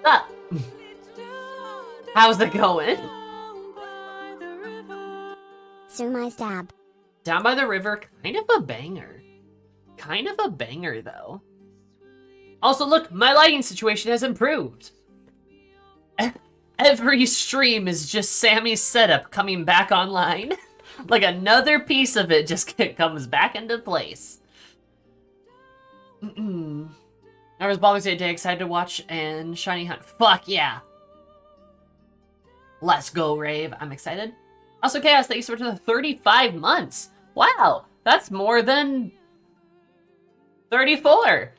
up? How's it going? Surmise stab. Down by the river, kind of a banger. Kind of a banger, though. Also, look, my lighting situation has improved. Every stream is just Sammy's setup coming back online. Like another piece of it just comes back into place. I was Baldur's Gate Day excited to watch and Shiny Hunt. Fuck yeah. Let's go, Rave. I'm excited. Also, Chaos, thank you so much for the 35 months. Wow, that's more than 34.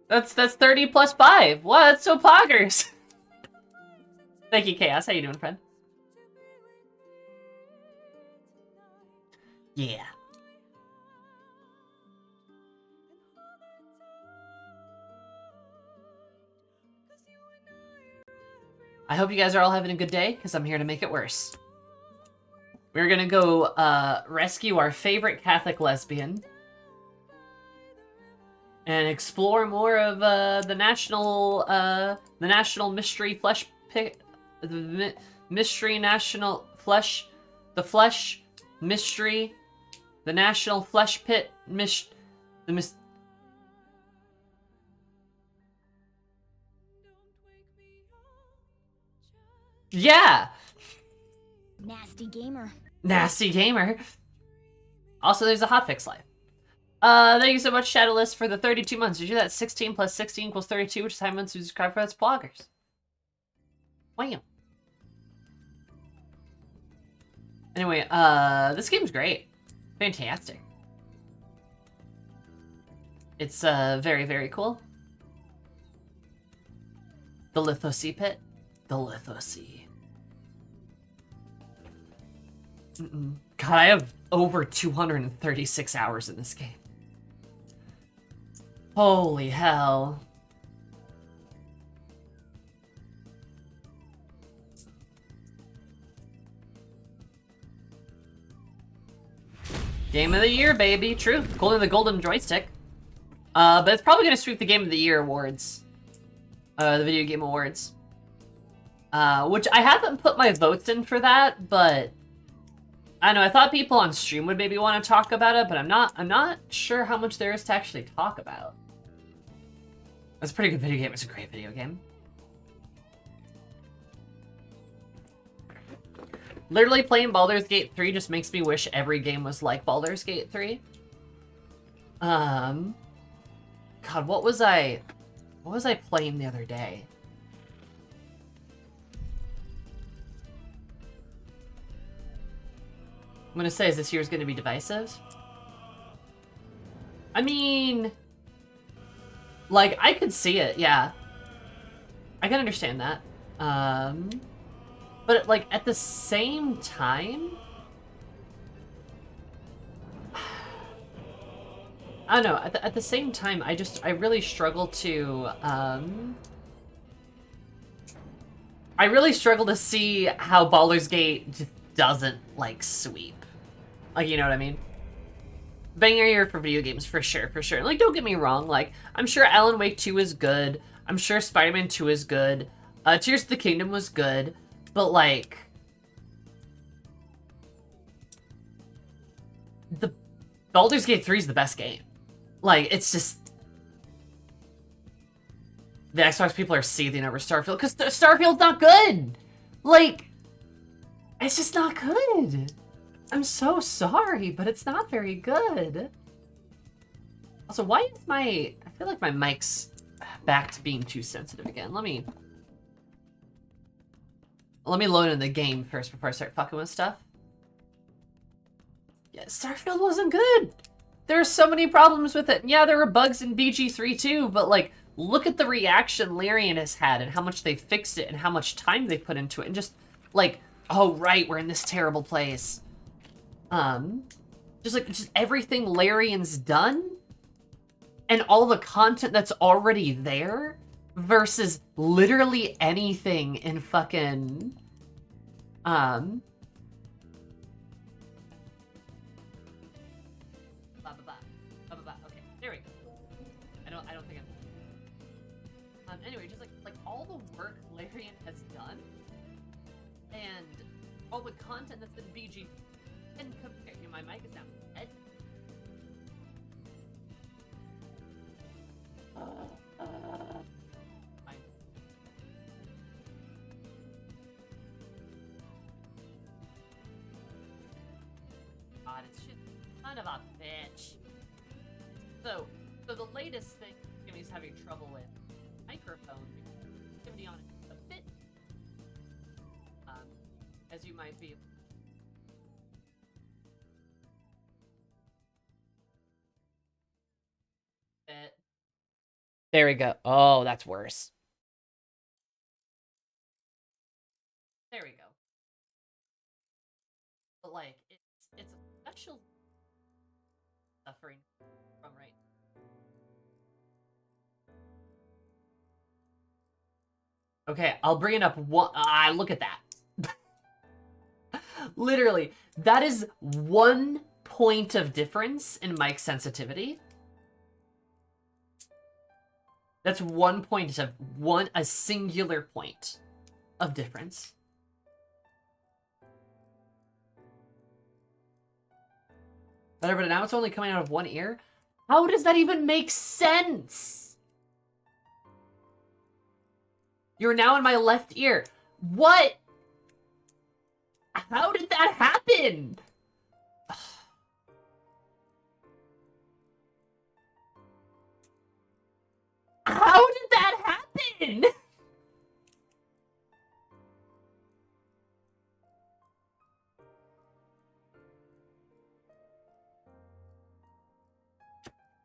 That's 30 plus 5. Wow, that's so poggers. Thank you, Chaos. How you doing, friend? Yeah. I hope you guys are all having a good day, because I'm here to make it worse. We're gonna go rescue our favorite Catholic lesbian. And explore more of the national mystery flesh pit, the mystery national flesh, the flesh mystery, the national flesh pit Yeah. Nasty gamer. Nasty gamer. Also, there's a hotfix life. Thank you so much, Shadowless, for the 32 months. Did you do that? 16 plus 16 equals 32, which is how many months you subscribe for us bloggers. Wow. Anyway, this game's great. Fantastic. It's, very, very cool. The Lithosea pit. The Lithosea. God, I have over 236 hours in this game. Holy hell. Game of the year, baby. True. Holding the golden joystick. But it's probably gonna sweep the Game of the Year awards. The Video Game Awards. Which I haven't put my votes in for that, but I don't know, I thought people on stream would maybe want to talk about it, but I'm not sure how much there is to actually talk about. It's a pretty good video game. It's a great video game. Literally playing Baldur's Gate 3 just makes me wish every game was like Baldur's Gate 3. God, what was I playing the other day? I'm gonna say, is this year's gonna be divisive? I mean, like, I could see it, yeah. I can understand that. But, like, at the same time... I don't know, at the same time, I really struggle to, I really struggle to see how Baldur's Gate just doesn't, like, sweep. Like, you know what I mean? Banger year for video games, for sure, for sure. Like, don't get me wrong, like, I'm sure Alan Wake 2 is good. I'm sure Spider-Man 2 is good. Tears of the Kingdom was good. But, like... the Baldur's Gate 3 is the best game. Like, it's just... the Xbox people are seething over Starfield, because Starfield's not good! Like... it's just not good! I'm so sorry, but it's not very good. Also, why is I feel like my mic's back to being too sensitive again. Let me load in the game first before I start fucking with stuff. Yeah, Starfield wasn't good. There are so many problems with it. And yeah, there were bugs in BG3 too, but like, look at the reaction Larian has had and how much they fixed it and how much time they put into it and just like, oh right, we're in this terrible place. Just everything Larian's done and all the content that's already there versus literally anything in fucking, okay, there we go. I don't think I'm, anyway, just like all the work Larian has done and all the content that's been BG and compare. My mic is now dead. God, it's just kind of a bitch. So the latest thing Jimmy's having trouble with microphone activity on it a bit. As you might be. There we go. Oh, that's worse. There we go. But like, it's a special suffering from right. Okay, I'll bring it up one. Look at that. Literally, that is 1 point of difference in mic sensitivity. That's 1 point of a singular point of difference. Better, but now it's only coming out of one ear? How does that even make sense? You're now in my left ear. What? How did that happen? How did that happen?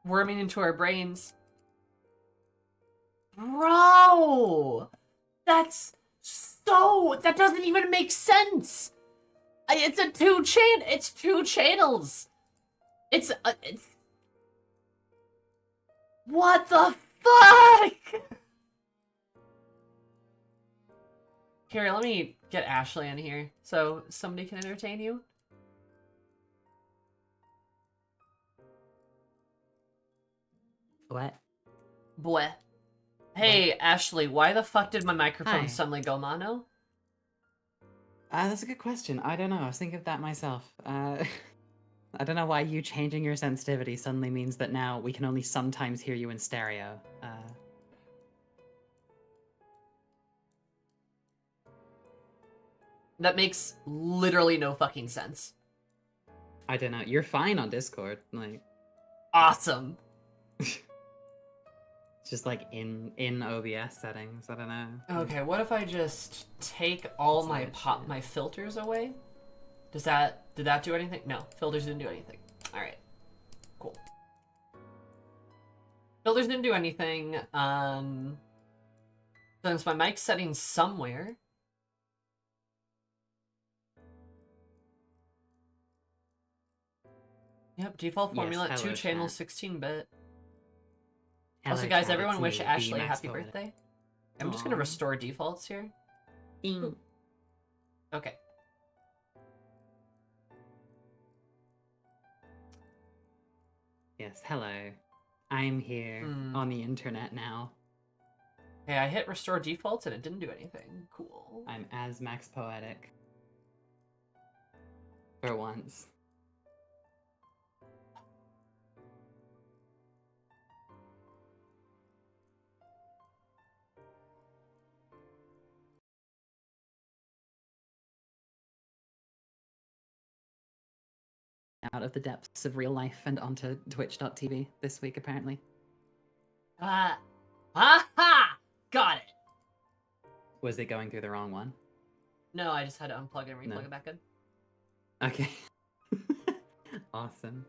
Worming into our brains. Bro! That doesn't even make sense! It's two channels! It's what the fuck? Here, let me get Ashley in here so somebody can entertain you. What? Bleh. Hey, What? Ashley, why the fuck did my microphone Hi. suddenly go mono? That's a good question. I don't know. I was thinking of that myself. I don't know why you changing your sensitivity suddenly means that now we can only sometimes hear you in stereo. That makes literally no fucking sense. I don't know. You're fine on Discord. Like, Awesome. just like in OBS settings. I don't know. Okay, what if I just take all That's my filters away? Did that do anything? No, filters didn't do anything. All right, cool. Filters didn't do anything. Since my mic settings somewhere. Yep, default formula, Yes, 2 hello, channels, chat. 16-bit. Hello, Also, guys, chat, everyone it's wish me, Ashley the a Max happy Poet. birthday. I'm just gonna Aw. restore defaults here. Bing. Okay. Yes, hello. I'm here on the internet now. Okay, I hit restore defaults and it didn't do anything. Cool. I'm as Max Poetic. For once. Out of the depths of real life and onto twitch.tv this week, apparently. Aha! Got it! Was it going through the wrong one? No, I just had to unplug it and replug No. it back in. Okay. Awesome.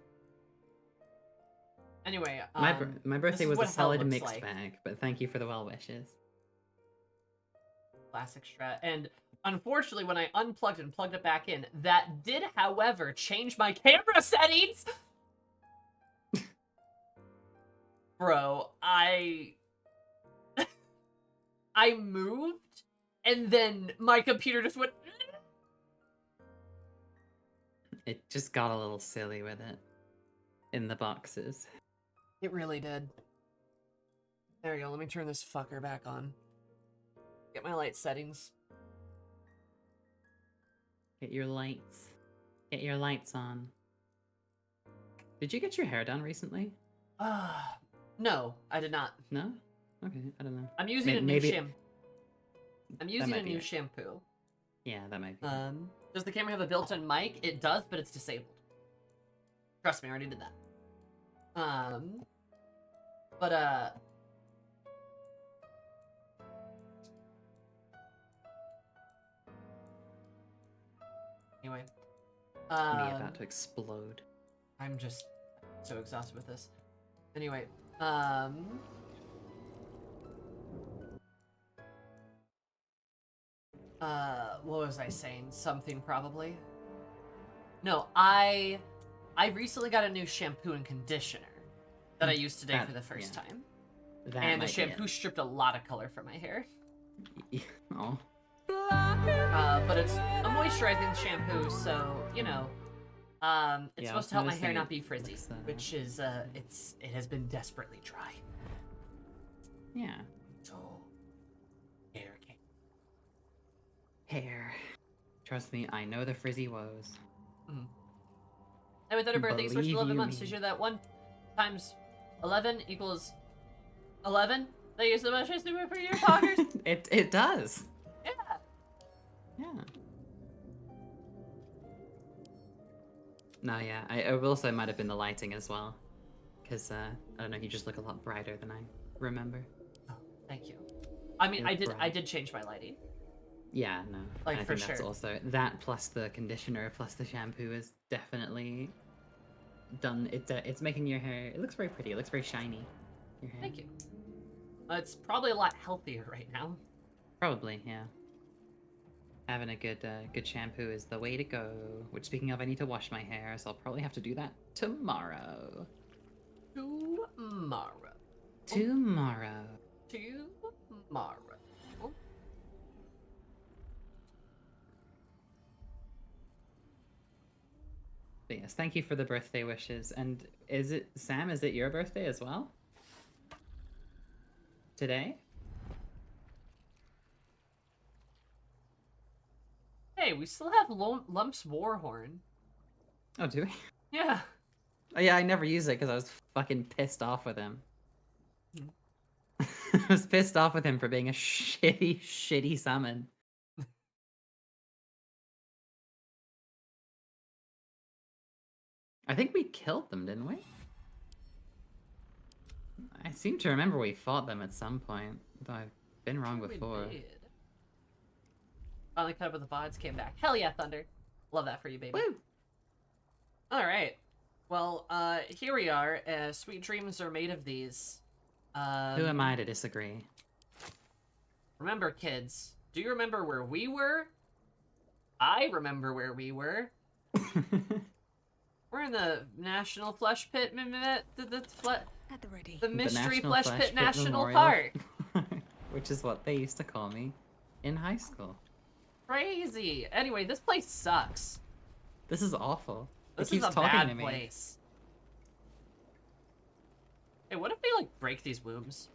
Anyway, my birthday is was what a hell solid looks mixed like. bag, but thank you for the well wishes. Classic strat. And unfortunately, when I unplugged and plugged it back in, that did, however, change my camera settings! Bro, I moved, and then my computer just went... It just got a little silly with it. In the boxes. It really did. There we go, let me turn this fucker back on. Get my light settings. Get your lights. Get your lights on. Did you get your hair done recently? No, I did not. No? Okay, I don't know. I'm using a new shampoo. I'm using a new shampoo. Yeah, that might be. Does the camera have a built-in mic? It does, but it's disabled. Trust me, I already did that. Anyway. Me about to explode. I'm just so exhausted with this. Anyway, what was I saying? Something probably. No, I recently got a new shampoo and conditioner that I used today for the first time. And the shampoo stripped a lot of color from my hair. Oh. But it's a moisturizing shampoo, so, you know, it's supposed to help my hair not be frizzy, which is, it has been desperately dry. Yeah. So, hair. Hair. Trust me, I know the frizzy woes. And with other birthdays, switched 11 months. Did you hear that 1 times 11 equals 11? They use the most estimate for your poggers? It does. Yeah. Yeah. No, yeah. I will say it might have been the lighting as well. Because, I don't know, you just look a lot brighter than I remember. Oh, thank you. I mean, I did change my lighting. Yeah, no. Like, I for think that's sure. also that plus the conditioner plus the shampoo is definitely done. It's making your hair. It looks very pretty. It looks very shiny. Your hair. Thank you. It's probably a lot healthier right now. Probably, yeah. Having a good shampoo is the way to go. Which, speaking of, I need to wash my hair, so I'll probably have to do that tomorrow. Tomorrow. But yes, thank you for the birthday wishes. And is it, Sam, is it your birthday as well? Today? Hey, we still have Lump's Warhorn. Oh, do we? Yeah. Oh, yeah, I never used it because I was fucking pissed off with him. I was pissed off with him for being a shitty summon. I think we killed them, didn't we? I seem to remember we fought them at some point, though I've been wrong before. Finally caught up with the VODs, came back. Hell yeah, Thunder. Love that for you, baby. Woo! Alright. Well, here we are. Sweet dreams are made of these. Who am I to disagree? Remember, kids. Do you remember where we were? I remember where we were. We're in the National Flesh Pit, the Mystery Flesh Pit National Park. Which is what they used to call me in high school. Crazy. Anyway, this place sucks. This is awful. This it keeps is a talking bad to me. place. Hey, what if we, like, break these wombs?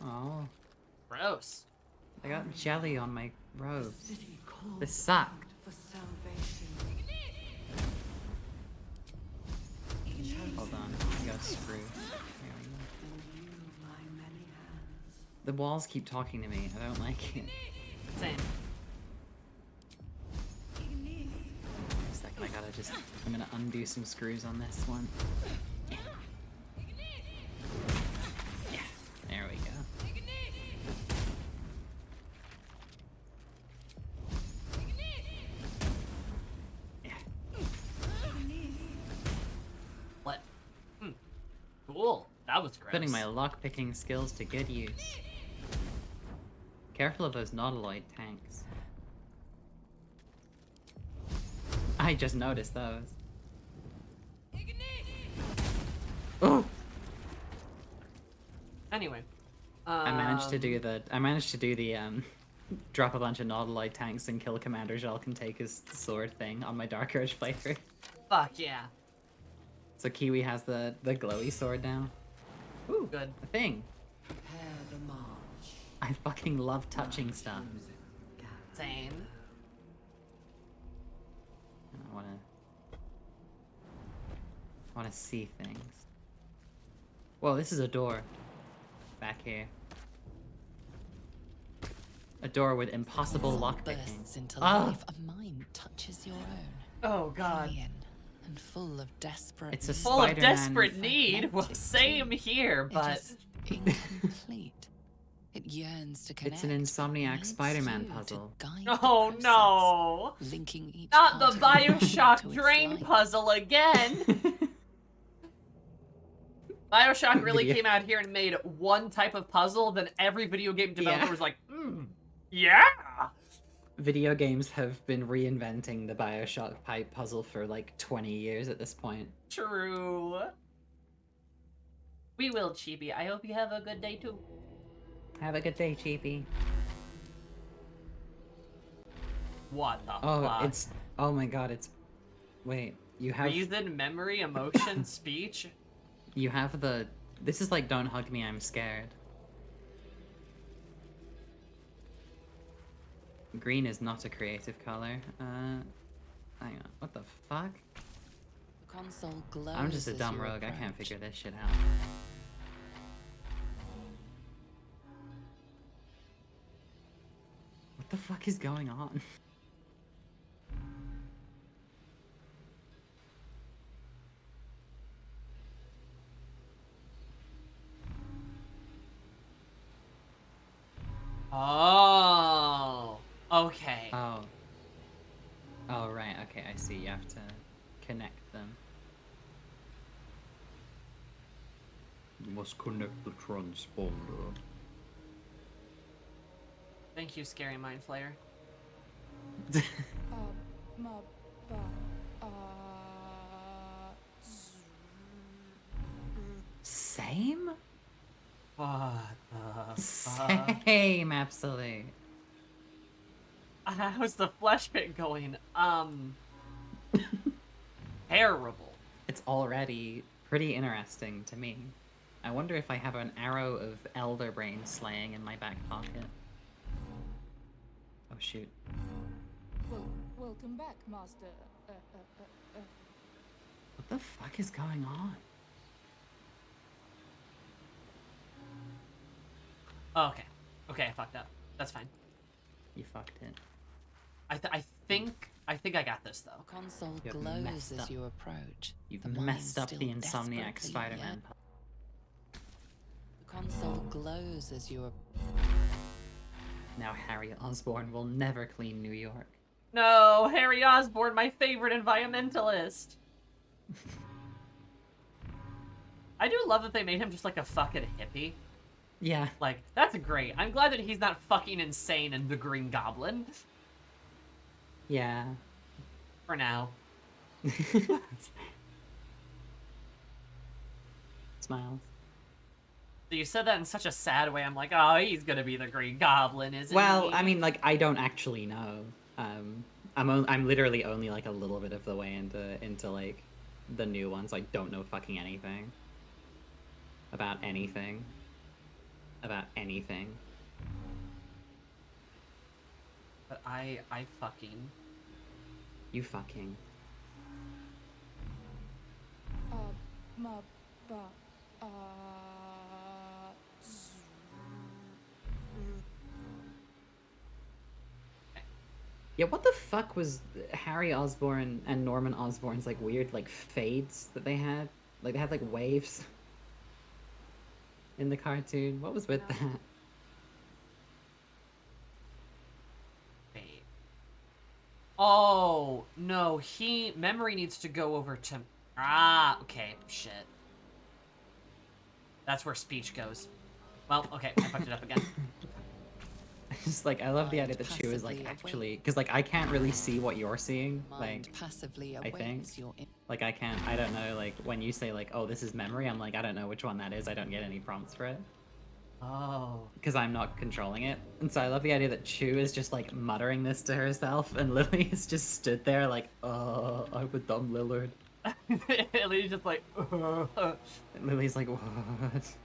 Oh. Gross. I got jelly on my robes. This sucked. Hold on, I got a screw. There we go. The walls keep talking to me. I don't like it. Same. A second, I'm gonna undo some screws on this one. Yeah. Yeah, there we go. Yeah. What? Cool. That was gross. Putting my lockpicking skills to good use. Careful of those nautiloid tanks. I just noticed those. Oh! Anyway. I managed to do the drop a bunch of Nautiloid tanks and kill Commander Jal-Can-Take's sword thing on my Dark Urge playthrough. Fuck yeah. So Kiwi has the glowy sword now. Ooh, Good. a thing. Prepare the march. I fucking love touching stuff. Same. I wanna see things. Whoa, this is a door. Back here. A door with impossible lockpicking. Bursts into Ah! life. A mind touches your own. Oh god. Alien and full of desperate. It's a need. Full of Spider-Man desperate need. Well, fragmented same too. here, It but is incomplete. It yearns to connect. It's an but Insomniac needs Spider-Man you to puzzle. guide the oh process, no. linking each Not the part of it to Bioshock its drain life. puzzle again. Bioshock really Video- came out here and made one type of puzzle, then every video game developer Yeah. was like, yeah. Video games have been reinventing the Bioshock pipe puzzle for like 20 years at this point. True. We will, Chibi. I hope you have a good day too. Have a good day, Cheapy. What the Oh, fuck? it's... Oh my god, it's... Wait, you have... Reason, memory, emotion, speech. You have the... This is like Don't Hug Me, I'm Scared. Green is not a creative color. Hang on, what the fuck? The console glows I'm just a as dumb you rogue, I can't approach. figure this shit out. What the fuck is going on? Oh. Okay. Oh. Oh, right, okay, I see. You have to connect them. You must connect the transponder. Thank you, Scary Mind Flayer. Same? What the fuck? Same, absolutely. How's the flesh pit going? Terrible. It's already pretty interesting to me. I wonder if I have an arrow of elder brain slaying in my back pocket. Oh shoot. Welcome back, Master. What the fuck is going on? Oh, okay. Okay, I fucked up. That's fine. You fucked it. I think I got this though. The console You have glows messed as up. you approach. You've The mind messed up still the Insomniac desperately Spider-Man yearn- puzzle. The console glows as you Now Harry Osborn will never clean New York. No, Harry Osborn, my favorite environmentalist. I do love that they made him just like a fucking hippie. Yeah. Like, that's great. I'm glad that he's not fucking insane in the Green Goblin. Yeah. For now. Smiles. So you said that in such a sad way. I'm like, oh, he's gonna be the Green Goblin, isn't he? Well, I mean, like, I don't actually know. I'm literally only like a little bit of the way into like the new ones. I don't know fucking anything about anything. About anything. But I fucking... You fucking. Yeah, what the fuck was Harry Osborn and Norman Osborn's like weird like fades that they had? Like they had like waves in the cartoon. What was with that? Wait. Oh, no, memory needs to go over to... Ah, okay, shit. That's where speech goes. Well, okay, I fucked it up again. Just like I love the idea that she was like Passively actually because like I can't really see what you're seeing. mind Like passively I think. awaits your like I can't. I don't know. Like when you say like oh this is memory, I'm like I don't know which one that is. I don't get any prompts for it. Oh. because I'm not controlling it. And so I love the idea that Chu is just like muttering this to herself, and Lily is just stood there like, "Oh, I'm a dumb Lillard." Lily's just like, And Lily's like, "What?"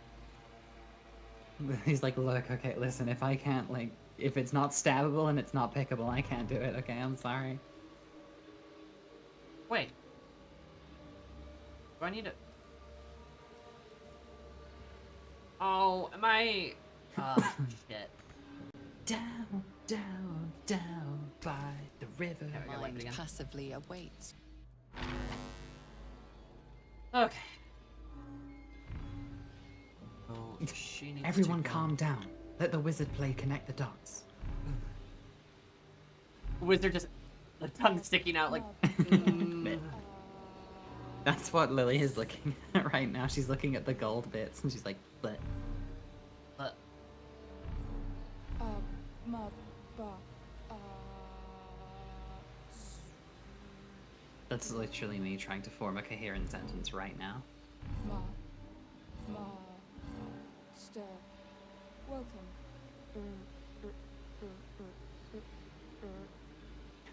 Lily's like, "Look, okay, listen. If I can't like, if it's not stabbable and it's not pickable, I can't do it. Okay, I'm sorry." wait. Do I need to... Oh, am I... Oh, shit. Down, down, down by the river. Okay, I gotta let it Mind again. passively awaits. Okay. Oh, she needs Everyone to go. calm down. Let the wizard play connect the dots. Wizard just... The tongue sticking out like... That's what Lily is looking at right now. She's looking at the gold bits and she's like, "Bleh." But... That's literally me trying to form a coherent sentence right now.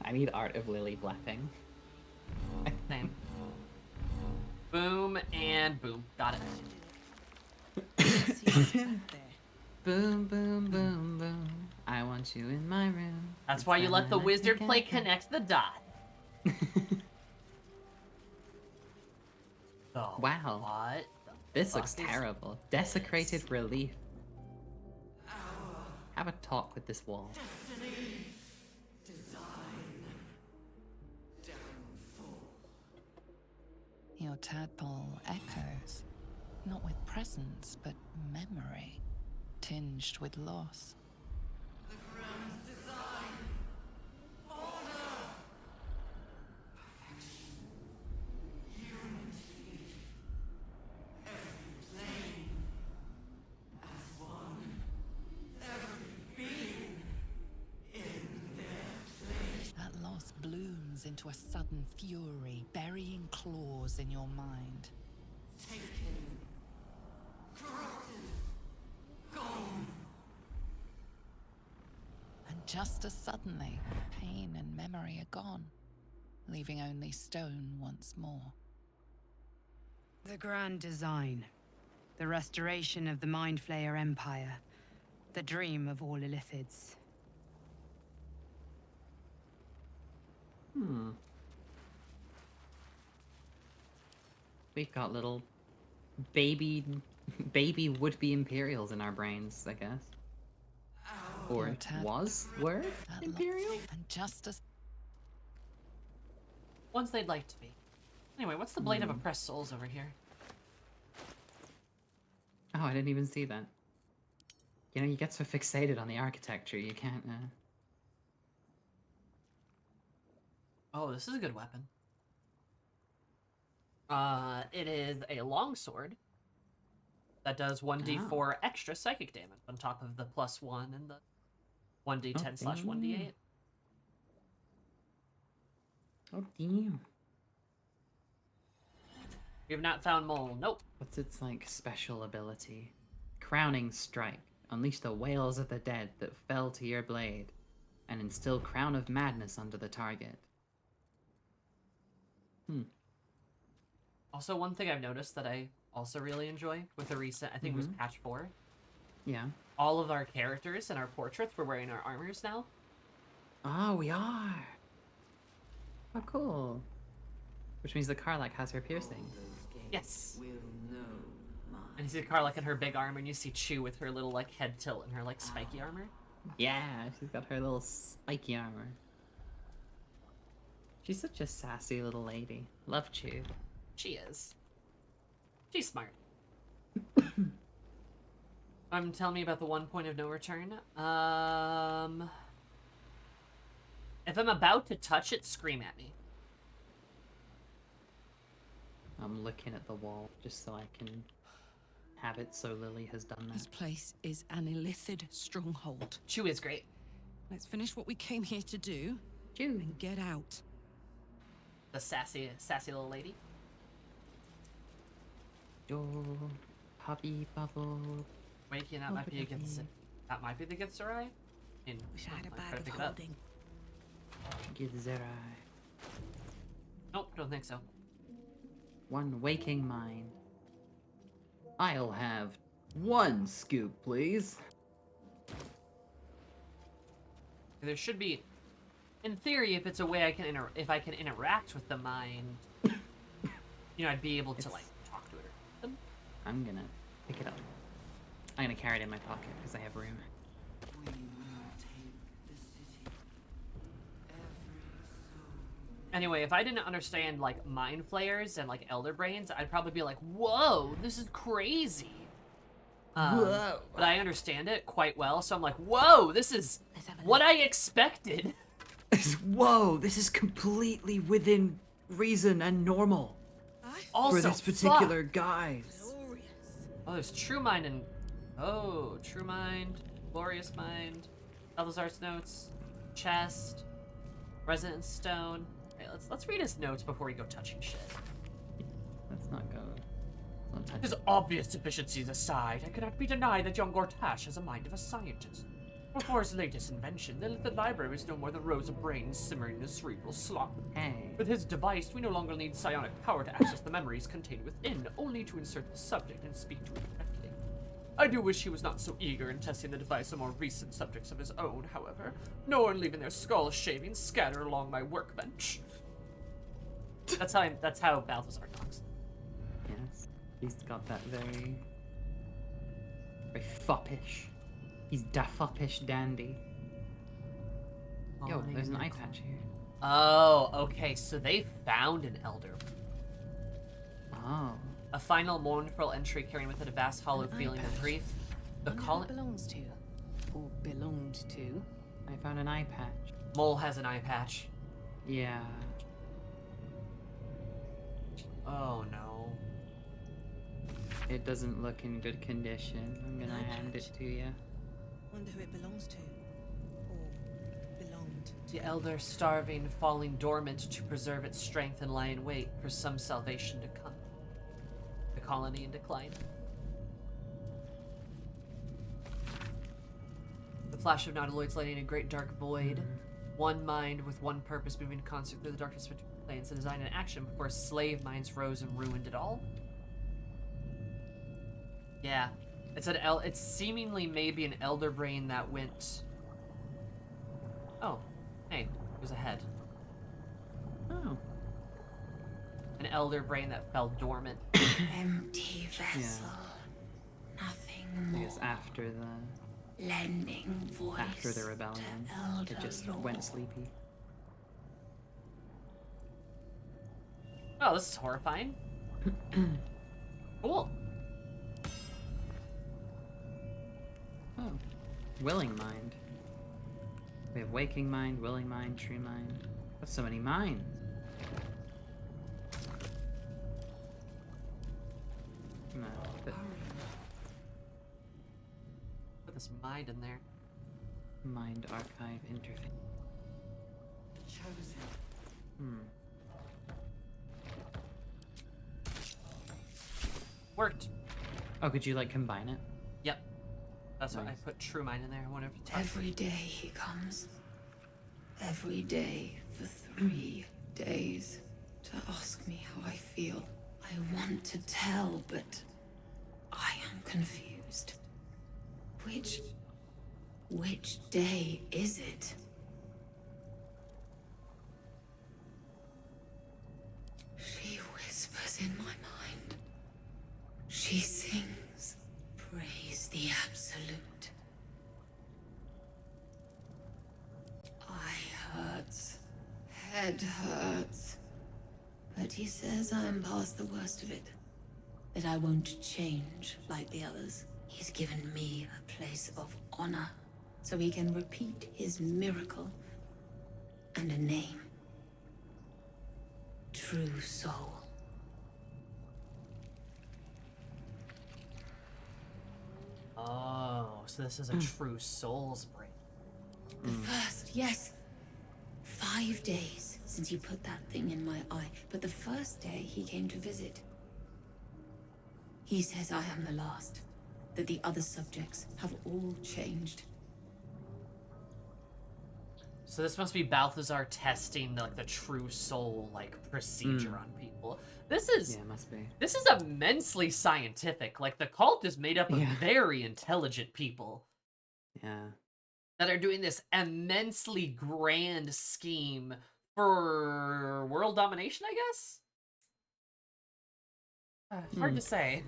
I need art of Lily blapping. Same. Boom and boom. Got it. Boom, boom, boom, boom. I want you in my room. That's why you let the wizard play connect the dot. Oh, Wow. what? This looks fuck is terrible. Desecrated relief. Have a talk with this wall. Your tadpole echoes, not with presence, but memory, tinged with loss. That loss blooms into a sudden fury, burying claws in your mind. And just as suddenly, pain and memory are gone, leaving only stone once more. The grand design. The restoration of the Mind Flayer Empire. The dream of all Illithids. We've got little baby would-be Imperials in our brains, I guess. Or Your tad- were That Imperial? And just as Once they'd like to be. Anyway, what's the blade of oppressed souls over here? Oh, I didn't even see that. You know, you get so fixated on the architecture, you can't, Oh, this is a good weapon. It is a longsword that does 1d4 extra psychic damage on top of the +1 and the 1d10/1d8. Oh, damn. We have not found mole. Nope. What's its, like, special ability? Crowning Strike. Unleash the wails of the dead that fell to your blade, and instill Crown of Madness under the target. Also, one thing I've noticed that I also really enjoy with the recent, I think it was patch 4, Yeah. all of our characters and our portraits, we're wearing our armors now. Oh, we are! Oh, cool. Which means the Karlak has her piercing. Yes. And you see Carla in her big armor, and you see Chu with her little, like, head tilt and her, like, spiky armor. Yeah, she's got her little spiky armor. She's such a sassy little lady. Love Chew. She is. She's smart. Tell me about the one point of no return. If I'm about to touch it, scream at me. I'm looking at the wall just so I can have it so Lily has done This that. place is an Illithid stronghold. Chu is great. Let's finish what we came here to do Chew! and get out. The sassy little lady. Door, puppy bubble. Wait, Mikey, and that might be against it. That might be the Githzerai? Wish I had a I'll bag try to of pick it up. holding. Githzerai. Nope, don't think so. One waking mind. I'll have 1 scoop, please. There should be, in theory, if it's a way I can if I can interact with the mind, you know, I'd be able to like talk to it. Or something. I'm gonna pick it up. I'm gonna carry it in my pocket because I have room. Anyway, if I didn't understand like mind flayers and like elder brains, I'd probably be like, "Whoa, this is crazy." Whoa. But I understand it quite well, so I'm like, "Whoa, this is what I expected." Whoa, this is completely within reason and normal Also, for this particular guise. Oh, there's True Mind and True Mind, Glorious Mind, Elazar's notes, chest, Resident Stone. Okay, let's read his notes before we go touching shit. Let's not go. Let's not touch His obvious deficiencies aside, it cannot be denied that young Gortash has a mind of a scientist. Before his latest invention, the library was no more than rows of brains simmering in a cerebral slop. Hey. With his device, we no longer need psionic power to access the memories contained within, only to insert the subject and speak to it directly. I do wish he was not so eager in testing the device on more recent subjects of his own, however, nor in leaving their skull shavings scattered along my workbench. That's how Balthazar talks. Yes. He's got that very foppish. He's da foppish dandy. Yo, there's an eye patch here. Oh, okay, so they found an elder. Oh. A final mournful entry carrying with it a vast hollow An eye feeling of patch. grief. The Wonder who colony it belongs to. Or belonged to. I found an eye patch. Mole has an eye patch. Yeah. Oh no. It doesn't look in good condition. I'm gonna hand it to you. Wonder who it belongs to. Or belonged to. The elder starving, falling dormant to preserve its strength and lie in wait for some salvation to come. The colony in decline. The flash of Nautiloids lighting a great dark void. One mind with one purpose moving in concert through the darkness between planes to design an action before slave minds rose and ruined it all. Yeah. It's seemingly maybe an elder brain that went. Oh, hey, there's a head. Oh. An elder brain that fell dormant. Empty vessel. Nothing more. Because after the Lending voice after the rebellion, to elder it just lore. went sleepy. Oh, this is horrifying. Cool. Oh. Willing mind. We have waking mind, willing mind, true mind. That's so many minds. No, but Put this mind in there. mind archive interface. Worked. Oh, could you like combine it? Yep. That's why I Nice. put true mind in there. I wonder if it's Every day he comes. Every day for 3 days to ask me how I feel. I want to tell, but I am confused. Which day is it? She whispers in my mind. She sings, praise the absolute. Eye hurts, head hurts. But he says I'm past the worst of it. That I won't change like the others. He's given me a place of honor, so he can repeat his miracle and a name. True soul. Oh, so this is a true soul's brain. The first, yes. 5 days since he put that thing in my eye, but the first day he came to visit. He says I am the last. that the other subjects have all changed. So this must be Balthazar testing the true soul procedure on people. This is Yeah, it must be. This is immensely scientific. Like the cult is made up of Yeah. very intelligent people Yeah. that are doing this immensely grand scheme for world domination, I guess? Hard to say.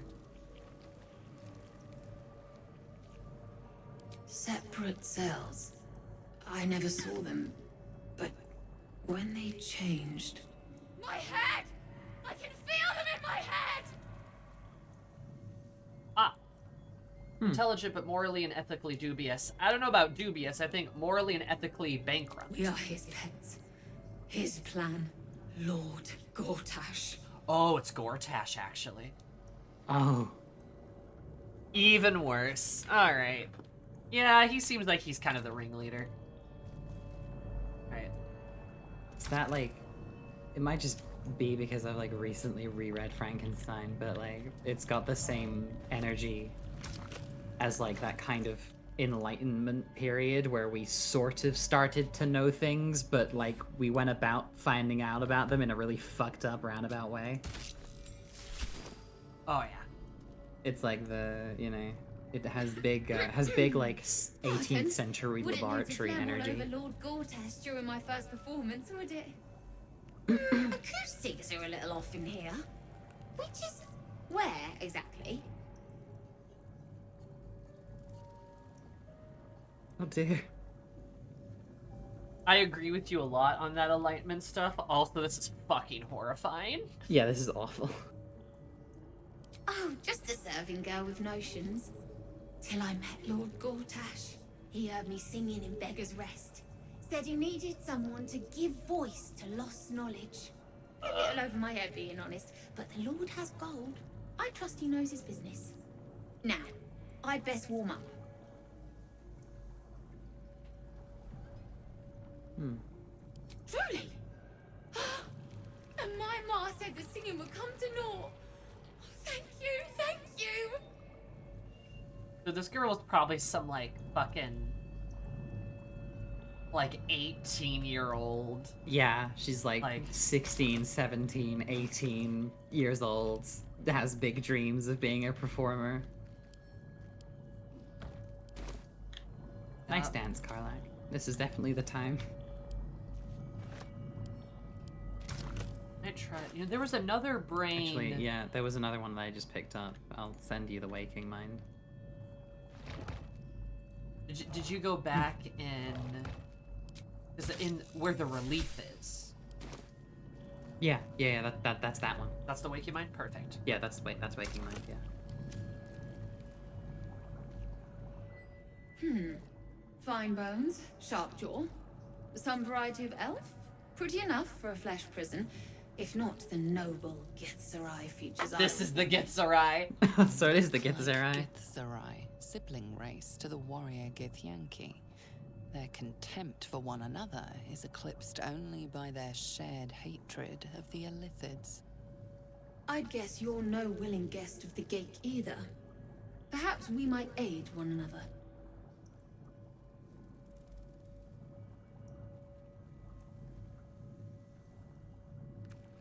Separate cells. I never saw them, but when they changed... My head! I can feel them in my head! Ah. Intelligent but morally and ethically dubious. I don't know about dubious, I think morally and ethically bankrupt. We are his pets. His plan. Lord Gortash. Oh, it's Gortash, actually. Oh. Even worse. Alright. Yeah, he seems like he's kind of the ringleader. Right. Is that it might just be because I've recently reread Frankenstein, but it's got the same energy as that kind of Enlightenment period where we sort of started to know things, but we went about finding out about them in a really fucked up roundabout way. Oh yeah. It's it has big 18th century laboratory energy. Over Lord Gortash during my first performance, would it? Acoustics are a little off in here. Which is where exactly? Oh dear. I agree with you a lot on that enlightenment stuff. Also, this is fucking horrifying. Yeah, this is awful. Oh, just a serving girl with notions. Till I met Lord Gortash. He heard me singing in Beggar's Rest. Said he needed someone to give voice to lost knowledge. A little over my head, being honest, but the Lord has gold. I trust he knows his business. Now, I'd best warm up. Truly? And my ma said the singing would come to naught. Thank you, thank you. So this girl was probably some fucking 18-year-old. Yeah, she's 16, 17, 18 years old, has big dreams of being a performer. Nice dance, Karlak. This is definitely the time. I tried. There was another brain. Actually, yeah, there was another one that I just picked up. I'll send you the Waking Mind. Did you go back in where the relief is? Yeah, that's that one. That's the Waking Mind? Perfect. Yeah, that's Waking Mind, yeah. Fine bones, sharp jaw. Some variety of elf? Pretty enough for a flesh prison. If not, the noble Githzerai features. This is the Githzerai. So it is the Githzerai. Githzerai, sibling race to the warrior Githyanki. Their contempt for one another is eclipsed only by their shared hatred of the Illithids. I'd guess you're no willing guest of the Gake either. Perhaps we might aid one another.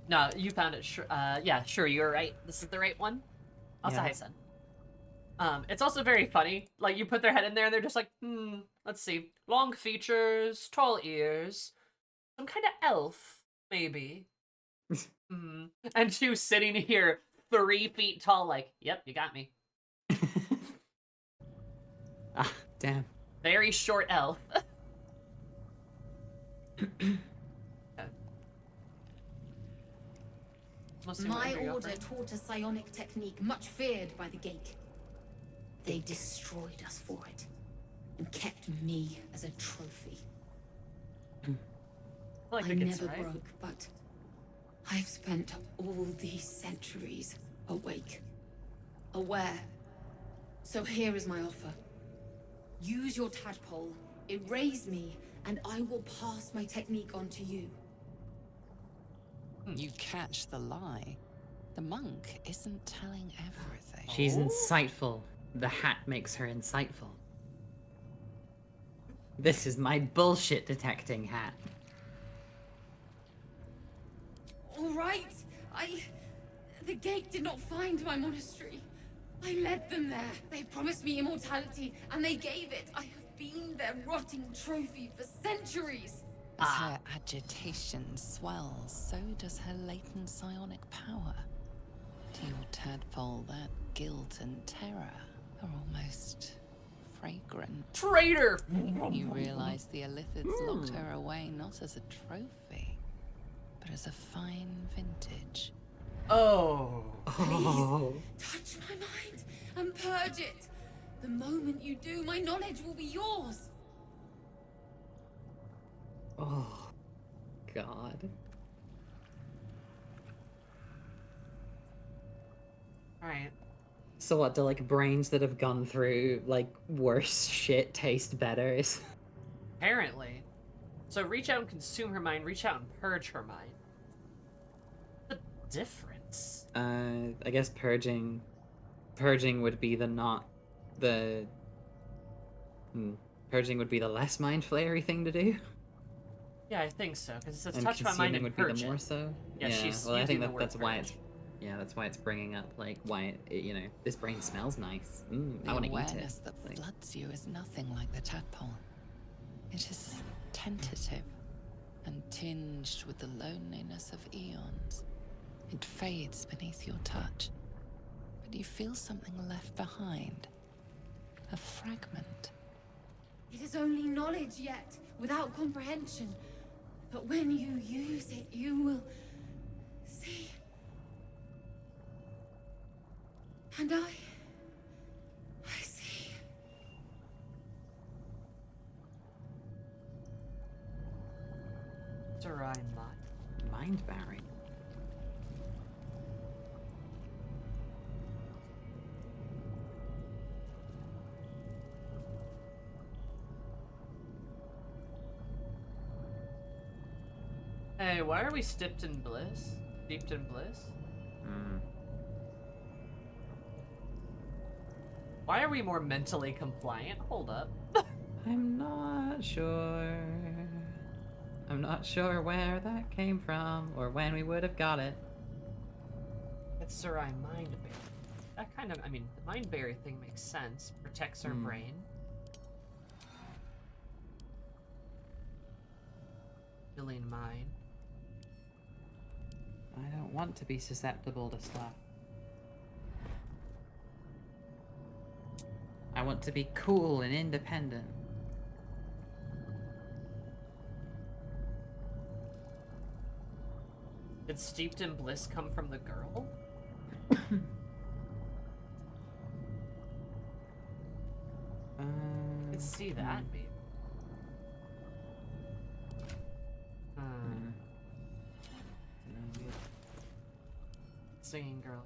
No, you found it. Yeah, sure, you're right. This is the right one. Also, Yeah. hi, son. It's also very funny. You put their head in there and they're just let's see. Long features, tall ears, some kind of elf, maybe. And she was sitting here 3 feet tall, yep, you got me. Ah, damn. Very short elf. My order taught a psionic technique much feared by the Gake. They destroyed us for it, and kept me as a trophy. I never broke, but I've spent all these centuries awake, aware. So here is my offer. Use your tadpole, erase me, and I will pass my technique on to you. You catch the lie. The monk isn't telling everything. She's insightful. The hat makes her insightful. This is my bullshit detecting hat. All right. The gate did not find my monastery. I led them there. They promised me immortality, and they gave it. I have been their rotting trophy for centuries. As her agitation swells, so does her latent psionic power. To your tadpole, that guilt and terror are almost fragrant. Traitor! You realize the Illithids locked her away not as a trophy, but as a fine vintage. Oh. Oh. Touch my mind and purge it. The moment you do, my knowledge will be yours. Oh. God. Alright. So what, do like brains that have gone through like worse shit taste better? Apparently. So reach out and consume her mind, reach out and purge her mind. The difference. I guess purging would be the not the purging would be the less mind flayery thing to do. Yeah, I think so, because it says And touch my mind and consuming would be purge the more it. so. Yeah, she's well, I using think the that word that's why purge. that's why it's bringing up like why it, you know, this brain smells nice. I The want to eat awareness it. that Like, floods you is nothing like the tadpole. It is tentative and tinged with the loneliness of eons. It fades beneath your touch, but you feel something left behind. A fragment. It is only knowledge yet, without comprehension. But when you use it, you will see. And I see. Sarai mind. mind barring. Hey, why are we steeped in bliss? Steeped in bliss? Why are we more mentally compliant? Hold up. I'm not sure. I'm not sure where that came from or when we would have got it. It's Sarai Mind Berry. That kind of, I mean, the Mind Berry thing makes sense. Protects our brain. Healing mind. I don't want to be susceptible to stuff. I want to be cool and independent. Did Steeped in Bliss come from the girl? Let's see that, maybe. Singing girl.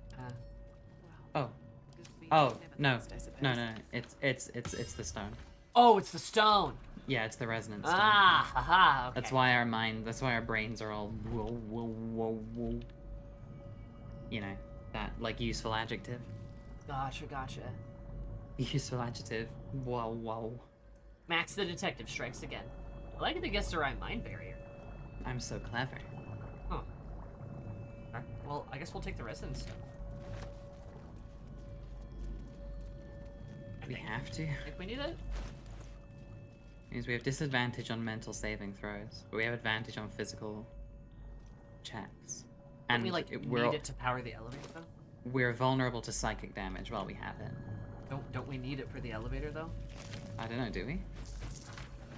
Oh no. No. It's the stone. Oh, it's the stone. Yeah, it's the resonance stone. Ah, haha. Okay. That's why our brains are all whoa. You know, that like useful adjective. Gotcha. Useful adjective. Whoa. Max the detective strikes again. I like it to guess the right mind barrier. I'm so clever. Huh. Alright, well, I guess we'll take the resonance stone. We have to. I think we need it. Means we have disadvantage on mental saving throws, but we have advantage on physical checks. And we like need it to power the elevator though? We're vulnerable to psychic damage while we have it. Don't we need it for the elevator though? I don't know, do we? I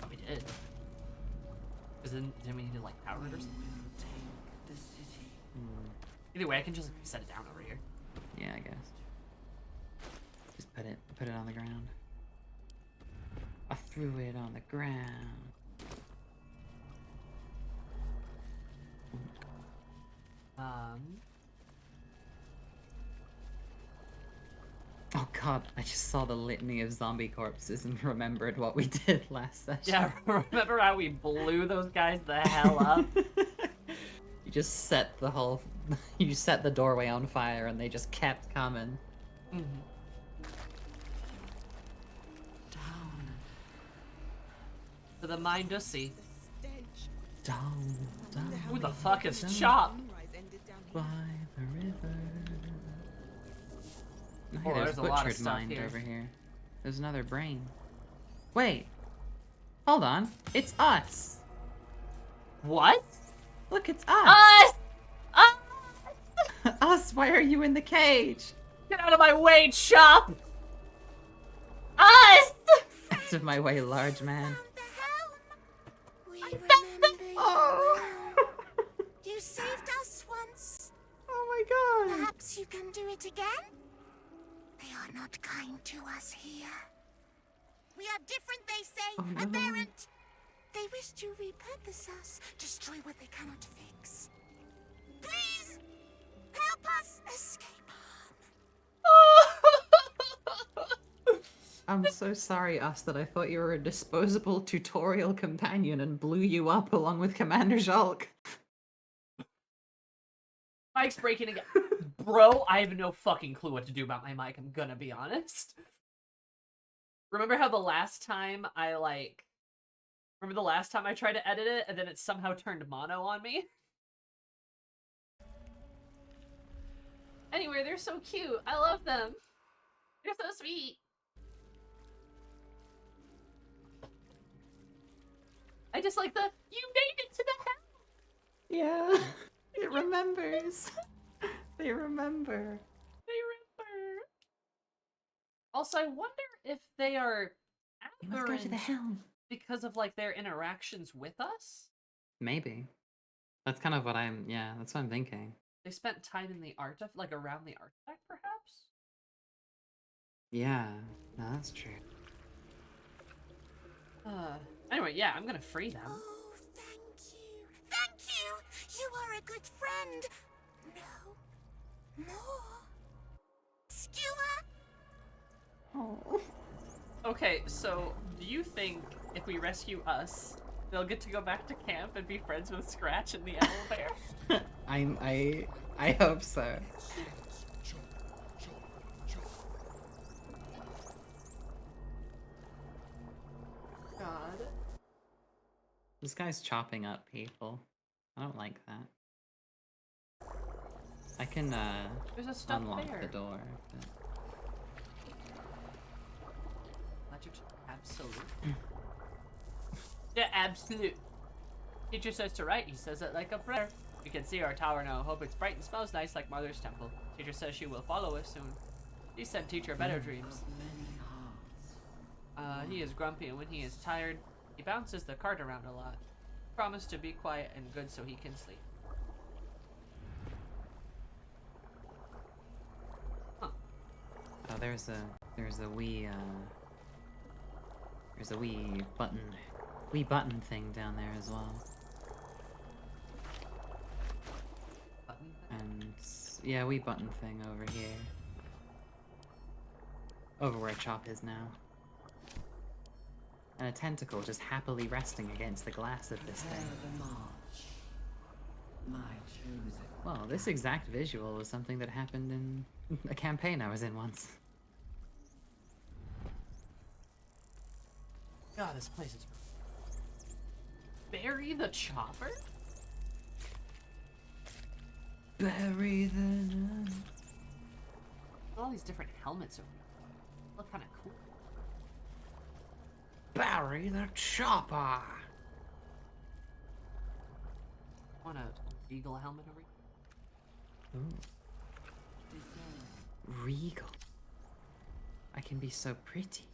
thought we did. Because then we need to like power it or something? Either way, I can just like, set it down over here. Yeah, I guess. Just put it on the ground. I threw it on the ground. Oh god, I just saw the litany of zombie corpses and remembered what we did last session. Yeah, remember how we blew those guys the hell up? You just set the doorway on fire and they just kept coming. for the Mindussy. Down, down. Who the fuck is down Chop? by the river. Oh, hey, Oh, there's there's a lot of Butchered stuff Mind here. over here. There's another brain. Wait. Hold on. It's us. What? Look, it's us. Us! Us, why are you in the cage? Get out of my way, Chop! Us! Out of my way, large man. We remember you. Oh. You saved us once. Oh my god. Perhaps you can do it again? They are not kind to us here. We are different, they say. Oh, no. Aberrant. They wish to repurpose us, destroy what they cannot fix. Please, help us escape harm. I'm so sorry, us, that I thought you were a disposable tutorial companion and blew you up along with Commander Jolk. Mic's breaking again. Bro, I have no fucking clue what to do about my mic, I'm gonna be honest. Remember how the last time I tried to edit it and then it somehow turned mono on me? Anyway, they're so cute. I love them. They're so sweet. I just like you made it to the house. Yeah, it remembers. They remember. They remember. Also, I wonder if they are You must go to the aberrant helm. because of their interactions with us. Maybe. That's kind of what that's what I'm thinking. They spent time in the around the artifact, perhaps? Yeah, no, that's true. Anyway, yeah, I'm gonna free them. Oh, thank you. Thank you. You are a good friend. No. More. Skewer. Oh. Okay, so do you think if we rescue us, they'll get to go back to camp and be friends with Scratch and the owlbear? I hope so. God. This guy's chopping up people. I don't like that. I can There's a stuffed unlock bear. the door. But... Absolute. Yeah, absolute. Teacher says to write, he says it like a prayer. We can see our tower now. Hope it's bright and smells nice like Mother's temple. Teacher says she will follow us soon. Please send teacher better dreams. He is grumpy, and when he is tired, he bounces the cart around a lot. Promise to be quiet and good so he can sleep. Huh. Oh, there's a wee button thing down there as well. Button. And yeah, wee button thing over here. Over where Chop is now. And a tentacle just happily resting against the glass of this thing. Well, this exact visual was something that happened in a campaign I was in once. God, this place is... Bury the chopper? Bury the... All these different helmets over here. Look kind of cool. Bury the chopper! Want a eagle helmet over here? Ooh. Regal. I can be so pretty.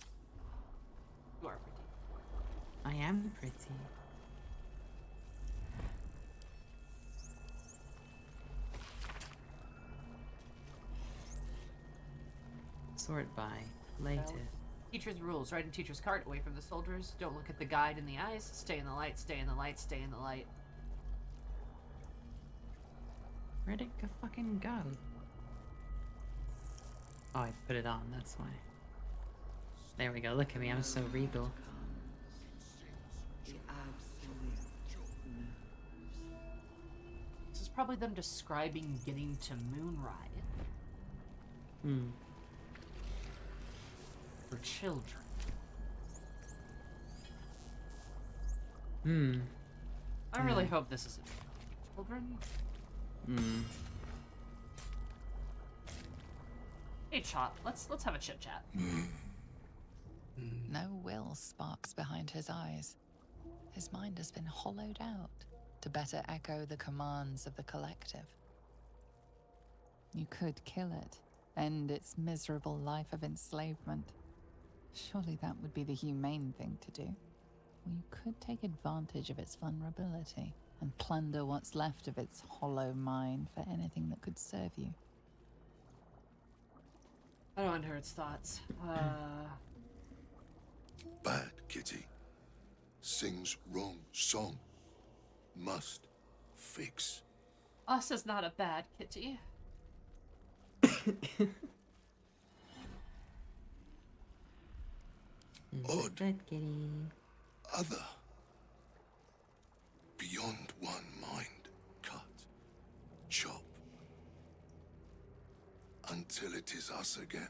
You are pretty. I am pretty. Sort by latest. Teacher's rules. Ride in teacher's cart away from the soldiers. Don't look at the guide in the eyes. Stay in the light, stay in the light, stay in the light. Where'd it fucking go? Oh, I put it on, that's why. There we go, look at me, I'm so regal. This is probably them describing getting to Moonride. Hmm. For children. Hmm. I really hope this isn't children. Hmm. Hey, Chop, let's have a chit chat. No will sparks behind his eyes. His mind has been hollowed out to better echo the commands of the collective. You could kill it, end its miserable life of enslavement. Surely that would be the humane thing to do. Or you could take advantage of its vulnerability and plunder what's left of its hollow mind for anything that could serve you. I don't want to hear its thoughts. Bad kitty. Sings wrong song. Must fix. Us is not a bad kitty. Odd. Good kitty. Other. Beyond one mind. Cut. Chop. Until it is us again.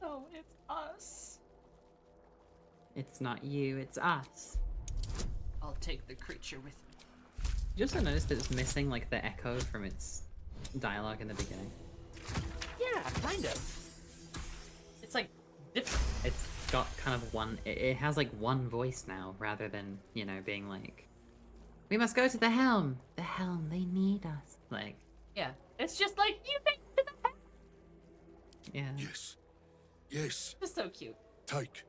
No, it's us. It's not you, it's us. I'll take the creature with me. You also noticed that it's missing like the echo from its dialogue in the beginning. Yeah, kind of. It's like different. It's got kind of one. It has like one voice now, rather than being like, "We must go to the helm. The helm, they need us." Like, Yeah, it's just like you make to the head. yeah. Yes. Yes. Just so cute. Take.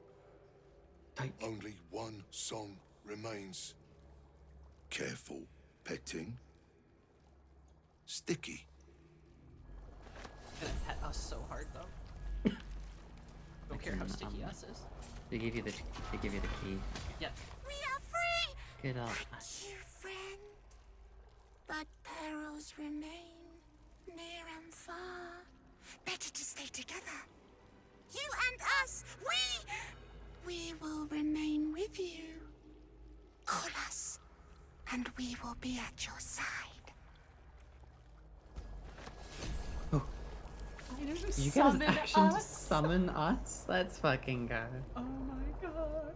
Take. Only one song remains. Careful petting. Sticky. Gonna pet us so hard though. Don't care how sticky us is. They give you the key. Yep. We are free! Good old Thank us. you, friend. But perils remain, near and far. Better to stay together. You and us, we will remain with you. Call us, and we will be at your side. You guys action to summon us? Let's fucking go. Oh my god.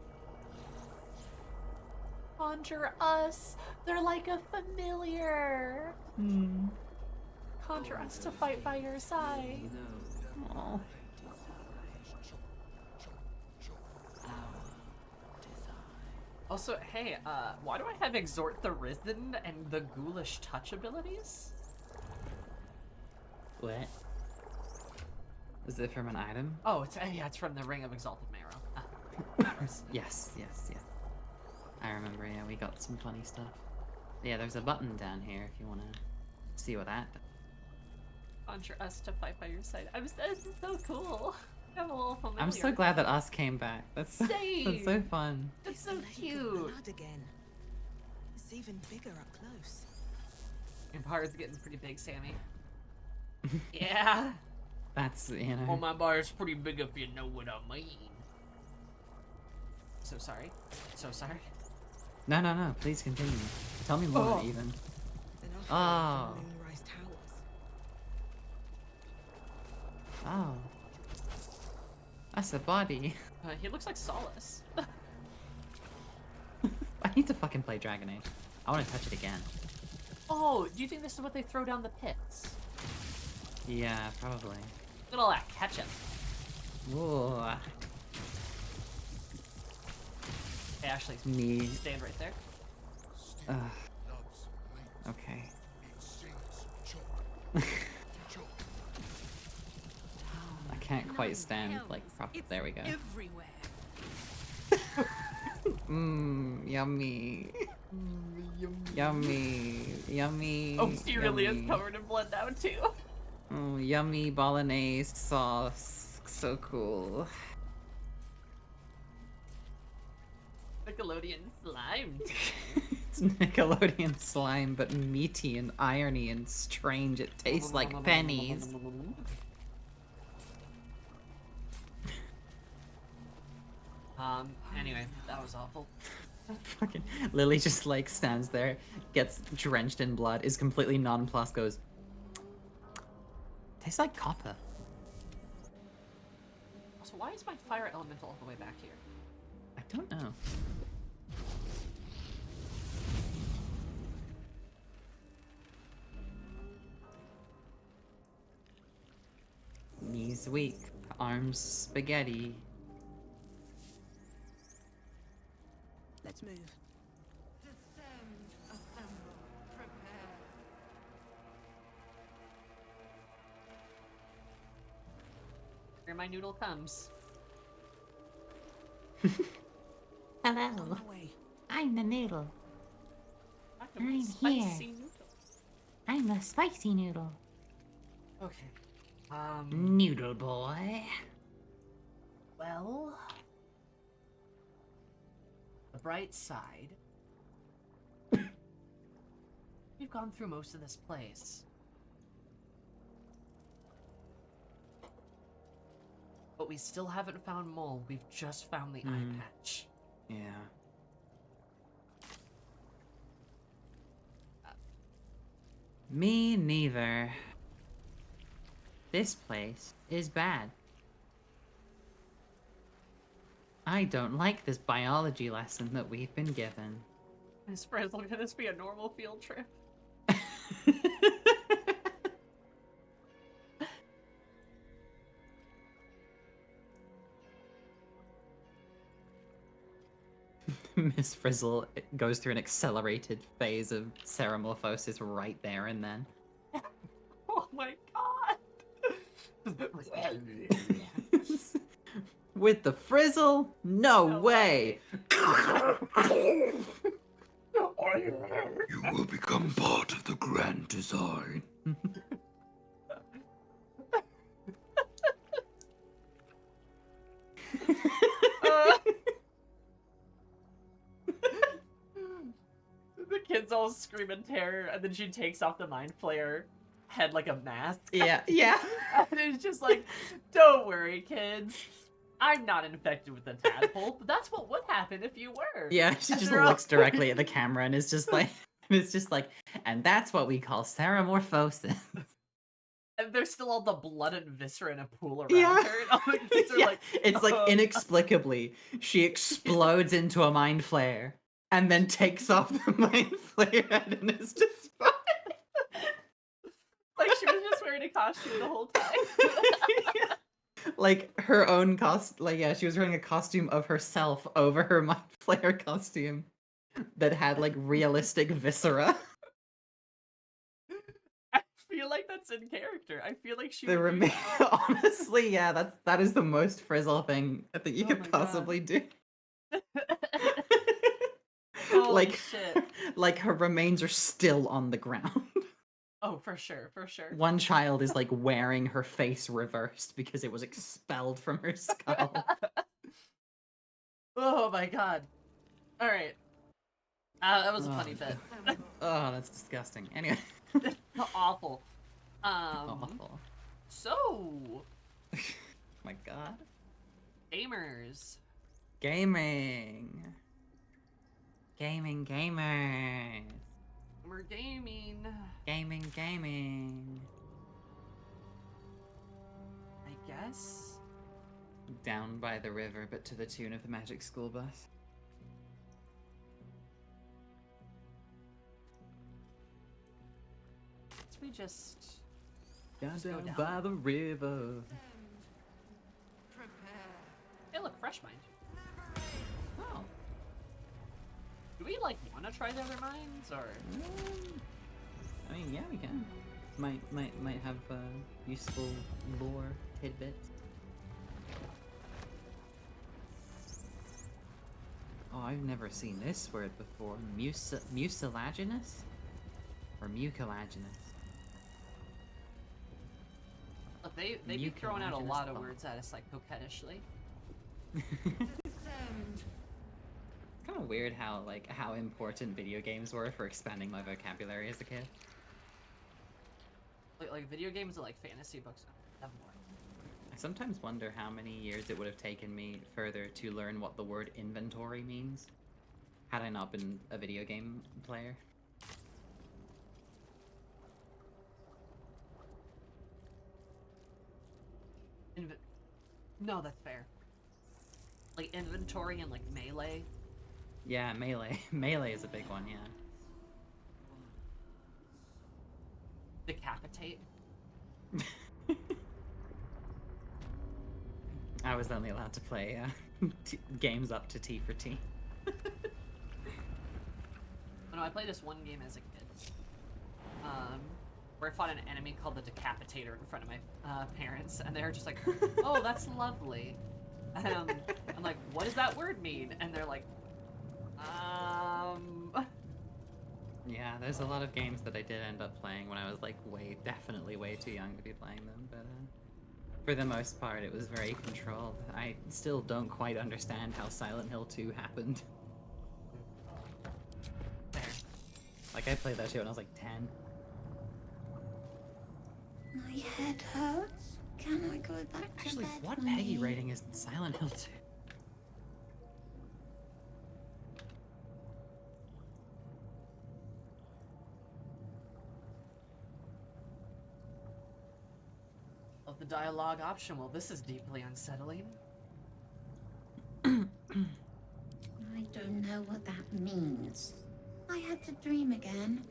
Conjure us. They're like a familiar. Conjure us to fight by your side. Aw. Also, hey, why do I have Exhort the Risen and the Ghoulish Touch abilities? What? Is it from an item? Oh, it's from the Ring of Exalted Marrow. Yes. I remember, yeah, we got some funny stuff. Yeah, there's a button down here if you want to see what that does. Conjure us to fight by your side. This is so cool. I'm a little familiar. I'm so glad that us came back. That's so Same. fun. That's so It's the lake of cute. blood again. It's even bigger up close. Empire's getting pretty big, Sammy. Yeah. That's, Well, my bar is pretty big if you know what I mean. So sorry. So sorry. No, please continue. Tell me more, Oh. even. An Oh. offering from Moonrise Towers. Oh. That's a body. He looks like Solace. I need to fucking play Dragon Age. I want to touch it again. Oh, do you think this is what they throw down the pits? Yeah, probably. Look at all that ketchup. Ooh. Hey, Ashley, Me. stand right there. Ugh. Loves me. Okay. It sings chop. Chop. I can't quite stand, like, proper. There we go. Everywhere. Mmm, yummy. Yummy. Oh, she really is yummy. covered in blood now, too. Oh, yummy bolognese sauce. So cool. Nickelodeon slime. It's Nickelodeon slime, but meaty and irony and strange. It tastes like pennies. Anyway, that was awful. Fucking Lily just like stands there, gets drenched in blood, is completely nonplussed, goes, tastes like copper. Also, why is my fire elemental all the way back here? I Don't know. Knees weak, arms spaghetti. Let's move. Descend, assemble, prepare. Here my noodle comes. On Hello, my way. I'm the noodle. I'm Spicy here. noodle. I'm the spicy noodle. Okay. Noodle boy. Well, the bright side. We've gone through most of this place. But we still haven't found Mole. We've just found the eye patch. Yeah. Me neither. This place is bad. I don't like this biology lesson that we've been given. Is Frizzle gonna this be a normal field trip? Miss Frizzle goes through an accelerated phase of ceramorphosis right there and then. Oh my god! With the frizzle? No way! You will become part of the grand design. The kids all scream in terror, and then she takes off the mind flayer head like a mask. Yeah, yeah. And it's just like, don't worry, kids. I'm not infected with the tadpole, but that's what would happen if you were. Yeah, she And just they're all- looks directly at the camera and is just like, it's just like, and that's what we call ceramorphosis. And there's still all the blood and viscera in a pool around Yeah. her. And all the kids are Yeah, like, it's like inexplicably, she explodes into a mind flare and then takes off the mind flare head and is just fine. like she was just wearing a costume the whole time. Yeah. Like her own like yeah, she was wearing a costume of herself over her mind flare costume that had like realistic viscera. I feel like that's in character. I feel like she The would do honestly, yeah, that is the most Frizzle thing I think you Oh could my God. possibly do. that. Holy like, shit. like her remains are still on the ground. Oh, for sure, for sure. One child is like wearing her face reversed because it was expelled from her skull. Oh my god. Alright. That was a funny bit. Oh, that's disgusting. Anyway. Awful. Awful. So, My god. gamers. Gaming. Gaming, gamers. We're gaming. Gaming, gaming. I guess. Down by the river, but to the tune of the Magic School Bus. We just. Down, Just go down down. by the river. They look fresh, mind you. Oh. Do we like want to try the other mines or? I mean, yeah, we can. Might have useful lore tidbits. Oh, I've never seen this word before. Mucilaginous? Or mucilaginous? Look, they be throwing out a lot of words at us like coquettishly. Kind of weird how how important video games were for expanding my vocabulary as a kid. Like video games are like fantasy books. Have more. I sometimes wonder how many years it would have taken me further to learn what the word inventory means, had I not been a video game player. No, that's fair. Like inventory and like melee. Yeah, melee. Melee is a big one, yeah. Decapitate. I was only allowed to play games up to T for T. Oh, no, I played this one game as a kid. Where I fought an enemy called the Decapitator in front of my parents, and they were just like, "Oh, that's lovely." I'm like, "What does that word mean?" And they're like, Yeah, there's a lot of games that I did end up playing when I was like definitely way too young to be playing them, but for the most part it was very controlled. I still don't quite understand how Silent Hill 2 happened. Like, I played that shit when I was like 10. My head hurts. Can I go back to Actually, bed? what Mummy? Peggy rating is in Silent Hill 2? of the dialogue option. Well, this is deeply unsettling. I don't know what that means. I had to dream again.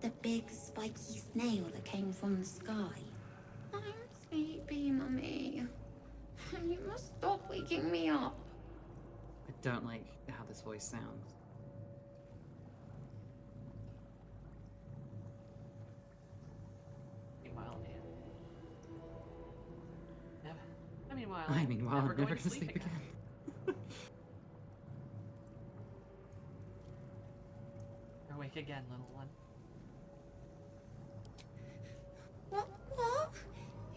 The big spiky snail that came from the sky. I'm sleepy, Mummy. You must stop waking me up. I don't like how this voice sounds. Meanwhile, meanwhile, I'm never going gonna sleep again. You're awake again, little one. What?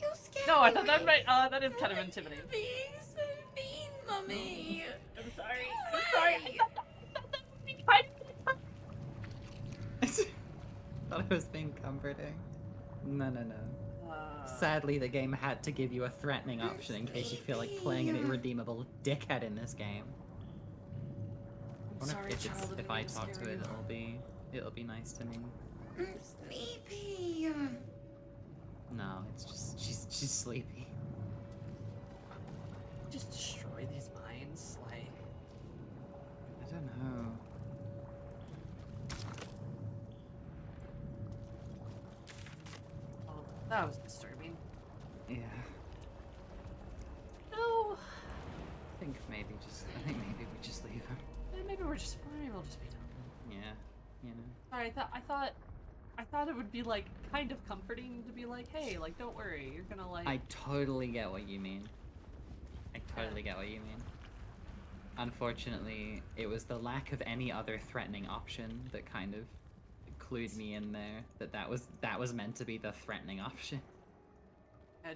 You scared No, I thought me. that might, that is kind of intimidating. Being so mean, Mummy. I'm sorry. Go I'm sorry. away. I thought I was being comforting. No. Sadly, the game had to give you a threatening option in case you feel like playing an irredeemable dickhead in this game. I wonder Sorry, child, if I talk to it, it'll be nice to me. I'm sleepy. No, it's just she's sleepy. Just destroy these mines, like. I don't know. Oh, that was disturbing. Yeah. No. I think maybe we just leave him. Maybe we'll just be done. Yeah. You know. Sorry, I thought it would be like kind of comforting to be like, hey, like don't worry, you're gonna like. I totally get what you mean. Unfortunately, it was the lack of any other threatening option that kind of clued me in there that was meant to be the threatening option.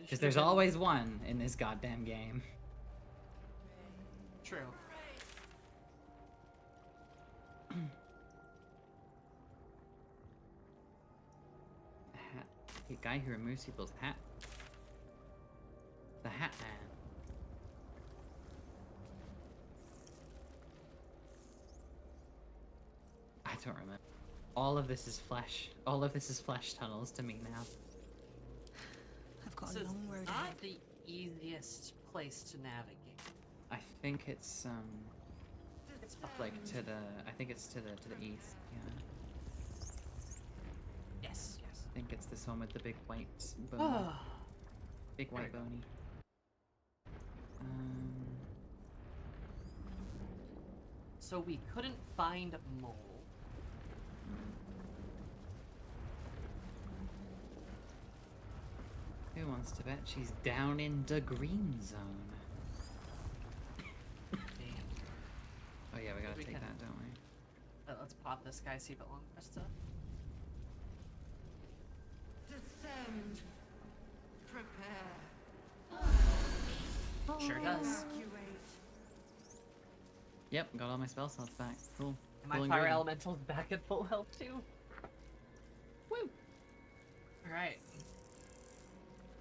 Because there's always one in this goddamn game. True. Hat. The guy who removes people's hat. The Hat Man. I don't remember. All of this is flesh. All of this is flesh tunnels to me now. I've got This a is long road not ahead. the easiest place to navigate. I think it's like to the. I think it's to the east. Yeah. Yes. I think it's this one with the big white bone. Big white bony. So we couldn't find Mole. Who wants to bet she's down in the green zone? Oh yeah, we gotta We take can- that, don't we? Let's pop this guy, see if it long rests up. Descend. Prepare. Sure does. Yep, got all my spell slots back. Cool. And my Cool and fire groovy. elemental's back at full health too. Woo! Alright.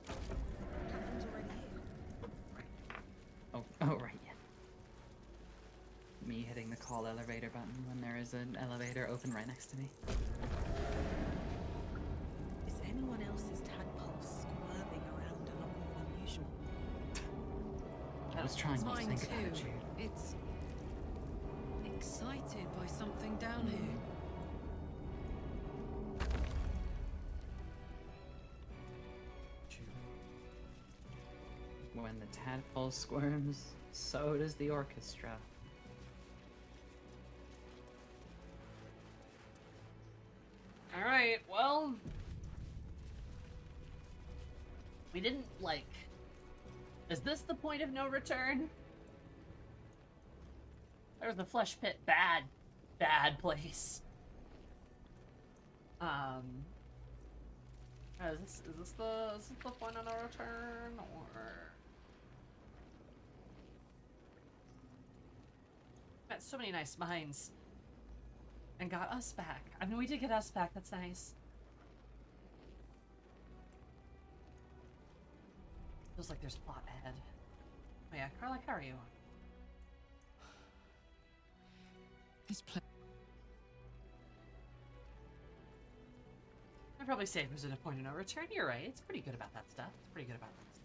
Platform's already here. Oh right, yeah. Me hitting the call elevator button when there is an elevator open right next to me. Is anyone else's tadpole squirming around a lot more than usual? I was trying not to Mine think about too. you. It's excited by something down here. When the tadpole squirms, so does the orchestra. Alright, well... We didn't, like... Is this the point of no return? There's the flesh pit. Bad. Bad place. Is this the point of no return, or... Met so many nice minds. And got us back. I mean, we did get us back, that's nice. Feels like there's plot ahead. Oh yeah, Carla, how are you? This place. I'd probably say if there's a point of no return. You're right. It's pretty good about that stuff. It's pretty good about that stuff.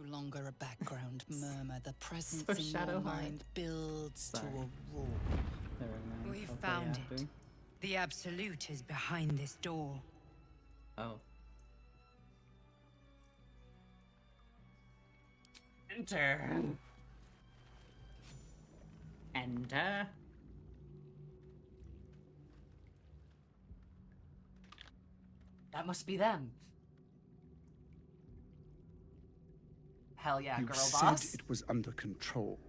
No longer a background murmur. The presence So in your Shadowheart. mind builds Sorry. to a roar. Never mind. We I'll play found after. it. The Absolute is behind this door. Oh. Enter. Enter. That must be them. Hell yeah, You girl said boss. it was under control.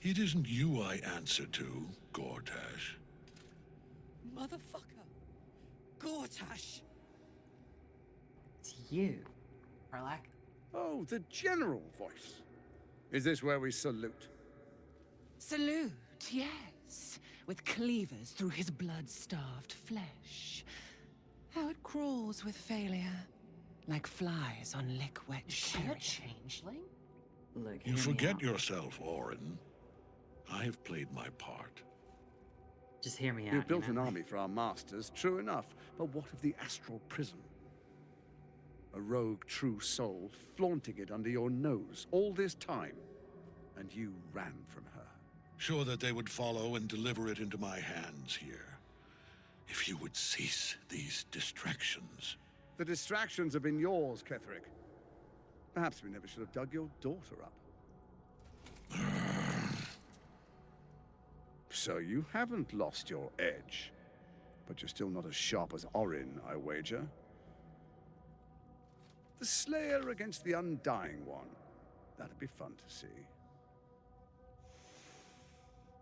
It isn't you I answer to, Gortash. Motherfucker! Gortash! It's you. Karlak. Oh, the general voice. Is this where we salute? Salute, yes. With cleavers through his blood-starved flesh. How it crawls with failure. Like flies on lick-wet Is she a cherry. changeling? Look, You hear me forget out. yourself, Orin. I have played my part. Just hear me out. You've built you know? an army for our masters, true enough. But what of the astral prison? A rogue true soul flaunting it under your nose all this time. And you ran from her. Sure that they would follow and deliver it into my hands here. If you would cease these distractions. The distractions have been yours, Ketherick. Perhaps we never should have dug your daughter up. So you haven't lost your edge. But you're still not as sharp as Orin, I wager. The Slayer against the Undying One. That'd be fun to see.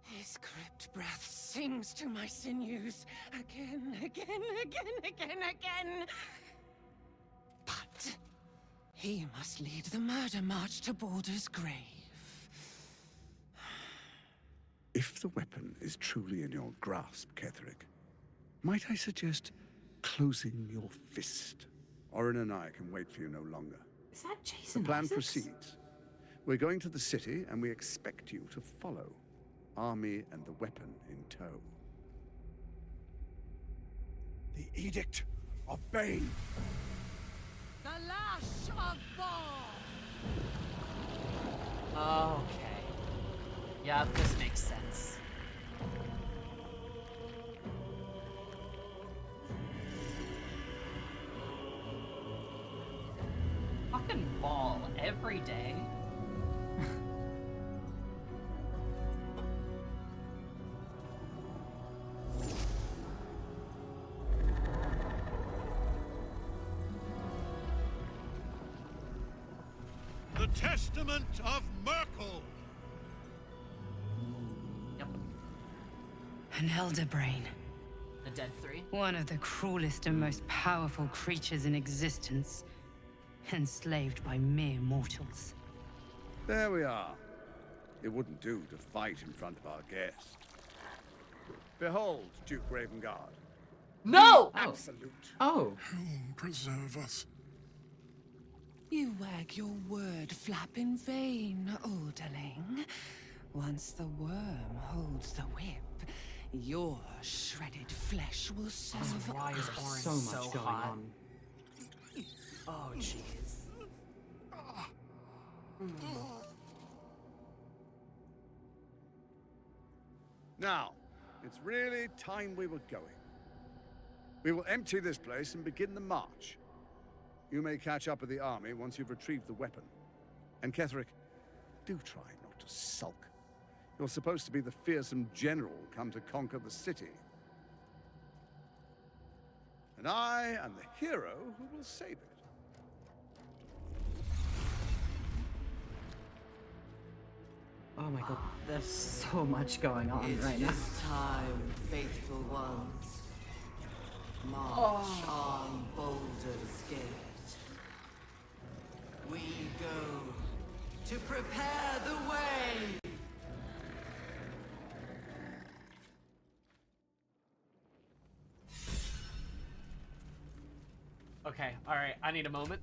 His crypt breath sings to my sinews. Again, again, again. But he must lead the murder march to Baldur's grave. If the weapon is truly in your grasp, Ketherick, might I suggest closing your fist? Orin and I can wait for you no longer. Is that Jason The plan Isaacs? proceeds. We're going to the city, and we expect you to follow. Army and the weapon in tow. The Edict of Bane! The lash of Thor! Okay. Yeah, this makes sense. Fucking ball every day. The Testament of Merkel! Yep. An elder brain. The Dead 3. One of the cruelest and most powerful creatures in existence. Enslaved by mere mortals. There we are. It wouldn't do to fight in front of our guest. Behold, Duke Ravengard. No! Absolute. Oh. Whom preserve us? You wag your word flap in vain, Alderling. Once the worm holds the whip, your shredded flesh will serve Why is Orin So much going hot? on. Oh, jeez. Now, it's really time we were going. We will empty this place and begin the march. You may catch up with the army once you've retrieved the weapon. And Ketherick, do try not to sulk. You're supposed to be the fearsome general come to conquer the city. And I am the hero who will save it. Oh my god, there's so much going on right now. It's time, faithful ones. March on Baldur's Gate. We go to prepare the way. Okay, alright, I need a moment.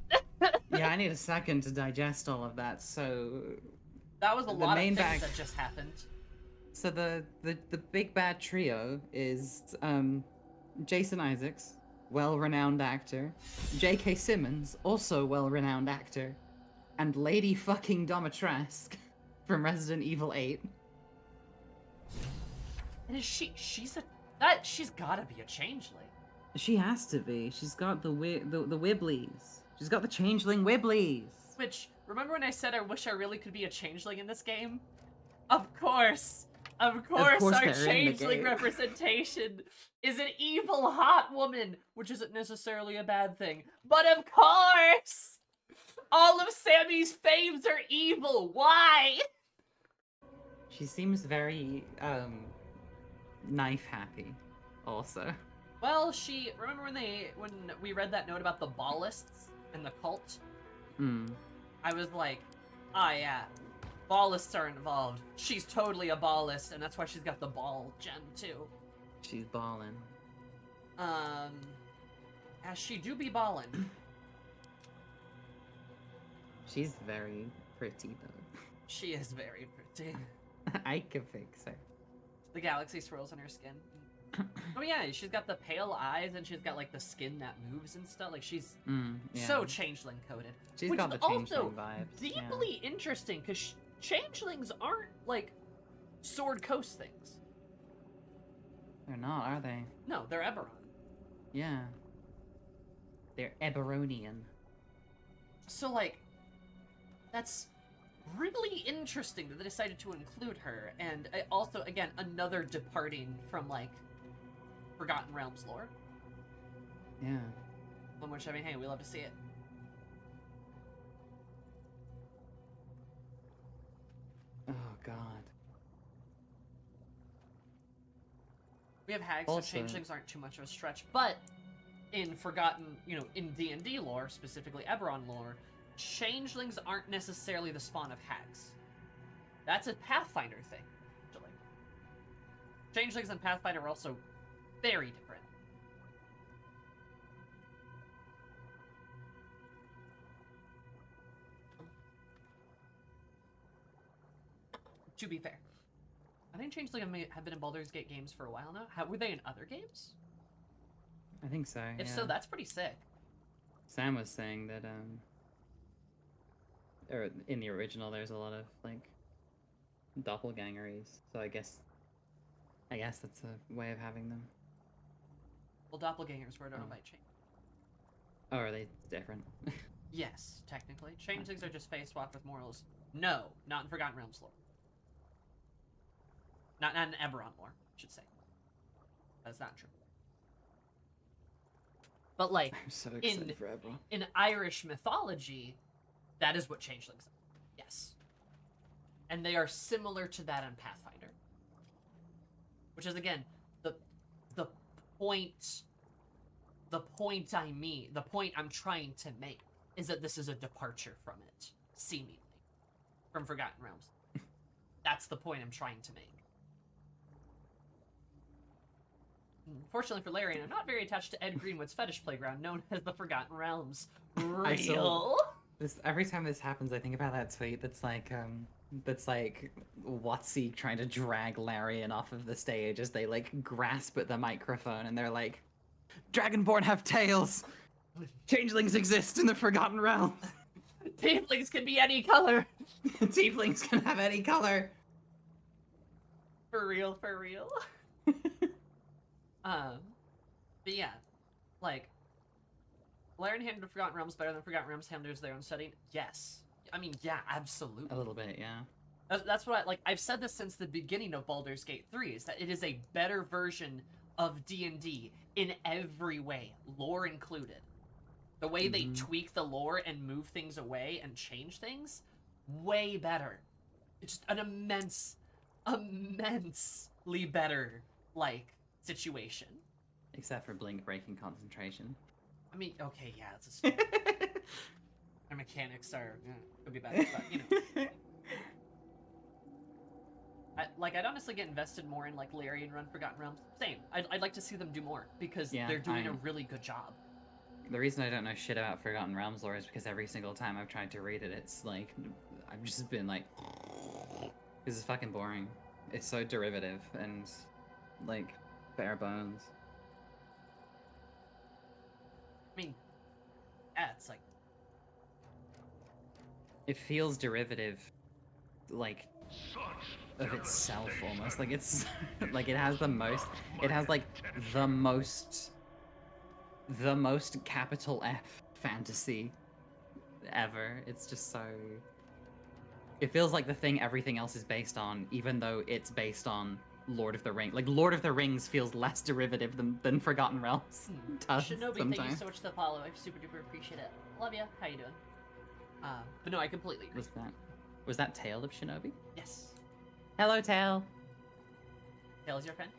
Yeah, I need a second to digest all of that, so... That was a lot of things bag... that just happened. So the big bad trio is, Jason Isaacs, well-renowned actor, J.K. Simmons, also well-renowned actor, and Lady fucking Domitresk from Resident Evil 8. And is she's gotta be a changeling. She has to be. She's got the Wibblies. She's got the changeling Wibblies. Which, remember when I said I wish I really could be a changeling in this game? Of course our changeling representation is an evil hot woman, which isn't necessarily a bad thing. But of course! All of Sammy's faves are evil. Why? She seems very, knife happy, also. Well, remember when we read that note about the ballists and the cult? I was like, ah, yeah, ballists are involved. She's totally a ballist, and that's why she's got the ball gem too. She's ballin'. As she do be ballin'. She's very pretty though. She is very pretty. I can fix her. The galaxy swirls on her skin. Oh yeah, she's got the pale eyes and she's got like the skin that moves and stuff. Like she's so changeling coded. She's which got is the changeling also vibes. Deeply interesting because changelings aren't like Sword Coast things. They're not, are they? No, they're Eberron. Yeah. They're Eberonian. So like, that's really interesting that they decided to include her, and also again another departing from like Forgotten Realms lore. Yeah. Which, I mean, hey, we love to see it. Oh god. We have hags, Also, so changelings aren't too much of a stretch, but in Forgotten, in D&D lore, specifically Eberron lore, changelings aren't necessarily the spawn of hags. That's a Pathfinder thing, actually. Changelings and Pathfinder are also very different. To be fair, I think Changeling have been in Baldur's Gate games for a while now. Were they in other games? I think so, If so, that's pretty sick. Sam was saying that, or in the original, there's a lot of, like, doppelgangeries, so I guess that's a way of having them. Well, doppelgangers were done by change. Oh, are they different? Yes, technically. Changelings are just face swapped with mortals. No, not in Forgotten Realms lore. Not in Eberron lore, I should say. That's not true. But like, I'm so excited for Eberron. In Irish mythology, that is what changelings are. Yes. And they are similar to that in Pathfinder. Which is, again, the point I'm trying to make is that this is a departure from it, seemingly, from Forgotten Realms. That's the point I'm trying to make. Fortunately for Larry, I'm not very attached to Ed Greenwood's fetish playground, known as the Forgotten Realms. Real. Every time this happens, I think about that tweet that's like Watsy trying to drag Larian off of the stage as they like grasp at the microphone and they're like, Dragonborn have tails! Changelings exist in the Forgotten Realms! Tieflings can be any color. Tieflings can have any color. For real, for real. But yeah, like, Valerian Hand of Forgotten Realms better than Forgotten Realms handles their own setting? Yes. I mean, yeah, absolutely. A little bit, yeah. That's what I've said this since the beginning of Baldur's Gate 3, is that it is a better version of D&D in every way, lore included. The way they tweak the lore and move things away and change things, way better. It's just an immensely better, like, situation. Except for blink breaking concentration. I mean, okay, yeah, it's a story. Their mechanics are, could be better, but, you know. I'd honestly get invested more in, like, Larian Run Forgotten Realms. Same. I'd like to see them do more, because they're doing a really good job. The reason I don't know shit about Forgotten Realms lore is because every single time I've tried to read it, it's like, I've just been like, this is fucking boring. It's so derivative and, like, bare bones. I mean, yeah, it's like... It feels derivative, like, of itself, almost. Like, it's, like, it has the most, the most capital F fantasy ever. It's just so... It feels like the thing everything else is based on, even though it's based on Lord of the Rings. Like, Lord of the Rings feels less derivative than Forgotten Realms does Shinobi, sometimes. thank you so much for the follow. I super duper appreciate it. Love ya. How you doing? But no, I completely agree. Was that Tale of Shinobi? Yes. Hello, Tale. Tale is your friend?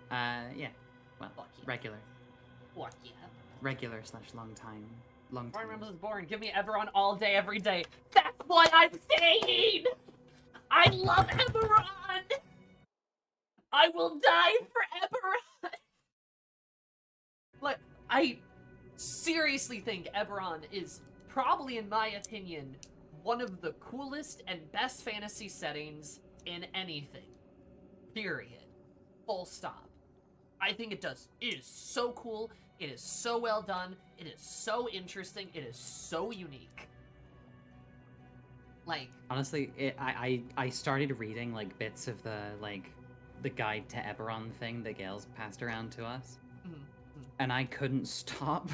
Yeah. Well, yeah. regular. Fuck yeah. Regular / long time. Born Realms was born. Give me Eberron all day, every day. That's what I'm saying! I love Eberron! I will die for Eberron! Like, I seriously think Eberron is probably, in my opinion, one of the coolest and best fantasy settings in anything. Period. Full stop. I think it is so cool, it is so well done, it is so interesting, it is so unique. Like... Honestly, I started reading, like, bits of the guide to Eberron thing that Gale's passed around to us. And I couldn't stop.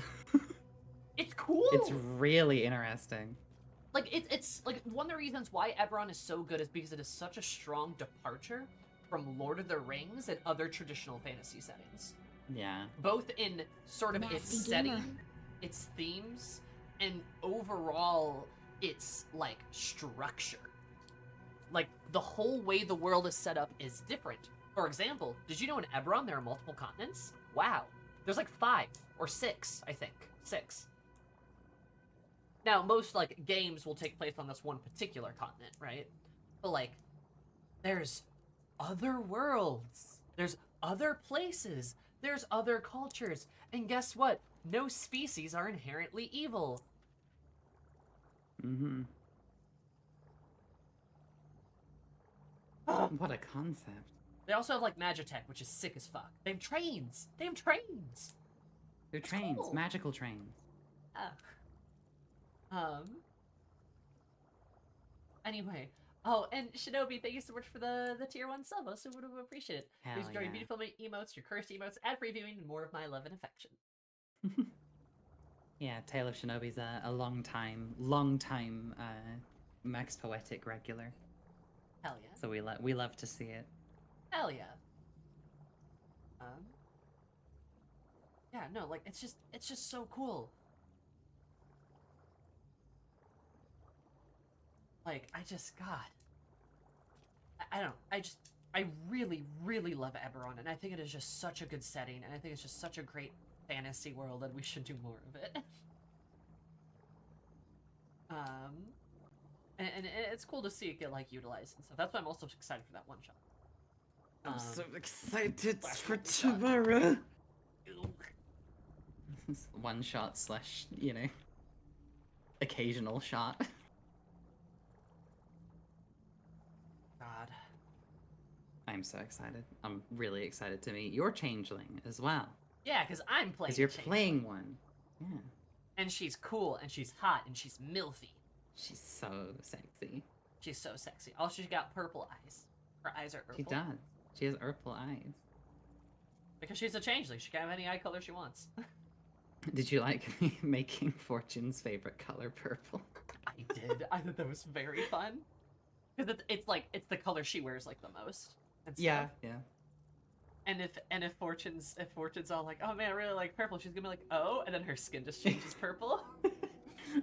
It's cool! It's really interesting. Like, it's like, one of the reasons why Eberron is so good is because it is such a strong departure from Lord of the Rings and other traditional fantasy settings. Yeah. Both in sort of its setting, its themes, and overall its, like, structure. Like, the whole way the world is set up is different. For example, did you know in Eberron there are multiple continents? Wow. There's like 5 or 6, I think. 6. Now, most, like, games will take place on this one particular continent, right? But, like, there's other worlds. There's other places. There's other cultures. And guess what? No species are inherently evil. Mm-hmm. What a concept. They also have, like, Magitech, which is sick as fuck. They have trains! They have trains! They're trains. Cool. Magical trains. Anyway. Oh, and Shinobi, thank you so much for the tier 1 sub. I also would have appreciated it. Please enjoy your beautiful emotes, your cursed emotes, ad-free viewing, and more of my love and affection. Yeah, Tale of Shinobi's a long time Max Poetic regular. Hell yeah. So we love to see it. Hell yeah. Yeah, no, like, it's just so cool. Like, God. I don't know, I really, really love Eberron, and I think it is just such a good setting, and I think it's just such a great fantasy world, and we should do more of it. And it's cool to see it get, like, utilized and stuff. That's why I'm also excited for that one shot. I'm so excited for tomorrow. One shot / you know, occasional shot. God. I'm so excited. I'm really excited to meet your changeling as well. Yeah, because I'm playing. Because you're playing one. Yeah. And she's cool, and she's hot, and she's milfy. She's so sexy. She's so sexy. Oh, she's got purple eyes. Her eyes are purple. She does. She has purple eyes. Because she's a changeling. She can have any eye color she wants. Did you like me making Fortune's favorite color purple? I did. I thought that was very fun. Because it's the color she wears like the most. And stuff. Yeah. And if Fortune's all like, oh man, I really like purple, she's gonna be like, oh, and then her skin just changes purple.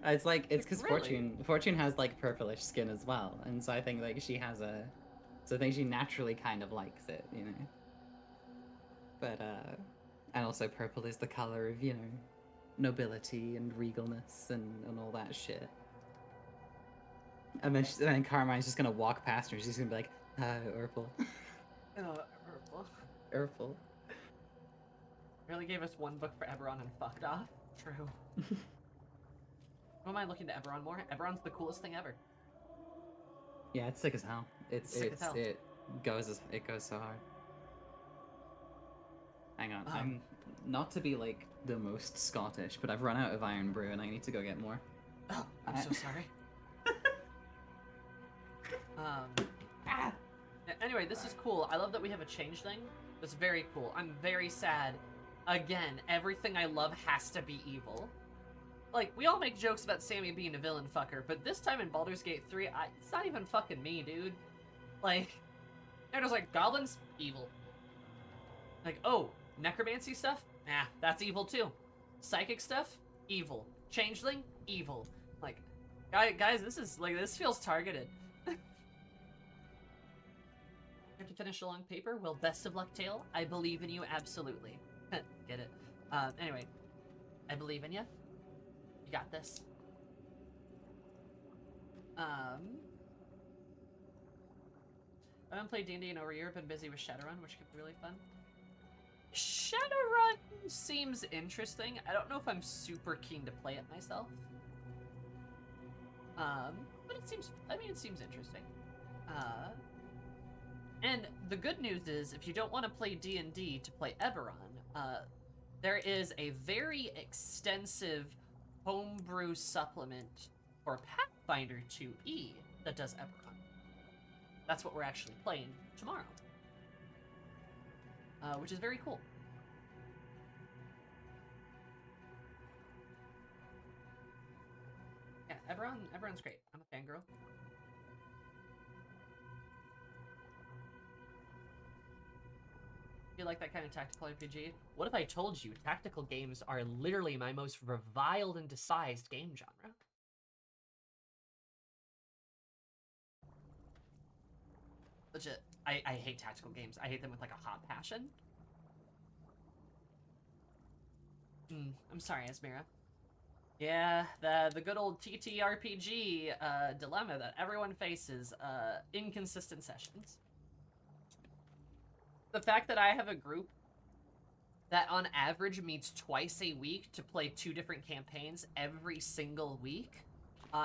It's because really? Fortune has like purplish skin as well, and so I think like she has so I think she naturally kind of likes it, you know. But and also purple is the color of, you know, nobility and regalness and all that shit. And then Carmine's just gonna walk past her and she's gonna be like, ah, Urple. Oh, purple. Urple. Really gave us one book for Eberron and fucked off. True. Who am I looking to Eberron more? Eberron's the coolest thing ever. Yeah, it's sick as hell. It goes so hard. Hang on, I'm not to be like the most Scottish, but I've run out of Iron Brew and I need to go get more. Oh, I'm so sorry. Anyway, this is cool. I love that we have a changeling. That's very cool. I'm very sad. Again, everything I love has to be evil. Like, we all make jokes about Sammy being a villain fucker, but this time in Baldur's Gate 3, it's not even fucking me, dude. Like, they're just like, goblins? Evil. Like, oh, necromancy stuff? Nah, that's evil too. Psychic stuff? Evil. Changeling? Evil. Like, guys, this feels targeted. You have to finish a long paper? Well, best of luck, Tail. I believe in you, absolutely. Get it? Anyway, I believe in you. You got this. I haven't played D&D in over a year, been busy with Shadowrun, which could be really fun. Shadowrun seems interesting. I don't know if I'm super keen to play it myself. But it seems interesting. And the good news is, if you don't want to play D&D to play Eberron, there is a very extensive homebrew supplement for Pathfinder 2E that does Eberron. That's what we're actually playing tomorrow. Which is very cool. Yeah, Eberron's great. I'm a fangirl. You like that kind of tactical RPG? What if I told you tactical games are literally my most reviled and despised game genre? Legit. I hate tactical games. I hate them with like a hot passion. I'm sorry, Esmira. Yeah, the good old TTRPG dilemma that everyone faces, inconsistent sessions. The fact that I have a group that on average meets twice a week to play 2 different campaigns every single week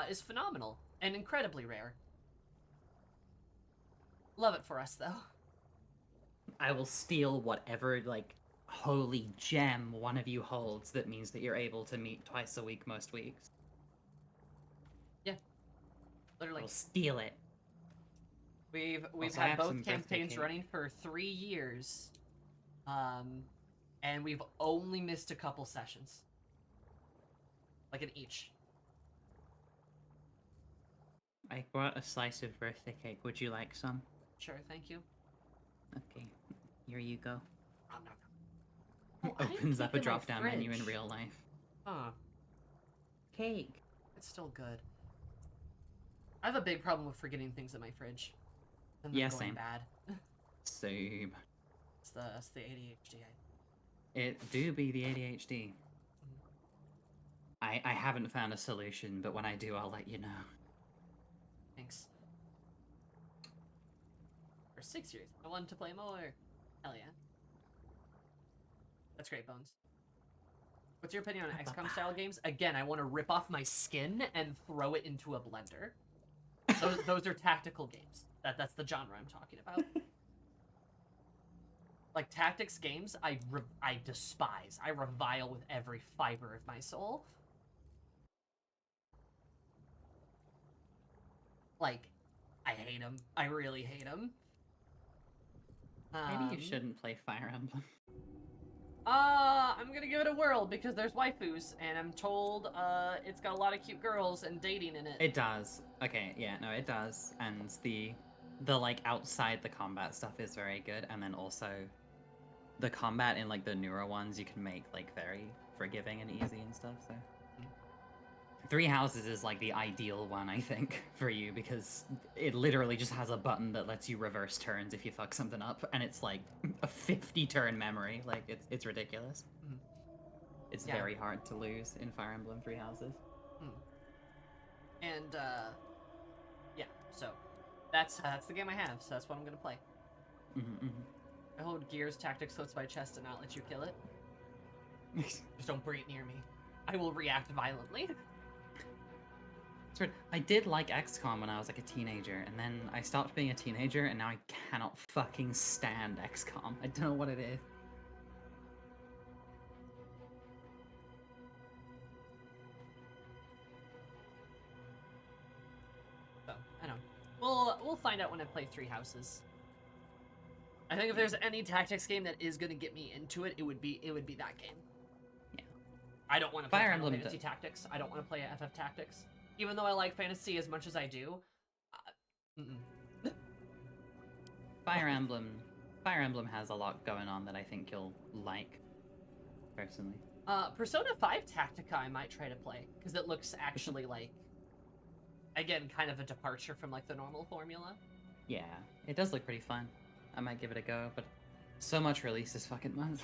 is phenomenal and incredibly rare. Love it for us, though. I will steal whatever, like, holy gem one of you holds that means that you're able to meet twice a week most weeks. Yeah. Literally. I'll steal it. We've had both campaigns running for 3 years. And we've only missed a couple sessions. Like in each. I brought a slice of birthday cake. Would you like some? Sure, thank you. Okay, here you go. Oh, Opens up a drop-down menu in real life. Huh. Cake. It's still good. I have a big problem with forgetting things in my fridge. And Yeah, going same. bad. Same. It's the ADHD. It do be the ADHD. I haven't found a solution, but when I do, I'll let you know. Thanks. For 6 years. I wanted to play more. Hell yeah. That's great, Bones. What's your opinion on XCOM style games? Again, I want to rip off my skin and throw it into a blender. Those are tactical games. That's the genre I'm talking about. Like, tactics games, I despise. I revile with every fiber of my soul. Like, I hate him. I really hate him. Maybe you shouldn't play Fire Emblem. I'm gonna give it a whirl because there's waifus, and I'm told, it's got a lot of cute girls and dating in it. It does. Okay, yeah, no, it does. And the like outside the combat stuff is very good, and then also the combat in like the newer ones you can make like very forgiving and easy and stuff, so. Three Houses is like the ideal one, I think, for you, because it literally just has a button that lets you reverse turns if you fuck something up, and it's like a 50 turn memory. Like, it's ridiculous. Mm. It's Yeah. very hard to lose in Fire Emblem Three Houses. And, yeah, so that's the game I have, so that's what I'm gonna play. I hold Gears Tactics close to my chest and not let you kill it. Just don't bring it near me. I will react violently. It's weird. I did like XCOM when I was like a teenager, and then I stopped being a teenager, and now I cannot fucking stand XCOM. I don't know what it is. So, I don't know. We'll find out when I play Three Houses. I think if there's any tactics game that is gonna get me into it, it would be that game. Yeah. I don't want to play Fire Final Emblem Fantasy Tactics. I don't want to play FF Tactics. Even though I like fantasy as much as I do. Fire Emblem has a lot going on that I think you'll like, personally. Persona 5 Tactica I might try to play, because it looks actually like, again, kind of a departure from like the normal formula. Yeah, it does look pretty fun. I might give it a go, but so much release this fucking month.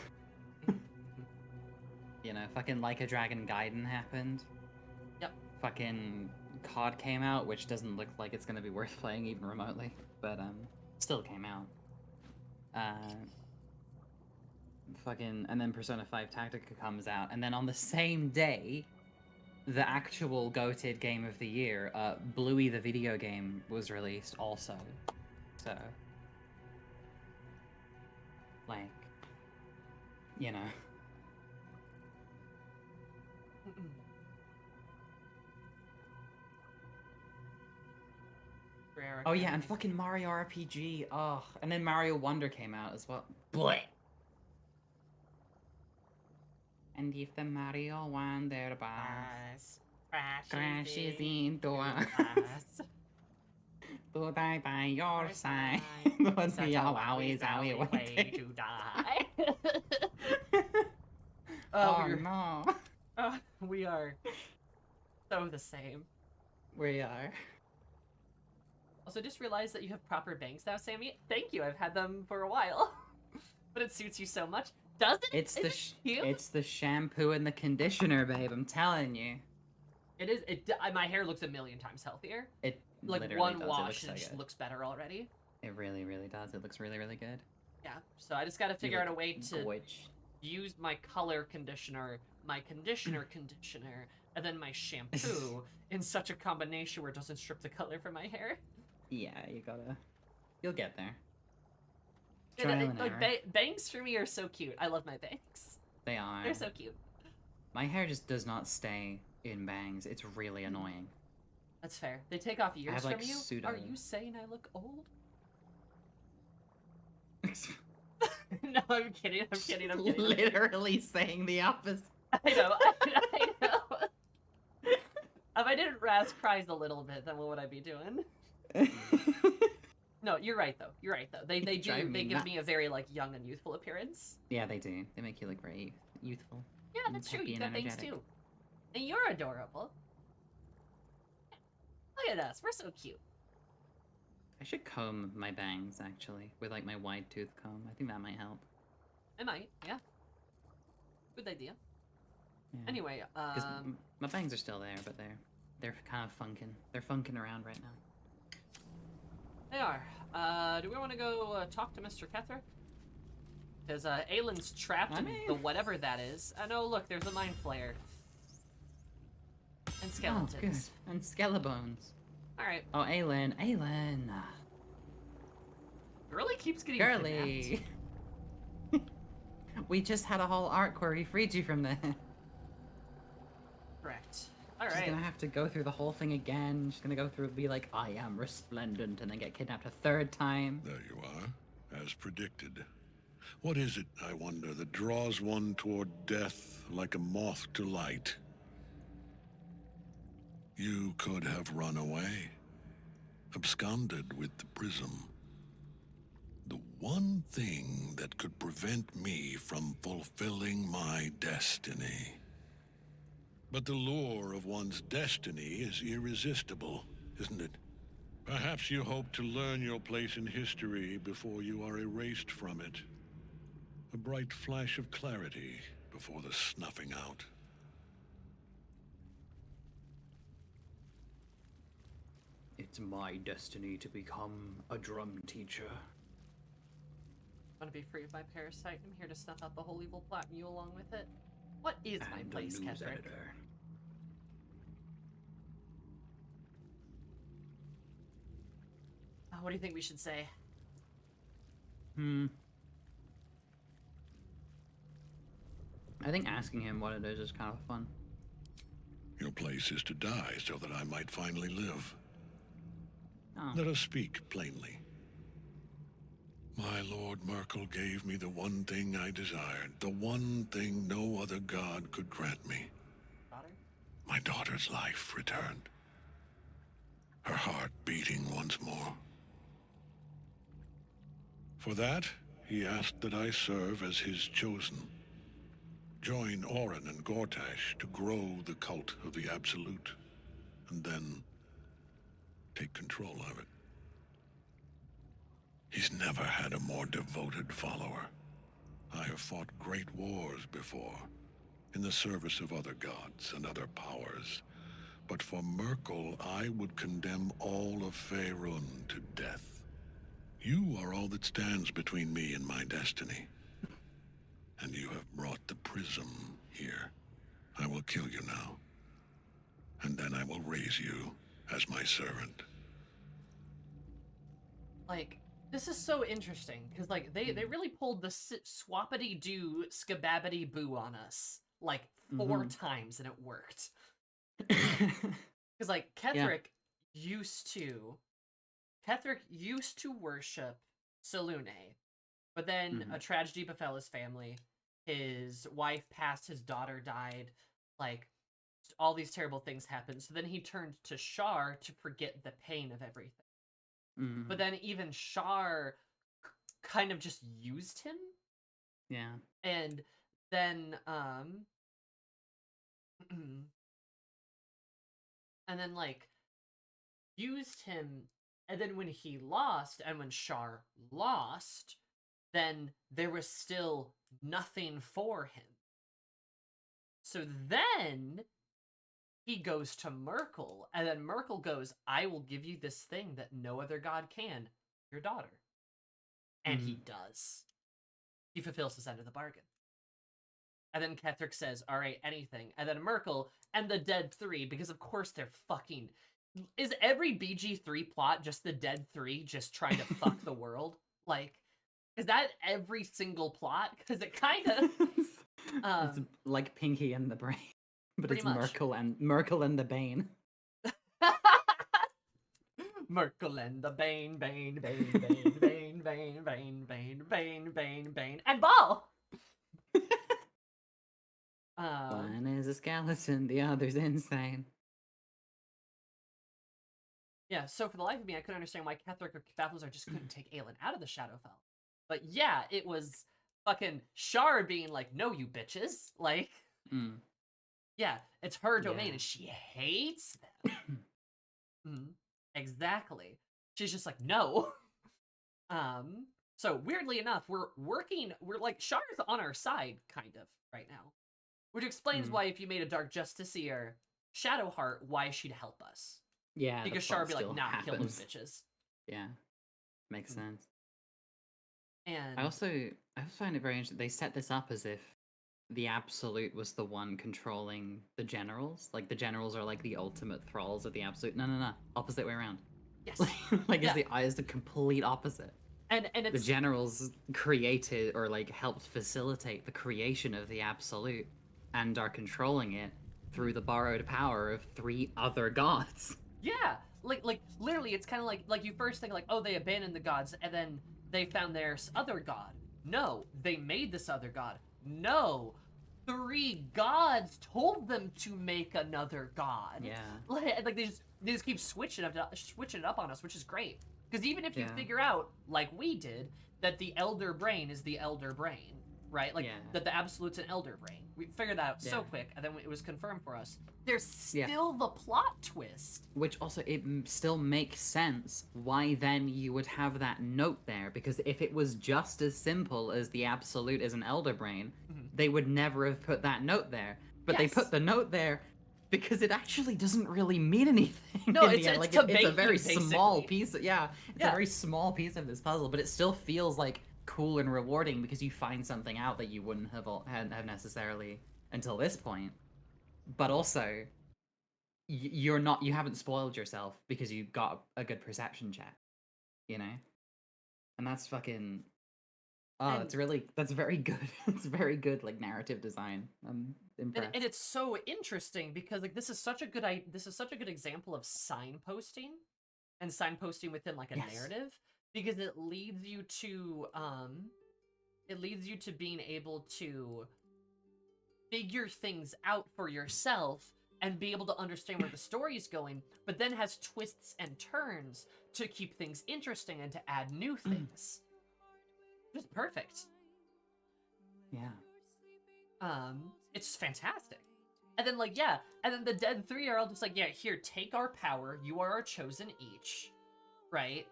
You know, fucking Like a Dragon Gaiden happened. Yep. Fucking COD came out, which doesn't look like it's gonna be worth playing even remotely, but still came out. And then Persona 5 Tactica comes out, and then on the same day, the actual GOATed game of the year, Bluey the video game, was released also. So, like, you know. Oh yeah, and fucking Mario RPG. Oh, and then Mario Wonder came out as well. Blech. And if the Mario Wonder bus crashes into us, to die by your side, would be always how we wanted to die. Oh no. We are so the same. We are. Also, just realized that you have proper bangs now, Sammy. Thank you. I've had them for a while, but it suits you so much. Does it? It's the shampoo and the conditioner, babe. I'm telling you. It is. My hair looks a million times healthier. It like literally one does. wash It and looks so it good. looks better already. It really, really does. It looks really, really good. Yeah. So I just got to figure out a way to gorge. use my color conditioner, my conditioner, and then my shampoo in such a combination where it doesn't strip the color from my hair. Yeah, you'll get there. Bangs for me are so cute. I love my bangs. They are. They're so cute. My hair just does not stay in bangs. It's really annoying. That's fair. They take off years like, from you. pseudo- Are you saying I look old? No, I'm kidding. I'm kidding. I'm kidding. Literally saying the opposite. I know. I know. If I didn't razz cries a little bit, then what would I be doing? No, you're right though. You're right though. They give me a very like young and youthful appearance. Yeah, they do. They make you look very youthful. Yeah, that's true. Happy You and got things energetic. too. And you're adorable. Look at us. We're so cute. I should comb my bangs actually with like my wide tooth comb. I think that might help. I might. Yeah. Good idea. Yeah. Anyway, Because my bangs are still there, but they're kind of funkin'. They're funkin' around right now. they are. Do we want to go talk to Mr. Ketherick? Because Aylin's trapped in the whatever that is. I know. Look, there's a mind flayer. And skeletons. Oh, good. And skelebones. All right. Oh, Aylin. Girly keeps getting Girly. kidnapped. We just had a whole arc where we freed you from that. Correct. All She's right. gonna have to go through the whole thing again. She's gonna go through and be like, I am resplendent, and then get kidnapped a third time. There you are, as predicted. What is it, I wonder, that draws one toward death like a moth to light? You could have run away, absconded with the prism. The one thing that could prevent me from fulfilling my destiny. But the lure of one's destiny is irresistible, isn't it? Perhaps you hope to learn your place in history before you are erased from it. A bright flash of clarity before the snuffing out. It's my destiny to become a drum teacher. I want to be free of my parasite. I'm here to snuff out the whole evil plot and you along with it. What is my And place, a news Ketherick? editor. What do you think we should say? I think asking him what it is kind of fun. Your place is to die so that I might finally live. Oh. Let us speak plainly. My Lord Merkel gave me the one thing I desired, the one thing no other god could grant me. Daughter? My daughter's life returned. Her heart beating once more. For that, he asked that I serve as his chosen. Join Orin and Gortash to grow the cult of the Absolute, and then take control of it. He's never had a more devoted follower. I have fought great wars before, in the service of other gods and other powers. But for Merkel, I would condemn all of Faerun to death. You are all that stands between me and my destiny. And you have brought the prism here. I will kill you now. And then I will raise you as my servant. Like, this is so interesting, because, like, they really pulled the swappity-doo, skababbity-boo on us, like, 4 times, and it worked. Because, like, Ketherick used to worship Selûne, but then a tragedy befell his family. His wife passed, his daughter died, like, all these terrible things happened. So then he turned to Shar to forget the pain of everything. But then even Shar kind of just used him. Yeah. And then, and then, like, used him, and then when he lost, and when Shar lost, then there was still nothing for him. So then he goes to Merkel, and then Merkel goes, I will give you this thing that no other god can, your daughter. And he does. He fulfills his end of the bargain. And then Ketherick says, all right, anything. And then Merkel and the Dead Three, because of course they're fucking... Is every BG3 plot just the Dead Three just trying to fuck the world? Like, is that every single plot? Because it kind of... it's like Pinky and the Brain. But it's much. Merkel and the Bane. Merkel and the Bane, Bane, Bane, Bane, Bane, Bane, Bane, Bane, Bane, Bane, Bane, and Ball! One is a skeleton, the other's insane. Yeah, so for the life of me, I couldn't understand why Ketherick or Baldur just couldn't take Aelin out of the Shadowfell. But yeah, it was fucking Shar being like, no, you bitches. Like... Yeah, it's her domain, and she hates them. Exactly. She's just like, no. So weirdly enough, we're like, Shar's on our side, kind of, right now. Which explains why if you made a Dark Justiciar Shadowheart, why she'd help us. Yeah, because Shar would be like, nah, kill those bitches. Yeah, makes sense. And I also find it very interesting. They set this up as if the Absolute was the one controlling the generals. Like, the generals are like the ultimate thralls of the Absolute. No. Opposite way around. Yes. Like, it's the complete opposite. And it's... The generals created, or like helped facilitate the creation of the Absolute and are controlling it, through the borrowed power of 3 other gods. Yeah, like literally, it's kind of like you first think like, oh, they abandoned the gods, and then they found their other god. No, they made this other god. No, 3 gods told them to make another god. Yeah. Like they just keep switching it up on us, which is great. Because even if you Yeah. figure out, like we did, that the elder brain is the elder brain, right? Like that the absolute's an elder brain. We figured that out so quick, and then it was confirmed for us. There's still the plot twist. Which also, it still makes sense why then you would have that note there, because if it was just as simple as the absolute is an elder brain, they would never have put that note there. But they put the note there because it actually doesn't really mean anything. No, in it's the end. it's, Like, to it's a bait very you, small basically. piece. It's a very small piece of this puzzle, but it still feels like cool and rewarding because you find something out that you wouldn't have have necessarily until this point. But also, you haven't spoiled yourself because you got a good perception check, you know? And that's fucking that's very good. It's very good, like, narrative design. I'm impressed. And it's so interesting because like this is such a good example of signposting and signposting within like a narrative, because it leads you to being able to figure things out for yourself and be able to understand where the story's going, but then has twists and turns to keep things interesting and to add new things. Just perfect. Yeah. It's fantastic. And then and then the dead 3 are all just like, yeah, here, take our power, you are our chosen each, right?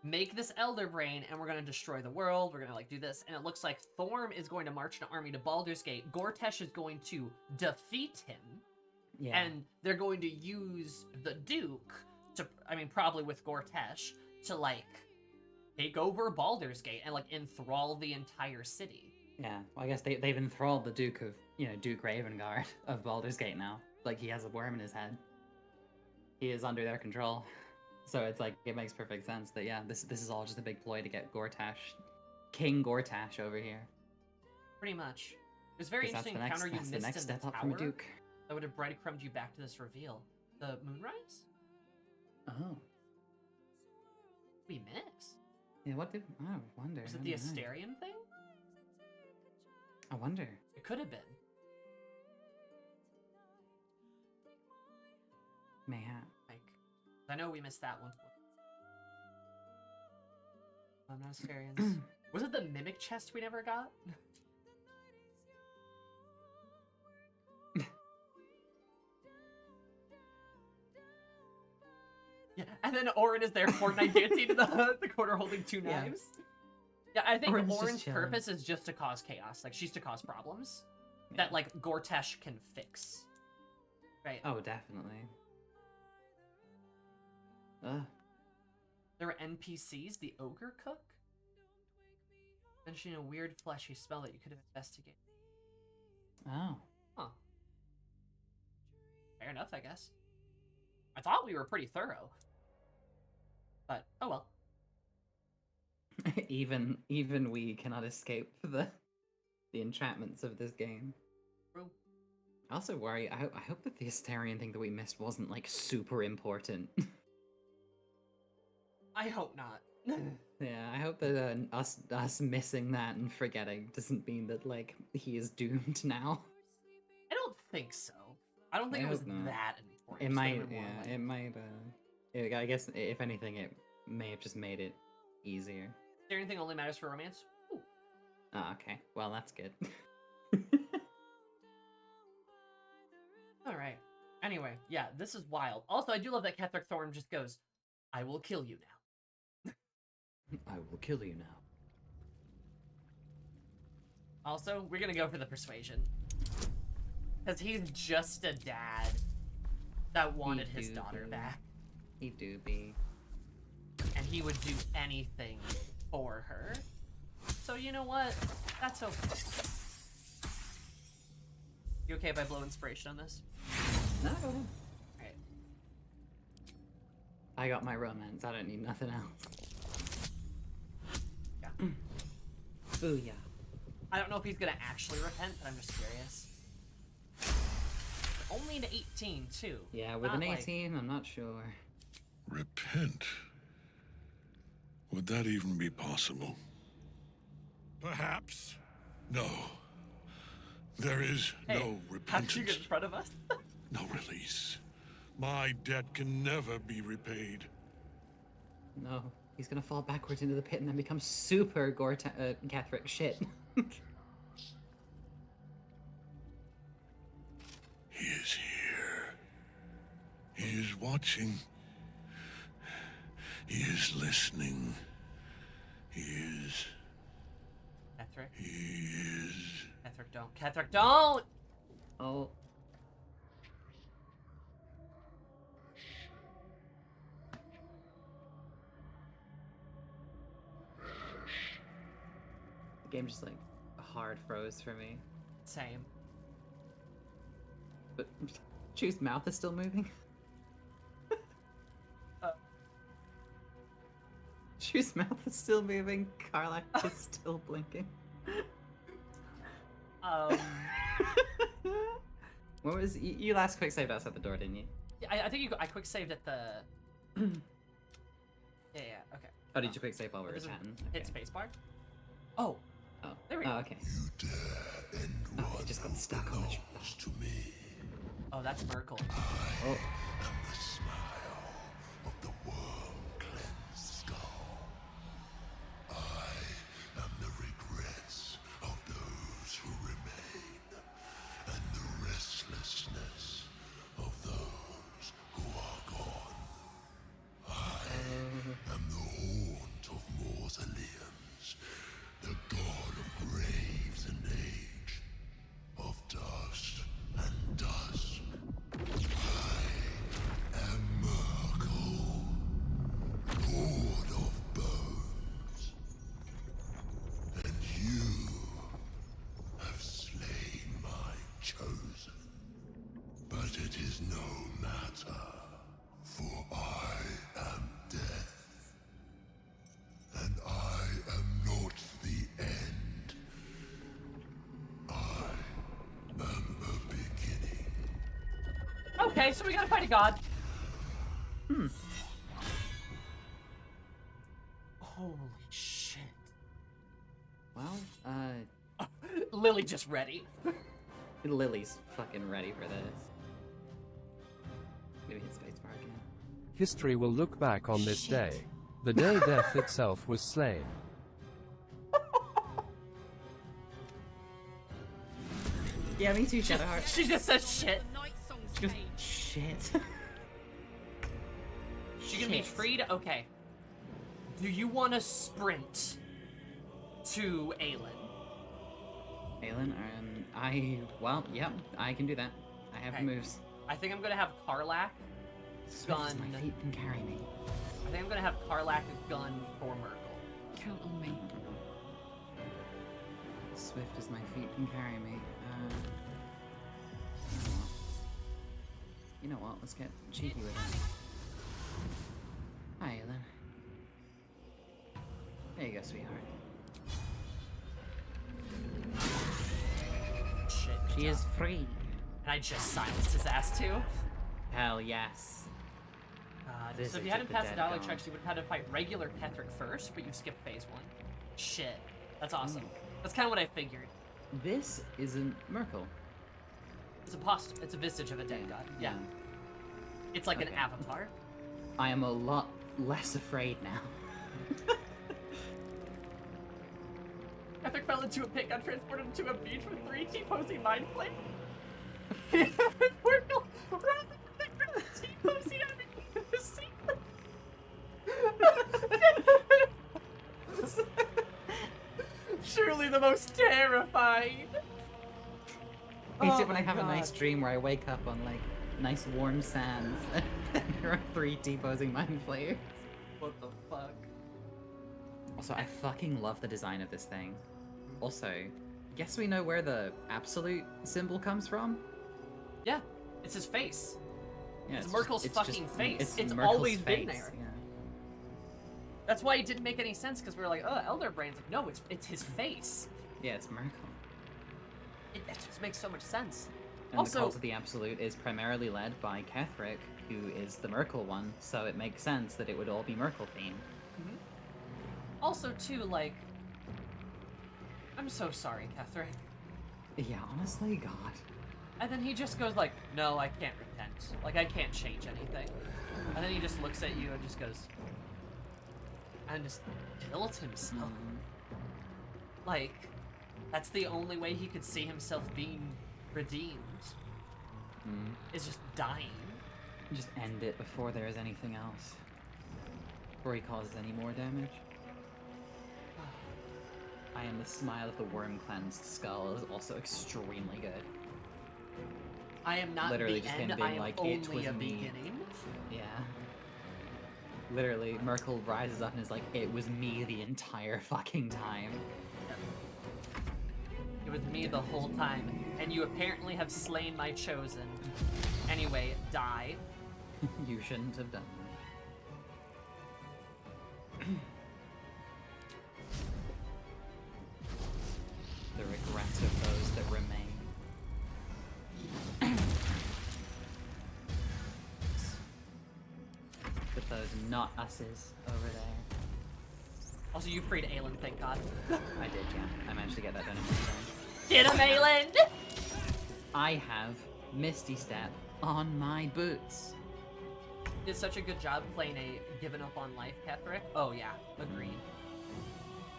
Make this elder brain, and we're gonna destroy the world, we're gonna like do this, and it looks like Thorm is going to march an army to Baldur's Gate, Gortash is going to defeat him, and they're going to use the Duke to, probably with Gortash, to like take over Baldur's Gate and like enthrall the entire city. Yeah, well, I guess they've enthralled the Duke of, Duke Ravengard of Baldur's Gate now. Like, he has a worm in his head. He is under their control. So it's like, it makes perfect sense that, yeah, this is all just a big ploy to get Gortash, King Gortash over here. Pretty much. It was a very interesting encounter you missed in the next step tower up from a Duke. that would have breadcrumbed you back to this reveal. The moonrise? Oh. We missed. Yeah, what did... I wonder. Was it the Asterion thing? I wonder. It could have been. Mayhap. Like, I know we missed that one. I'm not Asterions. Was it the mimic chest we never got? Yeah, and then Orin is there Fortnite dancing in the corner holding 2 knives. Yeah, I think Orin's purpose is just to cause chaos. Like, she's to cause problems that, like, Gortash can fix. Right? Oh, definitely. There were NPCs, the ogre cook, mentioning a weird fleshy smell that you could have investigated. Oh. Huh. Fair enough, I guess. I thought we were pretty thorough. But, oh well. even we cannot escape the entrapments of this game. True. I also worry, I hope that the Asterion thing that we missed wasn't, like, super important. I hope not. Yeah, I hope that us missing that and forgetting doesn't mean that, like, he is doomed now. I don't think so. I don't think it was that important. It might, yeah, it might, I guess, if anything, it may have just made it easier. Is there anything only matters for romance? Ooh. Oh, okay. Well, that's good. Alright. Anyway, yeah, this is wild. Also, I do love that Ketheric Thorm just goes, I will kill you now. I will kill you now. Also, we're gonna go for the persuasion. Because he's just a dad that wanted his daughter back. He do be. And he would do anything for her. So you know what? That's okay. You okay if I blow inspiration on this? No, go ahead. Alright. I got my romance. I don't need nothing else. Yeah. Booyah. I don't know if he's gonna actually repent, but I'm just curious. Only an 18 too. Yeah, with Not an like- 18, I'm not sure. Repent? Would that even be possible? Perhaps. No. There is Hey, no how'd you repentance. get in front of us? No release. My debt can never be repaid. No, he's gonna fall backwards into the pit and then become super Catholic shit. He is here. He is watching. He is listening. He is. Ketheric. He is. Ketheric, don't. Ketheric, don't! Oh. The game just like hard froze for me. Same. But Chew's mouth is still moving. Chew's mouth is still moving. Karlach is still blinking. What was you last quick saved us at the door, didn't you? Yeah, I think I quick saved at the. yeah. Okay. Oh, did you quick save while we were Does it chatting? Hit Okay. spacebar. Oh. Oh. There we go. Oh, okay. Oh, it just got stuck on the. Oh, that's Merkel. Oh. Am the regrets of those who remain, and the restlessness of those who are gone. I am the haunt of mausoleums, the god of graves and age, of dust and dusk. I am Merkel, lord of bones. And you have slain my chosen. But it is no matter, for I am death. And I am not the end. I am a beginning. Okay, so we gotta fight a god. Holy shit. Well, Lily just ready. Lily's fucking ready for this. Maybe hit spacebar again. History will look back on this day. The day death itself was slain. Yeah, me too, Shadowheart. She just says shit. She goes, shit. She can be Shit. freed? Okay. Do you want to sprint to Aelin? Aelin, well, yep, I can do that. I have Okay. moves. I think I'm gonna have Karlach Swift as gun. my feet can carry me. I think I'm gonna have Karlach gun for Merkel. Count on me. Swift as my feet can carry me. You know what? Let's get cheeky with it. Hi, Aelin. There you go, sweetheart. Shit. She is free. And I just silenced his ass too. Hell yes. So Visage if you of hadn't the passed the dead dialogue gone. checks, you would have had to fight regular Ketheric first, but you skipped phase 1. Shit. That's awesome. That's kind of what I figured. This isn't Merkel. It's a vestige of a dead god. Yeah. It's like an Okay. avatar. I am a lot less afraid now. Ketheric fell into a pit, got transported to a beach with 3 T-posing mind flame. Merkel ran the T-posing out of the sea. Surely the most terrifying. Hate it when I have a nice dream where I wake up on like nice warm sands and there are 3 T-posing mind flayers. What the fuck? Also, I fucking love the design of this thing. Also, guess we know where the absolute symbol comes from? Yeah, it's his face. Yeah, It's Merkel's fucking face. It's Merkel's always been face, there. yeah. That's why it didn't make any sense, because we were like, oh, Elder Brain's like, no, it's his face. Yeah, it's Merkel. It just makes so much sense. And Also- the Cult of the Absolute is primarily led by Ketheric, who is the Merkel one, so it makes sense that it would all be Merkel themed. Also, too, like, I'm so sorry, Ketheric. Yeah, honestly, God. And then he just goes like, no, I can't repent. Like, I can't change anything. And then he just looks at you and just goes, and just kills himself. Like, that's the only way he could see himself being redeemed. Is just dying. Just end it before there is anything else. Before he causes any more damage. I Am the Smile of the Worm-Cleansed Skull is also extremely good. I am not Literally the just end, him being I am like, only it was a me. beginning. Yeah. Literally, Merkel rises up and is like, it was me the entire fucking time. It was me the whole time, and you apparently have slain my chosen. Anyway, die. You shouldn't have done that. The regrets of those that remain. With those not us's over there. Also, you freed Aelin, thank God. I did, yeah. I managed to get that done in one turn. Get him, Aelin! I have Misty Step on my boots. Did such a good job playing a given up on life, Ketheric. Oh yeah, agreed.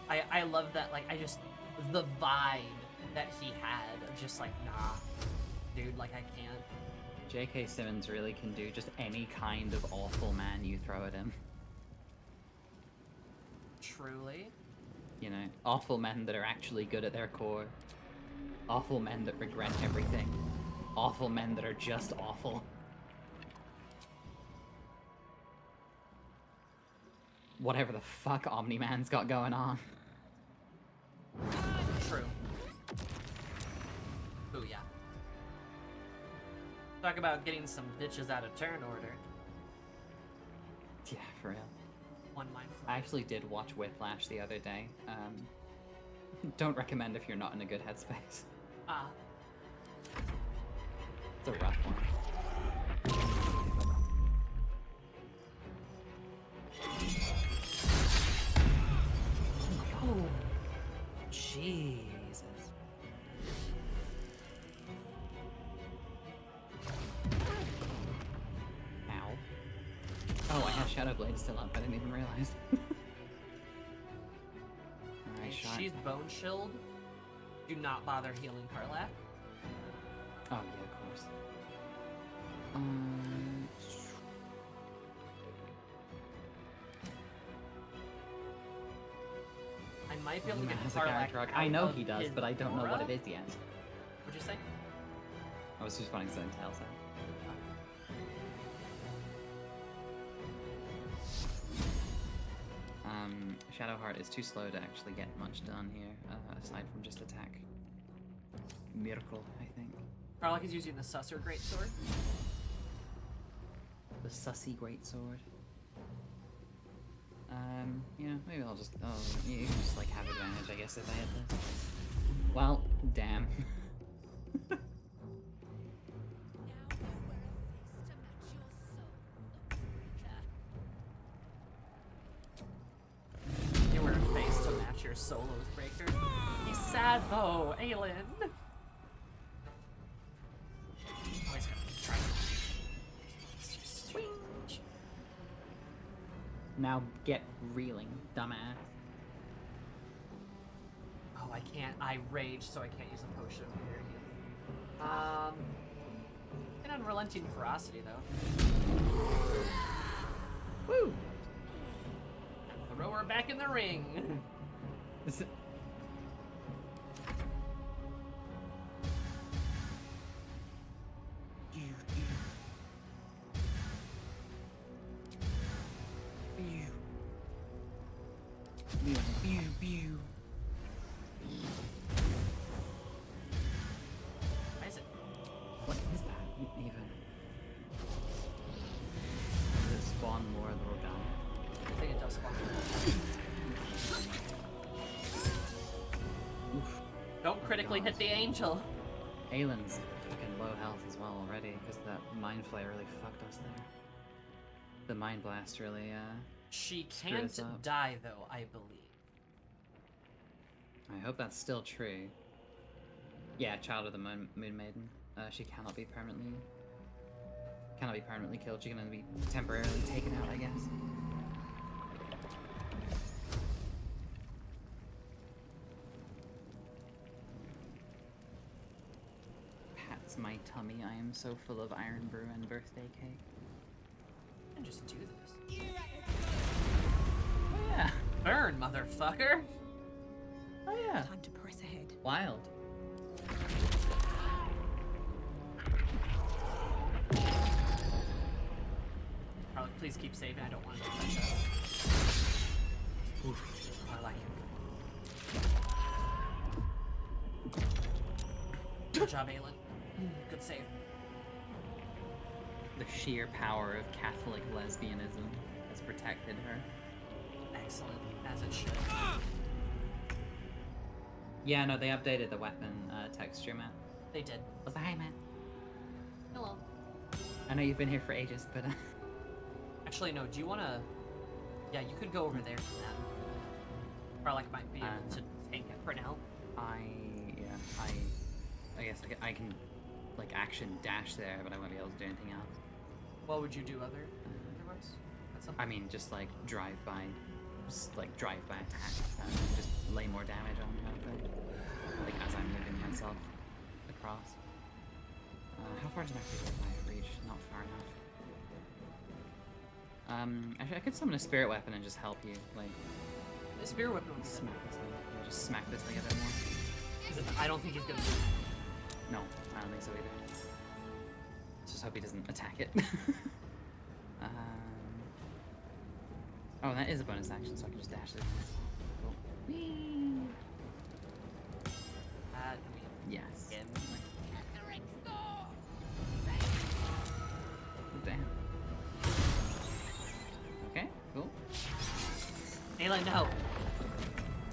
I love that, like, the vibe that he had of just like, nah, dude, like, I can't. J.K. Simmons really can do just any kind of awful man you throw at him. Truly. You know, awful men that are actually good at their core. Awful men that regret everything. Awful men that are just awful. Whatever the fuck Omni-Man's got going on. True. Ooh, yeah. Talk about getting some bitches out of turn order. Yeah, for real. One mind. I actually did watch Whiplash the other day. Don't recommend if you're not in a good headspace. Ah. It's a rough one. Oh, Jesus. Ow. Oh, I have Shadow Blade still up. I didn't even realize. Alright, If shot. she's bone shield, do not bother healing Karlach. Oh, yeah, of course. I might be able to He get has a Karlach character arc. out I know of he does, his but I don't know what aura. it is yet. What'd you say? I was just finding something else out. Shadowheart is too slow to actually get much done here, aside from just attack. Miracle, I think. Karlach is using the Susser Greatsword. The sussy greatsword. Yeah, maybe I'll just, you can just like have advantage, I guess, if I hit this. Well, damn. You wear a face to match your Solo's breaker. He's sad though, Aelin. Oh, he's gonna try. Swing. Now get reeling, dumbass. Oh, I can't. I rage, so I can't use a potion of fear healing. And unrelenting ferocity though. Woo! Throw her back in the ring. Is it... Why is it? What is that even? Does it spawn more little guys? I think it does spawn. Oof. Don't critically hit the angel. Aelin's fucking low health. well already, because that Mind Flayer really fucked us there. The Mind Blast really, She screwed us can't up. die, though, I believe. I hope that's still true. Yeah, Child of the Moon Maiden. She cannot be permanently killed. She can only be temporarily taken out, I guess. Pats my tummy. I am so full of iron brew and birthday cake. I can just do this. Oh yeah. Burn, motherfucker! Oh yeah. Time to press ahead. Wild. Probably, please keep saving. I don't want to do that. Oof. Oh, I like it. Good job, Aelin. Good save. The sheer power of Catholic lesbianism has protected her. Excellent, as it should. Yeah, no, they updated the weapon texture, Matt. They did. I was like, hey, Matt. Hello. I know you've been here for ages, but... Actually, no, do you want to... Yeah, you could go over there for that. Or, like, might be able to tank it for now. I guess I can, like, action dash there, but I won't be able to do anything else. What would you do otherwise? I mean, just, like, drive-by attack. Just lay more damage on kind of thing. Like, as I'm moving myself across. How far does that reach? Not far enough. Actually, I could summon a spirit weapon and just help you, like... The spirit weapon would be smack this thing. Yeah, just smack this thing a bit more. I don't think he's gonna do it. No, I don't think so either. Let's just hope he doesn't attack it. Oh, that is a bonus action, so I can just dash it. Cool. Whee! Yes. Oh, damn. Okay, cool. Aelin, no!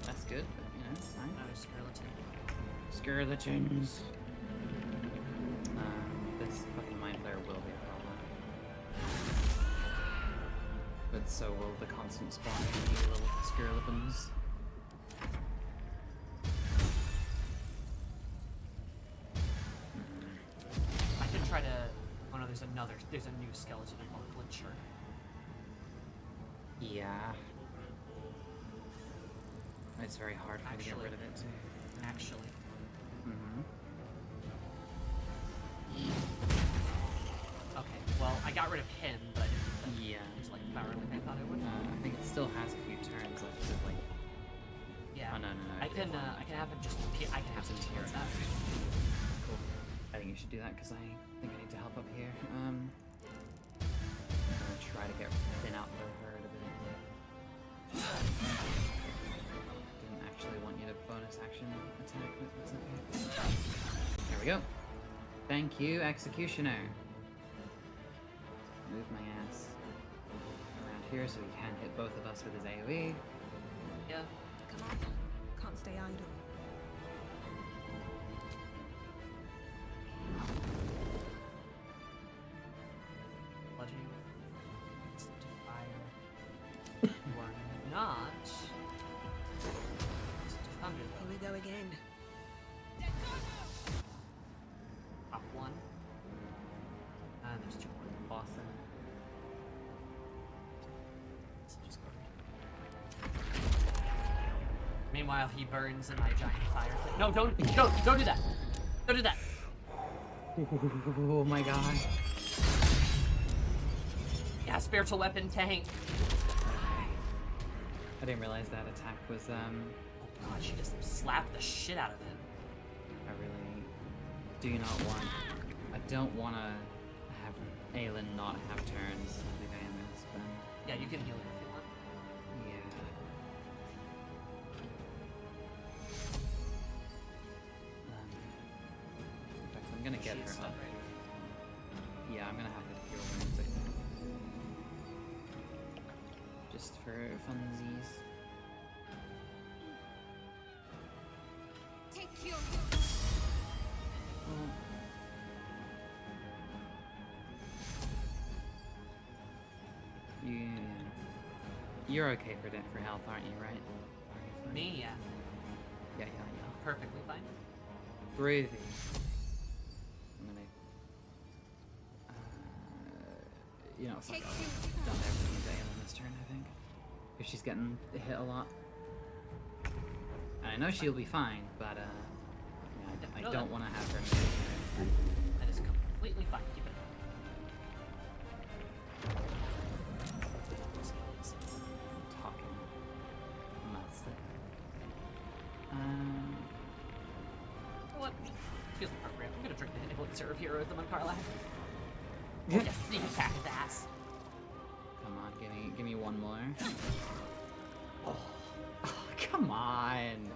That's good, but, you know, it's fine. Another skeleton. Skeletons. This fucking Mind Flayer will be a problem. But so will the constant spawn of these little skeletons. I could try to... Oh no, there's a new skeleton in Glitcher. Yeah. It's very hard for me to get rid of it too. Actually. Mm-hmm. Okay, well, I got rid of him, but I didn't use, like, power like I thought I would. I think it still has a few turns left to, like... Yeah. Oh, no. I can have him just... I can have him here. that. Cool. I think you should do that, because I think I need to help up here. I'm gonna try to thin out the herd a bit. Didn't actually want you to bonus action attack, but that's okay. There we go. Thank you, Executioner. Move my ass around here so he can hit both of us with his AoE. Yeah. Come on. Can't stay idle. Bludgeoning. To fire. Or not. To thunder, Here we go again. Top one. And there's two more. Awesome. So just go. Meanwhile, he burns in my giant fire pit. No, don't do that! Don't do that! Oh my god. Yeah, spiritual weapon tank. I didn't realize that attack was, Oh god, she just slapped the shit out of him. I really do not want... I don't want to have Aelin not have turns. I think I am going to spend... Yeah, you can heal her if you want. Yeah. In fact, I'm going to get She's her stunned, up. right? Yeah, I'm going to have her heal her in a second. Just for funsies. Take your... You're okay for health, aren't you? Right? Are you fine? Me, yeah. Yeah. Perfectly fine. Groovy. I'm gonna. You know, fuck off. Done everything with Aelin this turn, I think. If she's getting hit a lot. And I know she'll be fine, but yeah, I don't want to have her miss a turn. That is completely fine. Keep it. Talking. I'm not sick. What? Feels appropriate. I'm gonna drink the elixir of heroism on Karlach. Yes, you can pack his ass. Come on, give me one more. Oh, come on.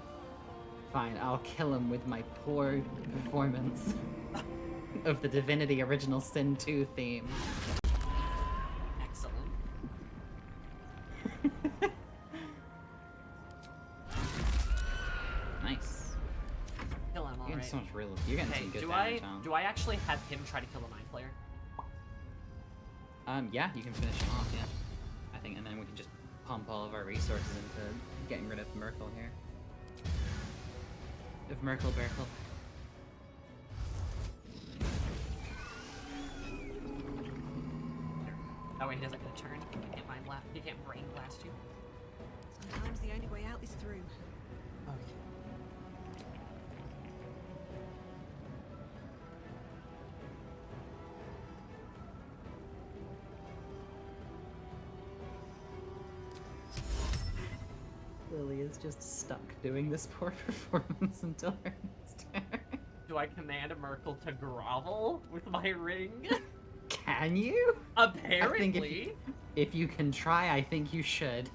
Fine, I'll kill him with my poor performance of the Divinity Original Sin 2 theme. Excellent. Nice. Kill him, alright. You're getting so much you're getting some good damage on. Do I actually have him try to kill the Mind Flayer? Yeah, you can finish him off, yeah. I think, and then we can just pump all of our resources into getting rid of Merkel here. Of Merkel Berkel. That way he doesn't get a turn. He can't mind blast. He can't brain blast you. Sometimes the only way out is through. Okay. Lily is just stuck doing this poor performance until her next turn. Do I command Merkel to grovel with my ring? Can you? Apparently. I think if you can try, I think you should.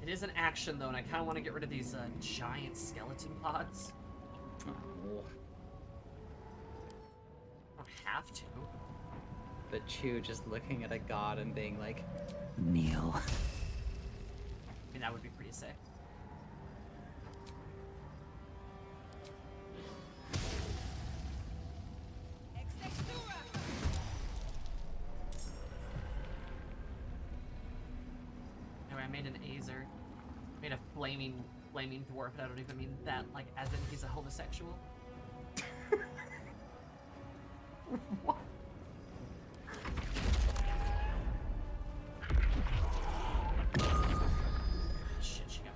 It is an action though, and I kind of want to get rid of these giant skeleton pods. Oh. I don't have to. But Chu just looking at a god and being like, kneel. I mean, that would be pretty sick. Anyway, I made an Azer. Made a flaming dwarf, and I don't even mean that, like, as in he's a homosexual. What? Shit, she got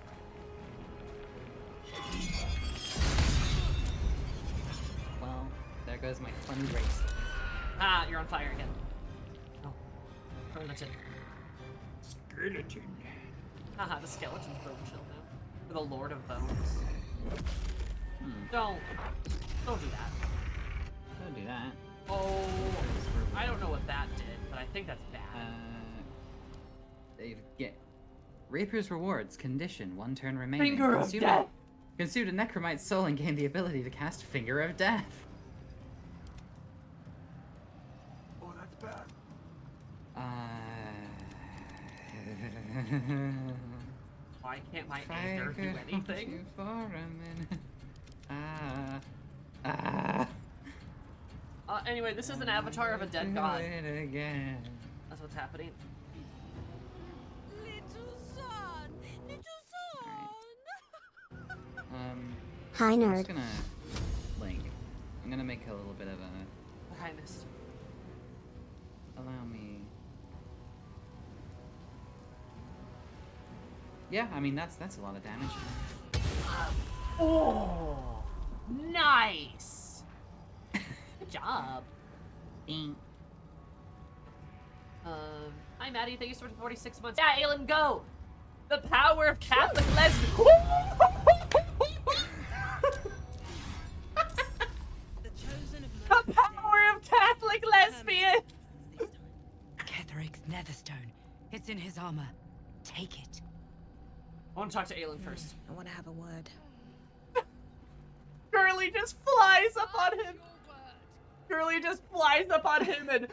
well, there goes my fun race. Ah, you're on fire again. Oh. Skeleton. Skeleton. Haha, the skeleton's bone chill now. For the Lord of Bones. Don't do that. Don't do that. Oh, I don't know what that did, but I think that's bad. They get Rapier rewards condition 1 turn remaining. Finger of Death. Consume a Necromite's soul and gain the ability to cast Finger of Death. Oh, that's bad. Why can't my Aether do anything? For a minute. Anyway, this is an avatar of a dead god. Again. That's what's happening. Little son! Little son! Hi, I'm nerd. just gonna, like, I'm gonna make a little bit of a... Highness. Allow me... Yeah, I mean, that's a lot of damage. Oh! Nice! Good job. Hi Maddie, thank you so much for 46 months. Yeah, Aelin, go! The power of Catholic lesbian. The power of Catholic lesbian! Ketheric's netherstone. It's in his armor. Take it. I want to talk to Aelin first. I want to have a word. Curly just flies up on him. Curly just flies up on him and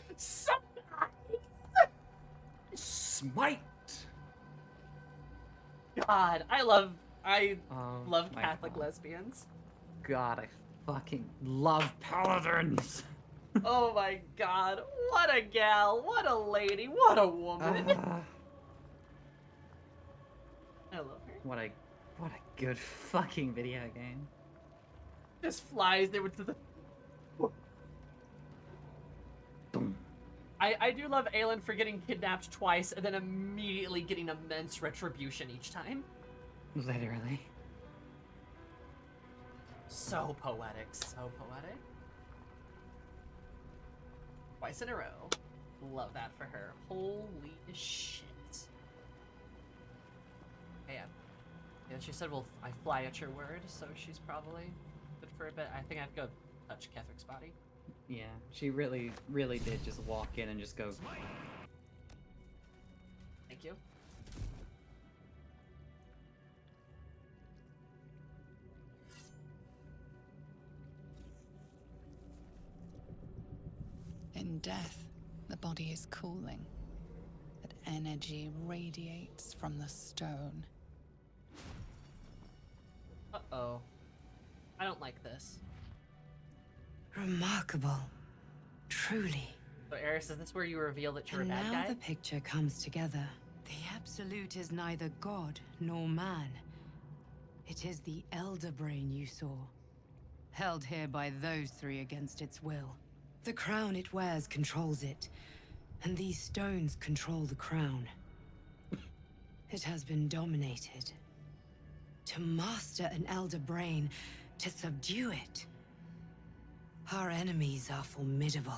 Smite. God, I love Oh Catholic God. lesbians. God, I fucking love paladins. Oh my god, what a gal, what a lady, what a woman. I love her. What a good fucking video game. Just flies there with the. Boom. I do love Aelin for getting kidnapped twice and then immediately getting immense retribution each time. Literally. So poetic, so poetic. Twice in a row. Love that for her. Holy shit. Yeah. Yeah, she said, well, I fly at your word, so she's probably good for a bit. I think I'd go touch Kethric's body. Yeah, she really, really did just walk in and just go. Thank you. In death, the body is cooling, but energy radiates from the stone. Uh-oh. I don't like this. Remarkable. Truly. So, Eris, is this where you reveal that you're And a bad now guy? the picture comes together. The Absolute is neither god nor man. It is the Elder Brain you saw, held here by those three against its will. The crown it wears controls it, and these stones control the crown. It has been dominated. To master an Elder Brain, to subdue it. Our enemies are formidable.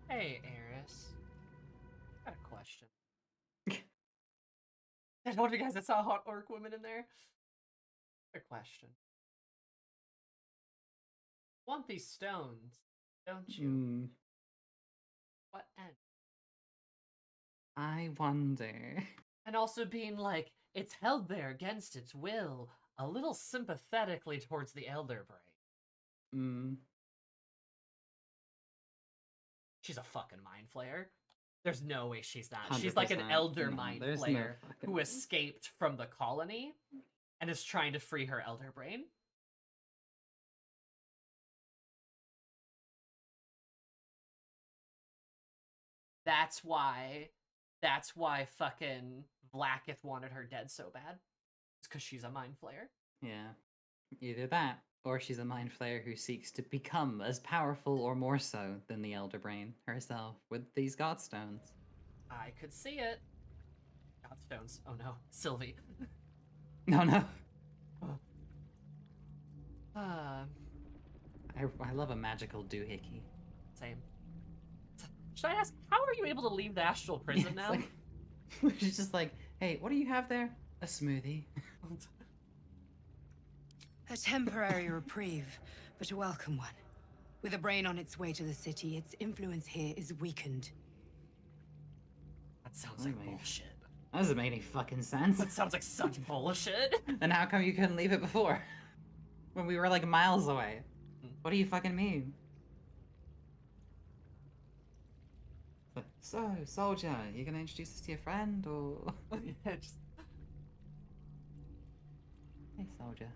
Hey, Eris. Got a question. I told you guys I saw hot orc women in there. A question. Want these stones, don't you? What end? I wonder. And also being like, it's held there against its will, a little sympathetically towards the Elder Brain. She's a fucking mind flayer. There's no way she's that. She's like an 100%. elder No, mind there's no flayer fucking who way. escaped from the colony and is trying to free her Elder Brain. That's why fucking Blacketh wanted her dead so bad. It's because she's a mind flayer. Yeah. Either that, or she's a mind flayer who seeks to become as powerful or more so than the Elder Brain herself with these Godstones. I could see it. Godstones. Oh no. Sylvie. No, no. I love a magical doohickey. Same. Should I ask, how are you able to leave the astral prison now? Like, she's just like, hey, what do you have there? A smoothie. A temporary reprieve, but a welcome one. With a brain on its way to the city, its influence here is weakened. That sounds like bullshit. That doesn't make any fucking sense. That sounds like such bullshit. Then how come you couldn't leave it before? When we were like miles away. What do you fucking mean? So, soldier, you gonna introduce us to your friend, or...? Yeah, just... Hey, soldier.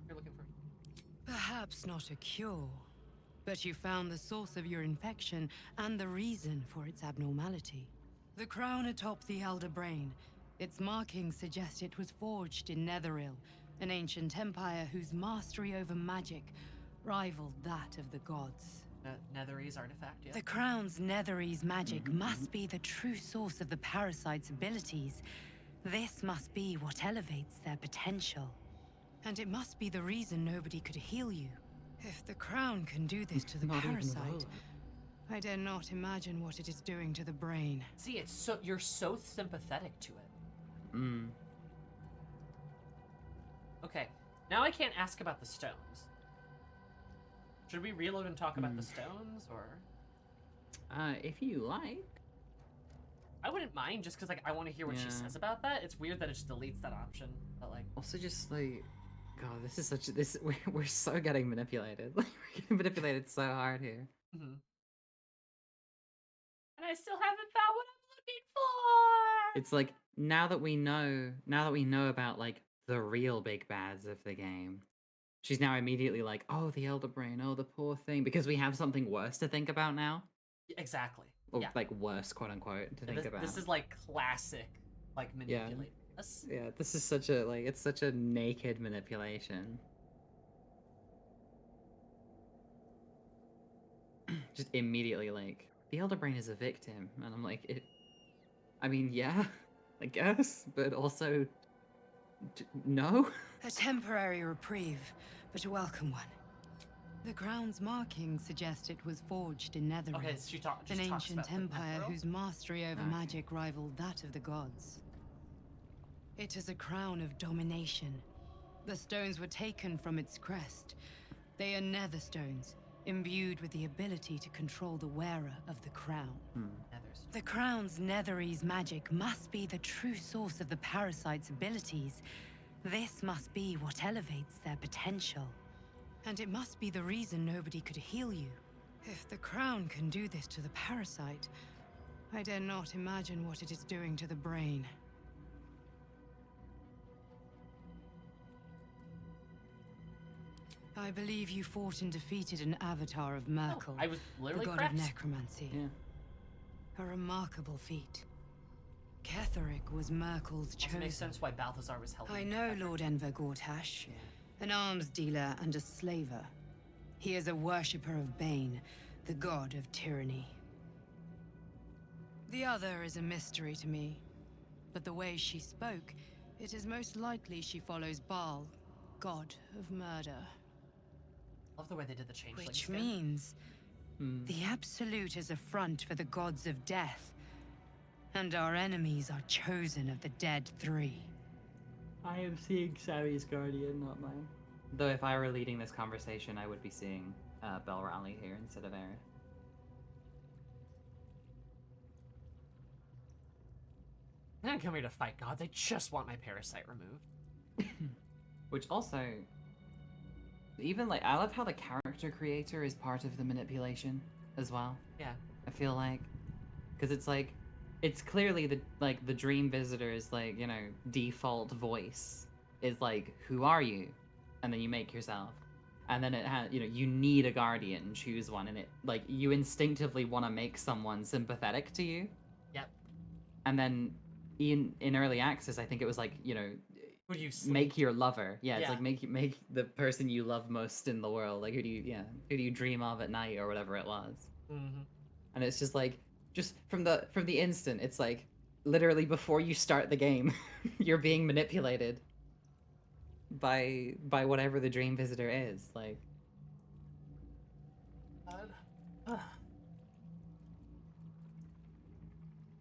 You're looking for... Perhaps not a cure, but you found the source of your infection and the reason for its abnormality. The crown atop the Elder Brain. Its markings suggest it was forged in Netheril, an ancient empire whose mastery over magic rivaled that of the gods. Netherese artifact, yeah. The crown's Netherese magic must be the true source of the parasite's abilities. This must be what elevates their potential. And it must be the reason nobody could heal you. If the crown can do this to the Not even parasite, Roland. I dare not imagine what it is doing to the brain. See, it's so you're so sympathetic to it. Okay, now I can't ask about the stones. Should we reload and talk about the stones, or? If you like. I wouldn't mind, just because like I want to hear what she Yeah. says about that. It's weird that it just deletes that option, but like. Also, just like, God, this is such. We're so getting manipulated. Like we're getting manipulated so hard here. And I still haven't found what I'm looking for. It's like now that we know about like the real big bads of the game. She's now immediately like, oh, the Elder Brain, oh, the poor thing, because we have something worse to think about now. Exactly. Or Yeah. like worse, quote unquote, to think about. This is like classic, like manipulating us. Yeah, this is such a it's such a naked manipulation. Just immediately like, the Elder Brain is a victim, and I'm like, I mean, yeah, I guess, but also, no. A temporary reprieve, but a welcome one. The crown's markings suggest it was forged in Netherrealm, Okay, an ancient empire whose mastery over magic rivaled that of the gods. It is a crown of domination. The stones were taken from its crest. They are nether stones, imbued with the ability to control the wearer of the crown. The crown's netherese magic must be the true source of the parasite's abilities. This must be what elevates their potential. And it must be the reason nobody could heal you. If the crown can do this to the parasite, I dare not imagine what it is doing to the brain. I believe you fought and defeated an avatar of Merkel, I was literally the god correct. of necromancy. Yeah. A remarkable feat. Ketheric was Merkel's chosen. Makes sense why Balthazar was helping. I know Lord Enver Gortash, an arms dealer and a slaver. He is a worshipper of Bane, the god of tyranny. The other is a mystery to me, but the way she spoke, it is most likely she follows Baal, god of murder. Love the way they did the changeling Which skin. means the Absolute is a front for the gods of death, and our enemies are chosen of the dead three. I am seeing Sammy's guardian, not mine. Though if I were leading this conversation, I would be seeing Bell Rally here instead of Aerith. They didn't come here to fight God, they just want my parasite removed. Which also, even like, I love how the character creator is part of the manipulation as well. Yeah. I feel like, because it's like, it's clearly the dream visitor's like, you know, default voice is like, who are you? And then you make yourself. And then it has, you know, you need a guardian, choose one, and it, like, you instinctively want to make someone sympathetic to you. Yep. And then in early access, I think it was like, you know, Who do you make your lover. Yeah, it's Yeah. like make the person you love most in the world. Like who do you dream of at night or whatever it was. Mm-hmm. And it's just like, just from the instant, it's like literally before you start the game, you're being manipulated by whatever the dream visitor is. Like,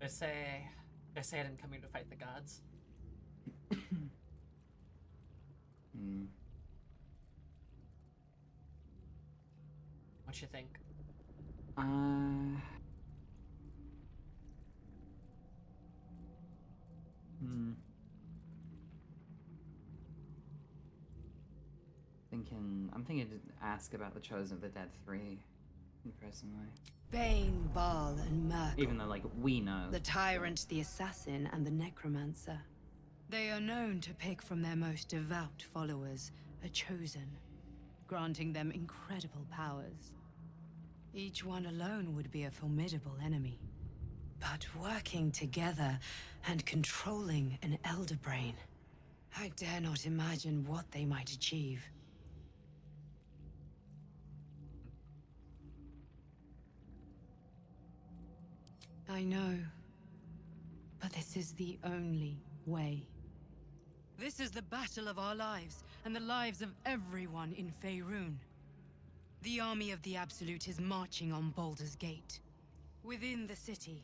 I say I didn't come here to fight the gods. What you think? I'm thinking to ask about the Chosen of the Dead 3, personally. Bane, Baal, and Merkel. Even though, like, we know. The Tyrant, the Assassin, and the Necromancer. They are known to pick from their most devout followers a Chosen, granting them incredible powers. Each one alone would be a formidable enemy. But working together and controlling an Elder Brain, I dare not imagine what they might achieve. I know, but this is the only way. This is the battle of our lives, and the lives of everyone in Faerun. The army of the Absolute is marching on Baldur's Gate. Within the city,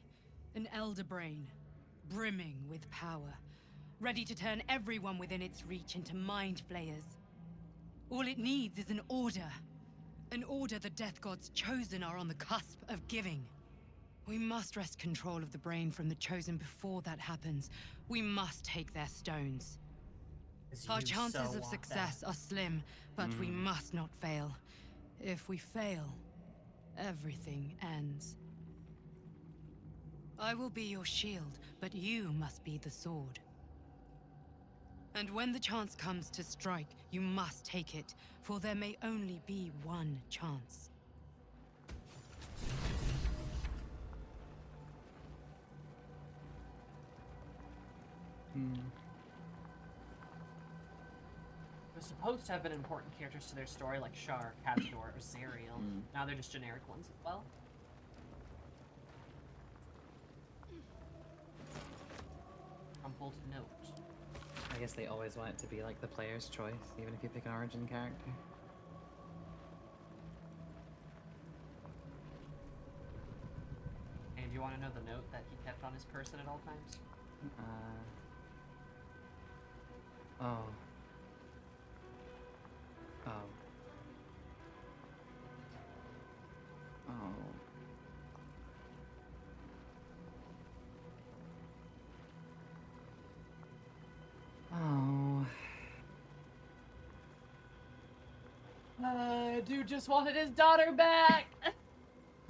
an Elder Brain, brimming with power, ready to turn everyone within its reach into mind flayers. All it needs is an order. An order the Death Gods chosen are on the cusp of giving. We must wrest control of the brain from the Chosen before that happens. We must take their stones. Our chances of success are slim, but we must not fail. If we fail, everything ends. I will be your shield, but you must be the sword. And when the chance comes to strike, you must take it, for there may only be one chance. They're supposed to have been important characters to their story, like Shar, Cazador, or Zariel. Now they're just generic ones as well. Crumpled note. I guess they always want it to be like the player's choice, even if you pick an origin character. And do you want to know the note that he kept on his person at all times? Oh. Oh. Oh. Oh. Dude just wanted his daughter back!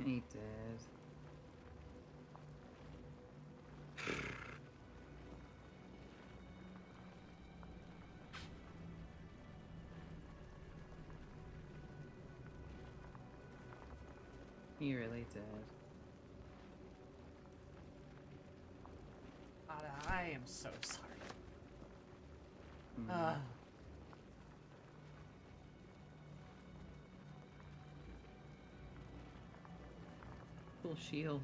He did. He really did. God, I am so sorry. Cool shield.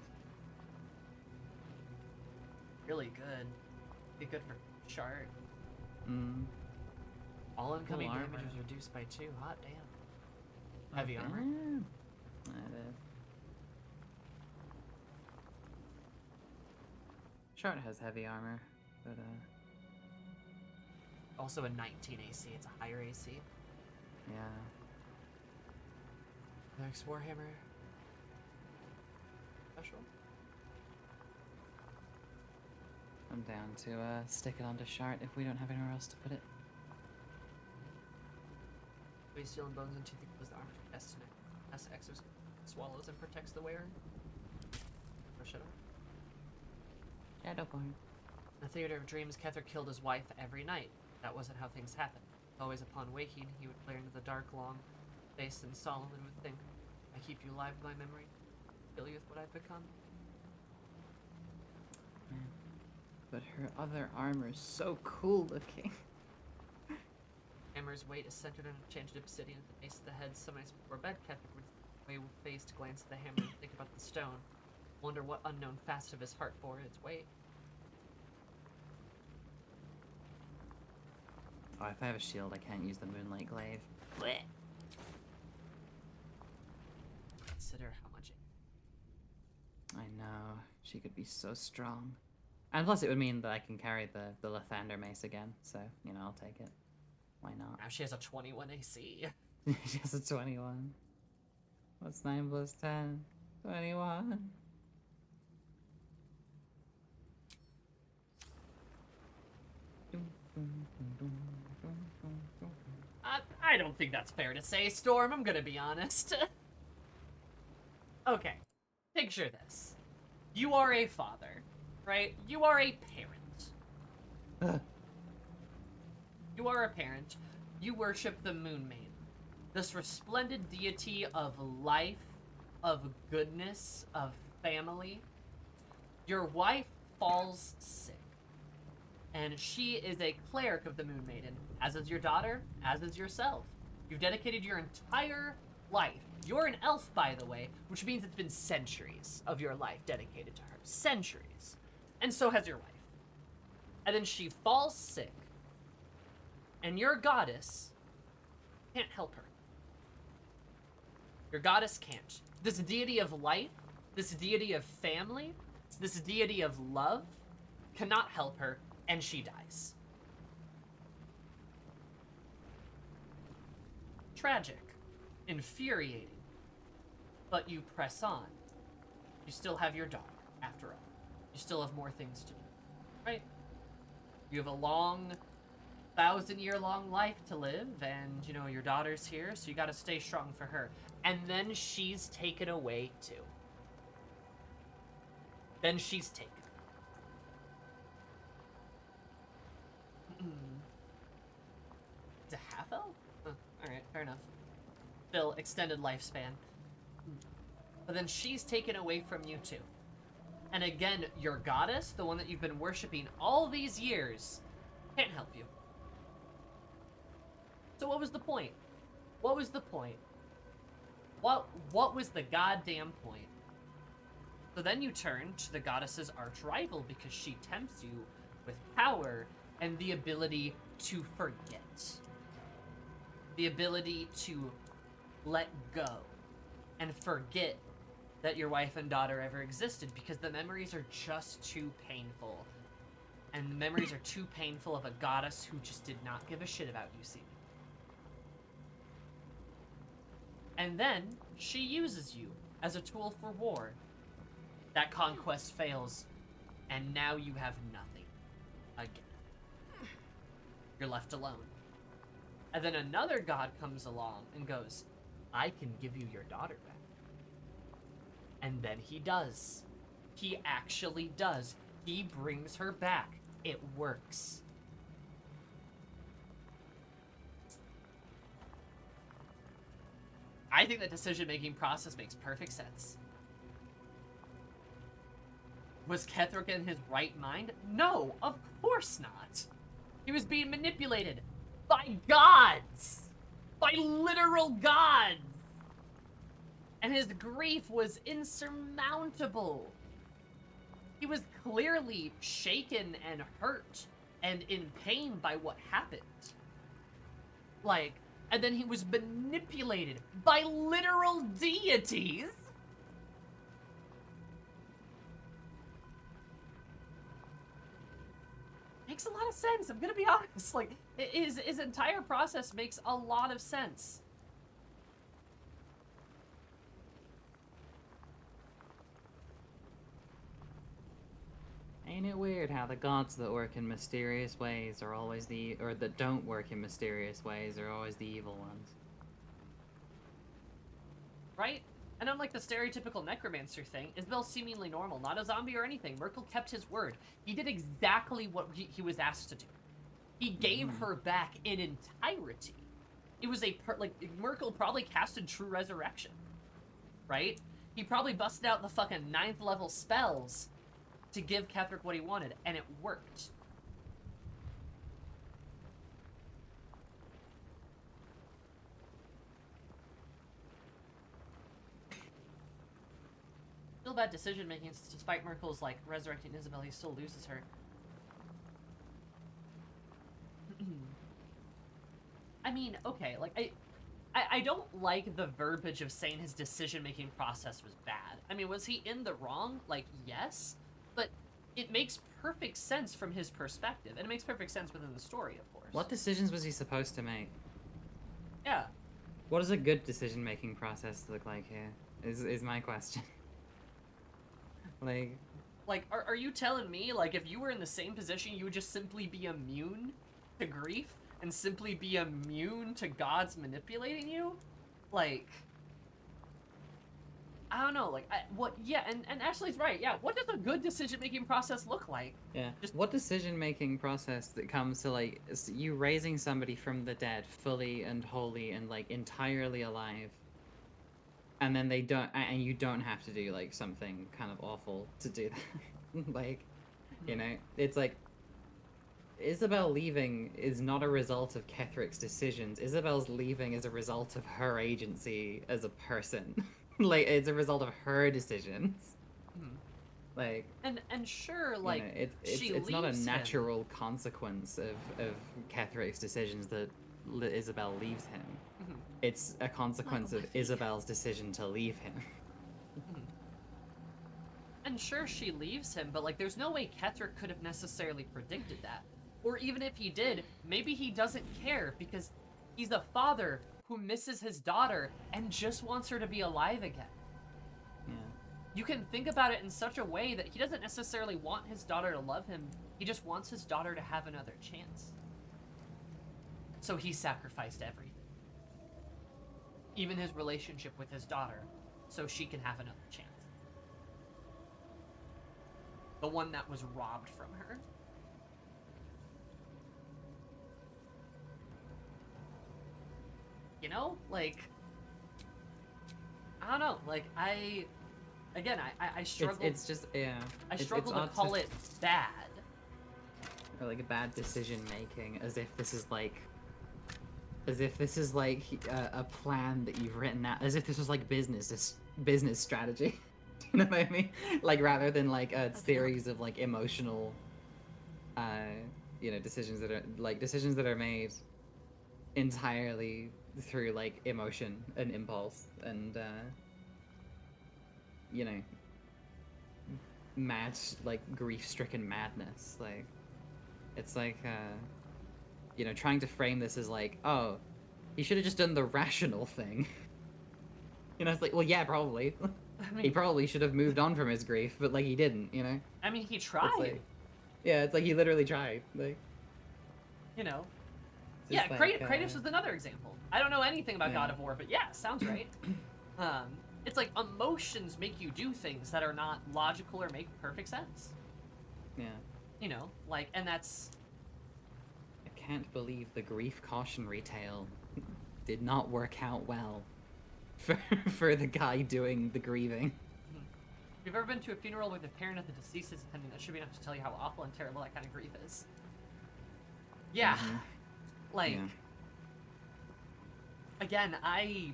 Really good. Be good for Shard. All incoming Cool damage armor. was reduced by 2. Hot damn. Heavy armor. That is. Shard has heavy armor, but Also a 19 AC. It's a higher AC. yeah. Next Warhammer. Special. I'm down to stick it onto Shard if we don't have anywhere else to put it. Weighs steel and bones and tooth equals the armor destiny. S exos swallows and protects the wearer. Or should I? Shadowborn. In the Theater of Dreams, Kether killed his wife every night. That wasn't how things happened. Always upon waking, he would glare into the dark, long face and solemnly would think, I keep you alive in my memory, kill you with what I've become. But her other armor is so cool looking. Hammer's weight is centered on a changed obsidian at the base of the head. Some nights before bed, Kether would wave face to glance at the hammer and think about the stone. Wonder what unknown facet of his heart bore its weight. Oh, if I have a shield, I can't use the Moonlight Glaive. Blech. Consider how much I know. She could be so strong. And plus it would mean that I can carry the Lathander mace again, so, you know, I'll take it. Why not? Now she has a 21 AC. She has a 21. What's 9 plus 10? 21. I don't think that's fair to say, Storm. I'm gonna be honest. Okay. Picture this. You are a father, right? You are a parent. You are a parent. You worship the Moon Maiden, this resplendent deity of life, of goodness, of family. Your wife falls sick, and she is a cleric of the Moon Maiden, as is your daughter, as is yourself. You've dedicated your entire life. You're an elf, by the way, which means it's been centuries of your life dedicated to her. Centuries. And so has your wife. And then she falls sick, and your goddess can't help her. Your goddess can't. This deity of life, this deity of family, this deity of love cannot help her, and she dies. Tragic. Infuriating. But you press on. You still have your daughter, after all. You still have more things to do. Right? You have a long, 1,000-year-long life to live, and, you know, your daughter's here, so you gotta stay strong for her. And then she's taken away, too. Then she's taken. fair enough. Still, extended lifespan. But then she's taken away from you too. And again, your goddess, the one that you've been worshipping all these years, can't help you. So what was the point? What was the point? What was the goddamn point? So then you turn to the goddess's arch rival because she tempts you with power and the ability to forget. The ability to let go and forget that your wife and daughter ever existed because the memories are just too painful. And the memories are too painful of a goddess who just did not give a shit about you, see. And then she uses you as a tool for war. That conquest fails, and now you have nothing again. You're left alone. And then another god comes along and goes, I can give you your daughter back. And then he does. He actually does. He brings her back. It works. I think the decision-making process makes perfect sense. Was Ketheric in his right mind? No, of course not. He was being manipulated by gods. By literal gods. And his grief was insurmountable. He was clearly shaken and hurt and in pain by what happened. Like, and then he was manipulated by literal deities. Makes a lot of sense, I'm gonna be honest. Like, his entire process makes a lot of sense. Ain't it weird how the gods that work in mysterious ways are always or that don't work in mysterious ways are always the evil ones? Right? And unlike the stereotypical necromancer thing, Isabel's seemingly normal, not a zombie or anything. Merkel kept his word. He did exactly what he was asked to do. He gave her back in entirety. It was Merkel probably casted True Resurrection. Right? He probably busted out the fucking 9th level spells to give Ketheric what he wanted, and it worked. Still bad decision making, despite Merkel's like resurrecting Isabel, he still loses her. I mean, okay, like I don't like the verbiage of saying his decision making process was bad. I mean, was he in the wrong? Like, yes. But it makes perfect sense from his perspective, and it makes perfect sense within the story, of course. What decisions was he supposed to make? Yeah. What does a good decision-making process look like here? Is my question. Like, are you telling me, like, if you were in the same position, you would just simply be immune to grief? And simply be immune to gods manipulating you? Like... I don't know, like, yeah, and Ashley's right, yeah, what does a good decision-making process look like? Yeah, just what decision-making process that comes to, like, you raising somebody from the dead, fully and wholly and, like, entirely alive, and then and you don't have to do, like, something kind of awful to do that. Like, you know, it's like, Isabel leaving is not a result of Ketheric's decisions. Isabel's leaving is a result of her agency as a person. Like, it's a result of her decisions. Like, and sure, like, you know, it's not a natural consequence of Ketheric's decisions that Isabel leaves him. It's a consequence of Isabel's decision to leave him. And sure, she leaves him, but, like, there's no way Ketheric could have necessarily predicted that. Or even if he did, maybe he doesn't care, because he's a father who misses his daughter and just wants her to be alive again. Yeah. You can think about it in such a way that he doesn't necessarily want his daughter to love him, he just wants his daughter to have another chance. So he sacrificed everything. Even his relationship with his daughter, so she can have another chance. The one that was robbed from her. you know? Like, I don't know. Like, I struggle. It's just, yeah. I struggle to odd call it bad. Or like a bad decision making, as if this is like a plan that you've written out, as if this was like business strategy. Do you know what I mean? Like, rather than like a series of like emotional, decisions that are made entirely through like emotion and impulse and mad, like, grief-stricken madness. Like, it's like trying to frame this as like, oh, he should have just done the rational thing. It's like, well, yeah, probably. I mean, He probably should have moved on from his grief, but like he didn't. I mean, he tried. It's like, yeah, it's like he literally tried. Like, Yeah, like, Kratos is another example. I don't know anything about Yeah. God of War, but yeah, sounds right. It's like emotions make you do things that are not logical or make perfect sense. yeah. And that's... I can't believe the grief cautionary tale did not work out well for the guy doing the grieving. If you've ever been to a funeral where the parent of the deceased is attending, that should be enough to tell you how awful and terrible that kind of grief is. Yeah. Mhm. Like, Yeah. again, I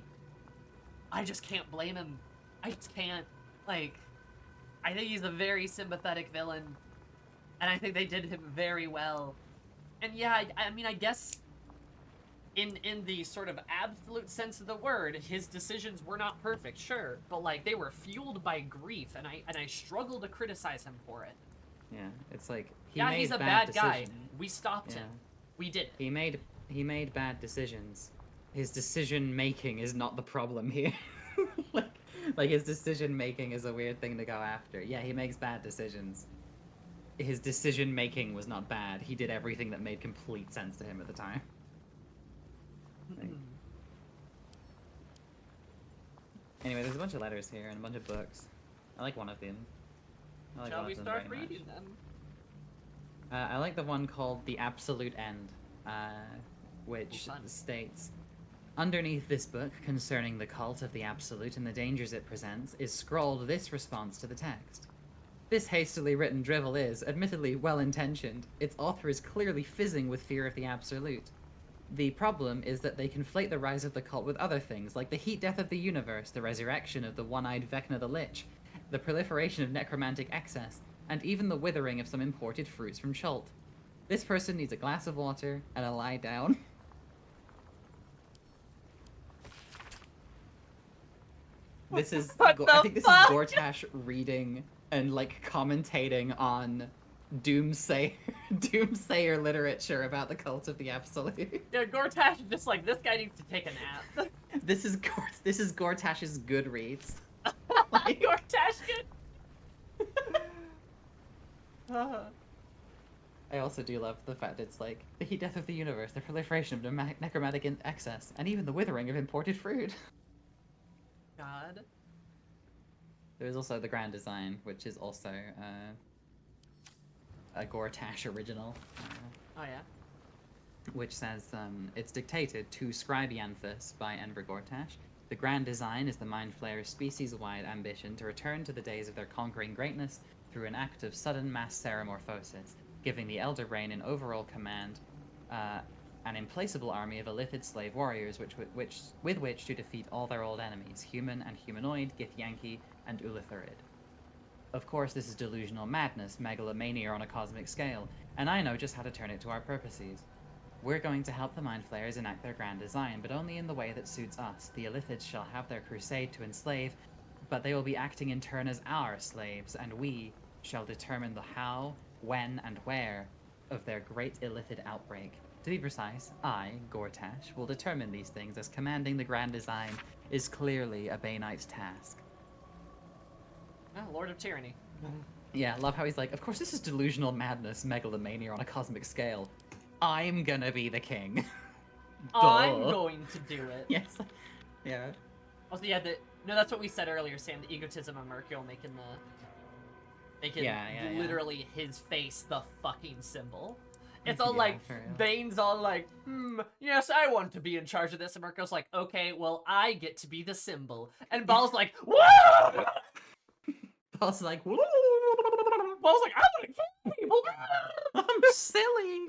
just can't blame him. I just can't. Like, I think he's a very sympathetic villain, and I think they did him very well. And yeah, I mean, I guess in the sort of absolute sense of the word, his decisions were not perfect, sure, but like they were fueled by grief, and I struggle to criticize him for it. Yeah, it's like He's a bad guy. We stopped him. We did. He made bad decisions. His decision making is not the problem here. like his decision making is a weird thing to go after. Yeah, he makes bad decisions. His decision making was not bad. He did everything that made complete sense to him at the time. Like... Anyway, there's a bunch of letters here and a bunch of books. I like one of them. Shall we start reading them? I like the one called The Absolute End, which states, underneath this book concerning the cult of the Absolute and the dangers it presents is scrawled this response to the text. This hastily written drivel is, admittedly, well-intentioned. Its author is clearly fizzing with fear of the Absolute. The problem is that they conflate the rise of the cult with other things, like the heat death of the universe, the resurrection of the one-eyed Vecna the Lich, the proliferation of necromantic excess, and even the withering of some imported fruits from Chult. This person needs a glass of water and a lie down. This is I think this is Gortash reading and like commentating on doomsayer literature about the cult of the Absolute. Yeah, Gortash is just like, this guy needs to take a nap. This is Gortash's Goodreads. Gortash good. I also do love the fact it's like the heat death of the universe, the proliferation of necromantic excess, and even the withering of imported fruit. God. There's also the Grand Design, which is also a Gortash original. Oh yeah. Which says, it's dictated to Scribianthus by Enver Gortash. The Grand Design is the Mind Flayer's species-wide ambition to return to the days of their conquering greatness through an act of sudden mass seromorphosis, giving the Elder Brain an overall command, an implacable army of Illithid slave warriors with which to defeat all their old enemies, human and humanoid, Githyanki, and Ulithurid. Of course, this is delusional madness, megalomania on a cosmic scale, and I know just how to turn it to our purposes. We're going to help the Mind Flayers enact their grand design, but only in the way that suits us. The Illithids shall have their crusade to enslave, but they will be acting in turn as our slaves, and we shall determine the how, when, and where of their great Illithid outbreak. To be precise, I, Gortash, will determine these things, as commanding the grand design is clearly a Banite task. Oh, Lord of Tyranny. Yeah, love how he's like, of course this is delusional madness, megalomania on a cosmic scale. I'm gonna be the king. I'm going to do it. Yes. Yeah. Also, yeah, that's what we said earlier, Sam, the egotism of Mercurial making literally his face the fucking symbol. it's all Yeah, like for real. Bane's all like, yes, I want to be in charge of this, and Mirko's like, okay, well, I get to be the symbol, and Ball's like, whoa! Ball's like, Ball's like, I want to kill people. I'm silly.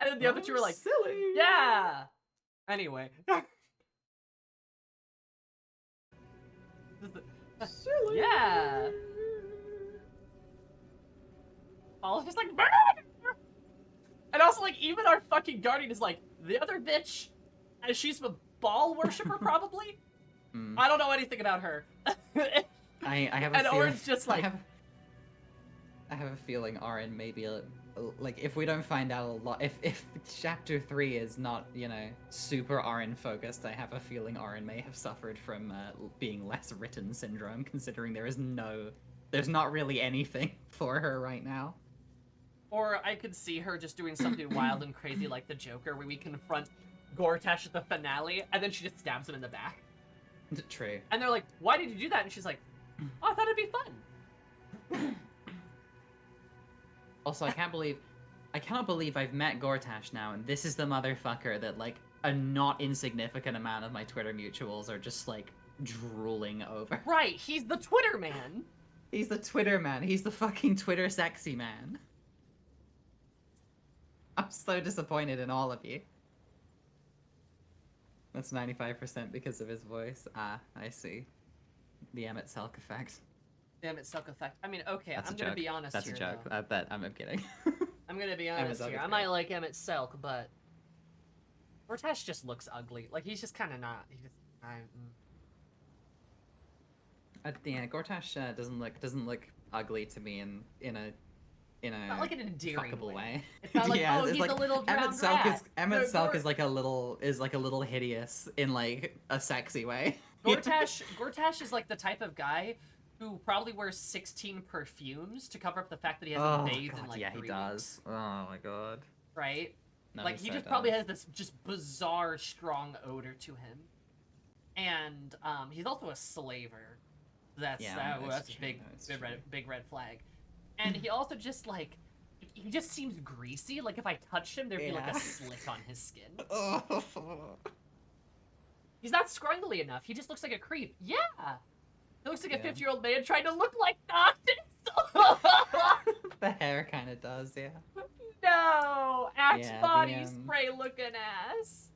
And then the other two were like, silly. yeah. Anyway. Silly. Yeah. Ball's just like, "Burn!" And also, like, even our fucking guardian is like, the other bitch, and she's a Ball worshiper, probably? I don't know anything about her. I have a and feeling. Orin's just like, I have a feeling Orin maybe like if we don't find out a lot, if chapter 3 is not, you know, super Orin focused, I have a feeling Orin may have suffered from being less written syndrome, considering there's not really anything for her right now. or I could see her just doing something wild and crazy like the Joker, where we confront Gortash at the finale, and then she just stabs him in the back. True. And they're like, why did you do that? And she's like, oh, I thought it'd be fun. Also, I cannot believe I've met Gortash now, and this is the motherfucker that, like, a not insignificant amount of my Twitter mutuals are just, like, drooling over. Right, he's the Twitter man. He's the Twitter man. He's the fucking Twitter sexy man. I'm so disappointed in all of you. That's 95% because of his voice. Ah, I see. The Emmett Selk effect. Damn it, Selk effect. I mean, okay, That's I'm a gonna joke. be honest That's here, a joke. though. I'm kidding. I'm gonna be Emmett honest Selk here. is I great. might like Emmett Selk, but Gortash just looks ugly. Like, he's just kind of not. He just, Yeah, Gortash doesn't look ugly to me in a not like an endearing fuckable way. It's not like, yeah, oh, it's he's like a little drowned Emmett Selk rat. is like a little hideous in like a sexy way. Gortash is like the type of guy who probably wears 16 perfumes to cover up the fact that he hasn't bathed in like yeah, 3 he does. weeks. Oh my god. Right? No, like, he he so just probably does. has this just bizarre, strong odor to him. And he's also a slaver. That's a big red flag. And he also just like, he just seems greasy. Like, if I touched him, there'd be like a slit on his skin. He's not scrungly enough. He just looks like a creep. Yeah. He looks like a 50-year-old man trying to look like Noctis. The hair kind of does, yeah. No! Axe Yeah, body spray looking ass.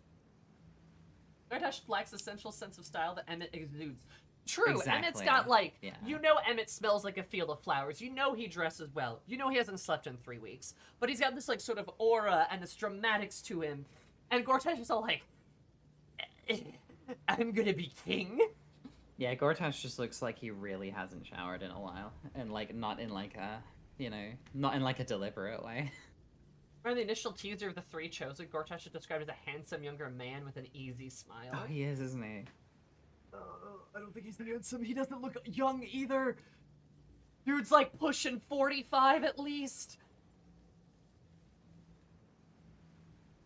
Gortash lacks essential sense of style that Emmett exudes. True, Exactly. Emmett's got like, Yeah. you know Emmett smells like a field of flowers. You know he dresses well. You know he hasn't slept in 3 weeks. But he's got this like sort of aura and this dramatics to him. And Gortash is all like, I'm gonna be king. Yeah, Gortash just looks like he really hasn't showered in a while, and like not in like a, you know, not in like a deliberate way. Remember the initial teaser of the 3 chosen? Gortash is described as a handsome younger man with an easy smile. Oh, he is, isn't he? I don't think he's handsome. He doesn't look young either. Dude's like pushing 45 at least.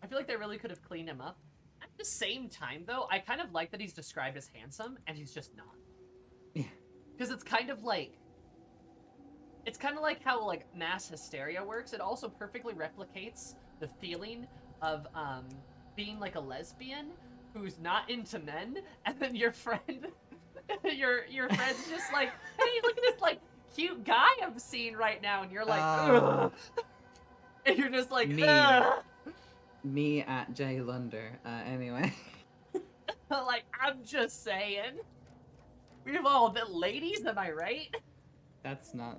I feel like they really could have cleaned him up. At the same time, though, I kind of like that he's described as handsome, and he's just not. Yeah. Because it's kind of like... It's kind of like how, like, mass hysteria works. It also perfectly replicates the feeling of, being, like, a lesbian who's not into men, and then your friend... your friend's just like, hey, look at this, like, cute guy I'm seeing right now, and you're like, ugh. And you're just like, ugh. Me at J Lunder. Anyway. Like, I'm just saying. We've all been ladies, am I right? That's not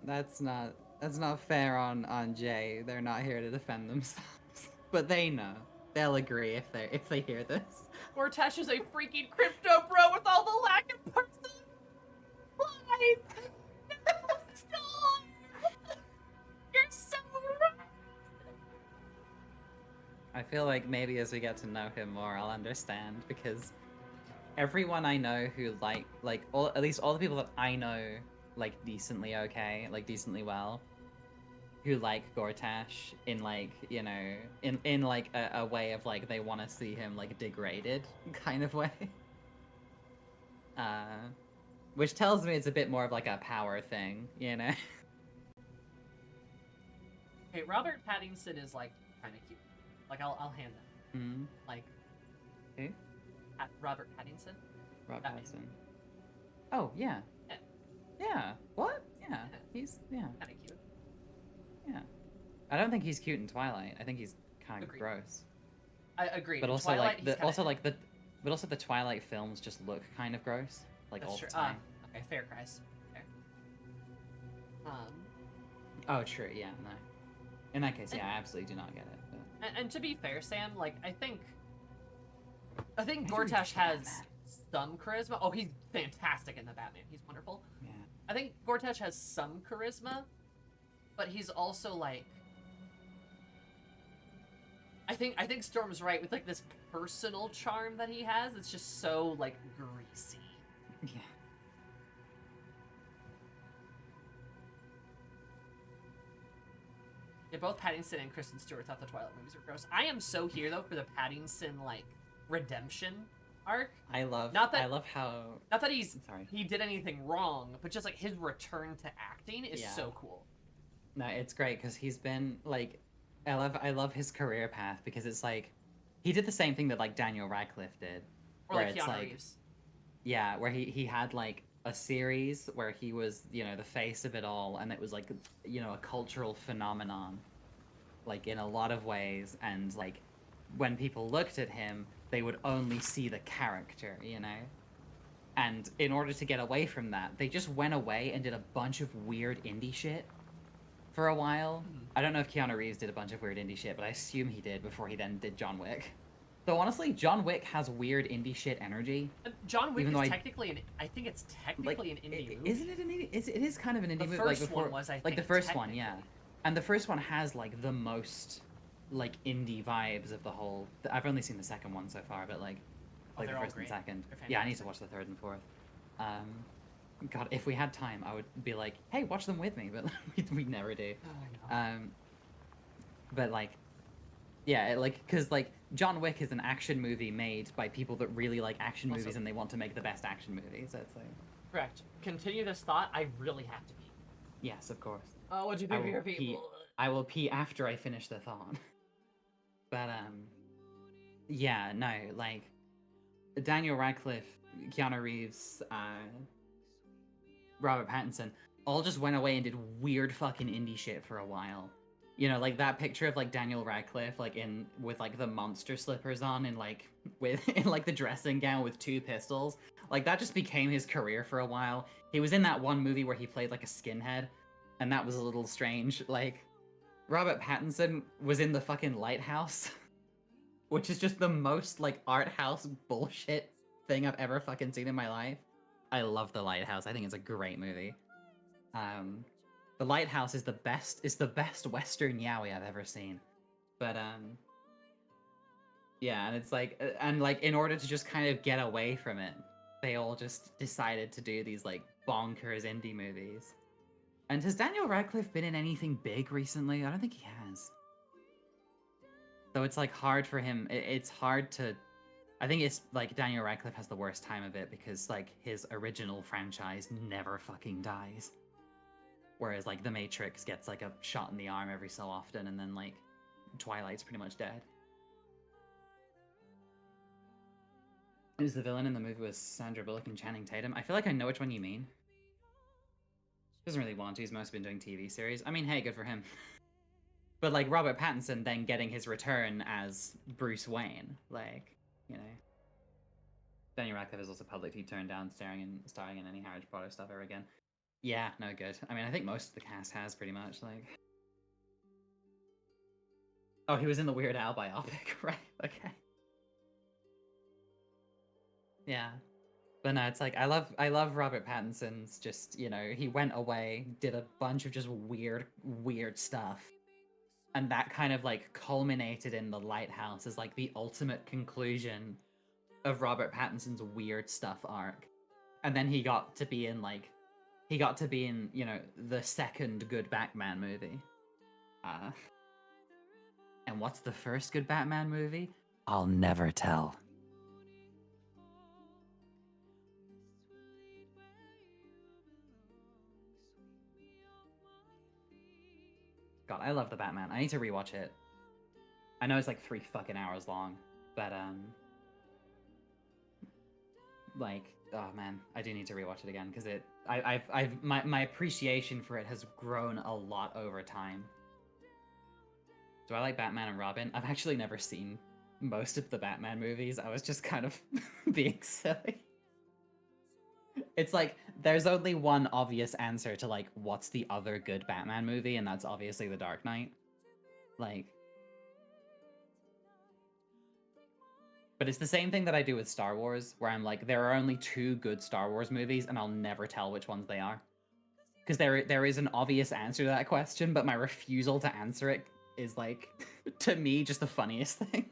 fair on Jay. They're not here to defend themselves. But they know. They'll agree if they hear this. Gortash is a freaking crypto bro with all the lack of personal life. No, stop. You're so right. I feel like maybe as we get to know him more, I'll understand, because everyone I know who at least all the people that I know like decently okay, like decently well, who like Gortash in like, you know, in like a way of like they want to see him like degraded kind of way. Which tells me it's a bit more of like a power thing, you know? Okay, Robert Pattinson is like kind of cute. Like I'll hand that. Hmm. Like Who? Robert Pattinson. Rob Batman. Pattinson. Oh yeah. Yeah. Yeah. What? Yeah. He's kind of cute. Yeah. I don't think he's cute in Twilight. I think he's kind of Agreed. gross. I agree. But In also Twilight, like he's the kinda- also like the but also the Twilight films just look kind of gross like That's all true. the time. Okay, fair, Christ. Fair. Oh, true. Yeah. No. In that case, yeah, I absolutely do not get it. But... And to be fair, Sam, like I think Gortash Gortash has some charisma. Oh, he's fantastic in the Batman. He's wonderful. Yeah. I think Gortash has some charisma, but he's also like I think Storm's right with like this personal charm that he has. It's just so like greasy. Yeah. Yeah, both Pattinson and Kristen Stewart thought the Twilight movies were gross. I am so here though for the Pattinson like redemption arc. I love not that he did anything wrong, but just like his return to acting is so cool. No, it's great because he's been like, I love his career path because it's like, he did the same thing that like Daniel Radcliffe did, or where like it's Keanu like, Reeves. yeah, where he had like a series where he was, you know, the face of it all, and it was like, you know, a cultural phenomenon, like in a lot of ways, and like when people looked at him, they would only see the character, you know? And in order to get away from that, they just went away and did a bunch of weird indie shit for a while. I don't know if Keanu Reeves did a bunch of weird indie shit, but I assume he did before he then did John Wick. So honestly, John Wick has weird indie shit energy. John Wick even is though technically I think it's technically an indie movie. Isn't it an indie? It is kind of an indie movie. The first like before, one was, I like the think, first one, yeah. And the first one has like the most like indie vibes of the whole. I've only seen the second one so far, but like the they're all first and great. second. They're Yeah, I need to watch the third and fourth. God, if we had time, I would be like, hey, watch them with me, but we never do. Oh, I know. But like, yeah, like, because like John Wick is an action movie made by people that really like action Also- movies and they want to make the best action movies. So it's like, Correct. Continue this thought. I really have to pee. yes, of course. Oh, what'd you I think of will your pee. pee? I will pee after I finish the thought. But yeah, no, like Daniel Radcliffe, Keanu Reeves, Robert Pattinson all just went away and did weird fucking indie shit for a while. You know, like that picture of like Daniel Radcliffe, like in with like the monster slippers on and like with in like the dressing gown with two pistols. Like that just became his career for a while. He was in that one movie where he played like a skinhead, and that was a little strange. Like Robert Pattinson was in the fucking Lighthouse, which is just the most like art house bullshit thing I've ever fucking seen in my life. I love The Lighthouse. I think it's a great movie. The Lighthouse is the best Western yaoi I've ever seen. But yeah, and it's like in order to just kind of get away from it, they all just decided to do these like bonkers indie movies. And has Daniel Radcliffe been in anything big recently? I don't think he has. So it's like hard for him. It's hard to. I think it's like Daniel Radcliffe has the worst time of it because like his original franchise never fucking dies. Whereas like The Matrix gets like a shot in the arm every so often, and then like Twilight's pretty much dead. Who's the villain in the movie with Sandra Bullock and Channing Tatum? I feel like I know which one you mean. Doesn't really want to. He's mostly been doing TV series. I mean, hey, good for him. But like Robert Pattinson then getting his return as Bruce Wayne, like, you know. Daniel Radcliffe is also publicly turned down starring in any Harry Potter stuff ever again. Yeah, no good. I mean, I think most of the cast has pretty much, like. Oh, he was in the Weird Al biopic, right? Okay. Yeah. But no, it's like I love Robert Pattinson's just, you know, he went away, did a bunch of just weird stuff. And that kind of like culminated in The Lighthouse as like the ultimate conclusion of Robert Pattinson's weird stuff arc. And then he got to be in, you know, the second good Batman movie. And what's the first good Batman movie? I'll never tell. God, I love the Batman. I need to rewatch it. I know it's like 3 fucking hours long, but like, oh man, I do need to rewatch it again because my appreciation for it has grown a lot over time. Do I like Batman and Robin? I've actually never seen most of the Batman movies. I was just kind of being silly. It's like, there's only one obvious answer to, like, what's the other good Batman movie, and that's obviously The Dark Knight. Like... But it's the same thing that I do with Star Wars, where I'm like, there are only 2 good Star Wars movies, and I'll never tell which ones they are. Because there is an obvious answer to that question, but my refusal to answer it is, like, to me, just the funniest thing.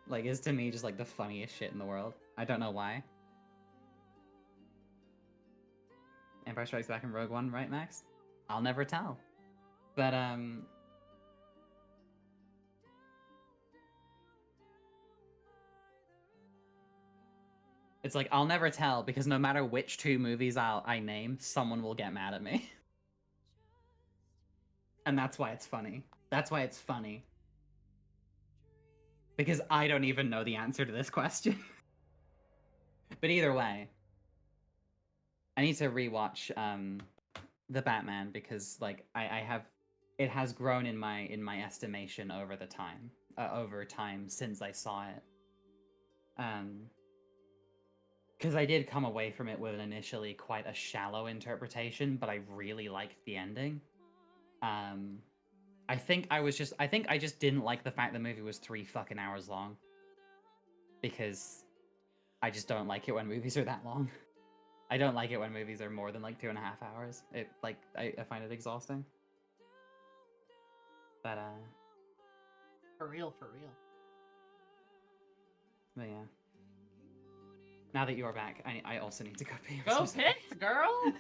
Like, is to me just, like, the funniest shit in the world. I don't know why. Empire Strikes Back and Rogue One, right, Max? I'll never tell. But, it's like, I'll never tell, because no matter which 2 movies I name, someone will get mad at me. And that's why it's funny. That's why it's funny. Because I don't even know the answer to this question. But either way, I need to rewatch the Batman because, like, I have, it has grown in my estimation over time since I saw it. Because I did come away from it with an initially quite a shallow interpretation, but I really liked the ending. I think I just didn't like the fact the movie was 3 fucking hours long. Because I just don't like it when movies are that long. I don't like it when movies are more than like 2.5 hours. It, like, I find it exhausting. But For real, for real. But yeah. Now that you're back, I also need to go pee. Go piss, girl!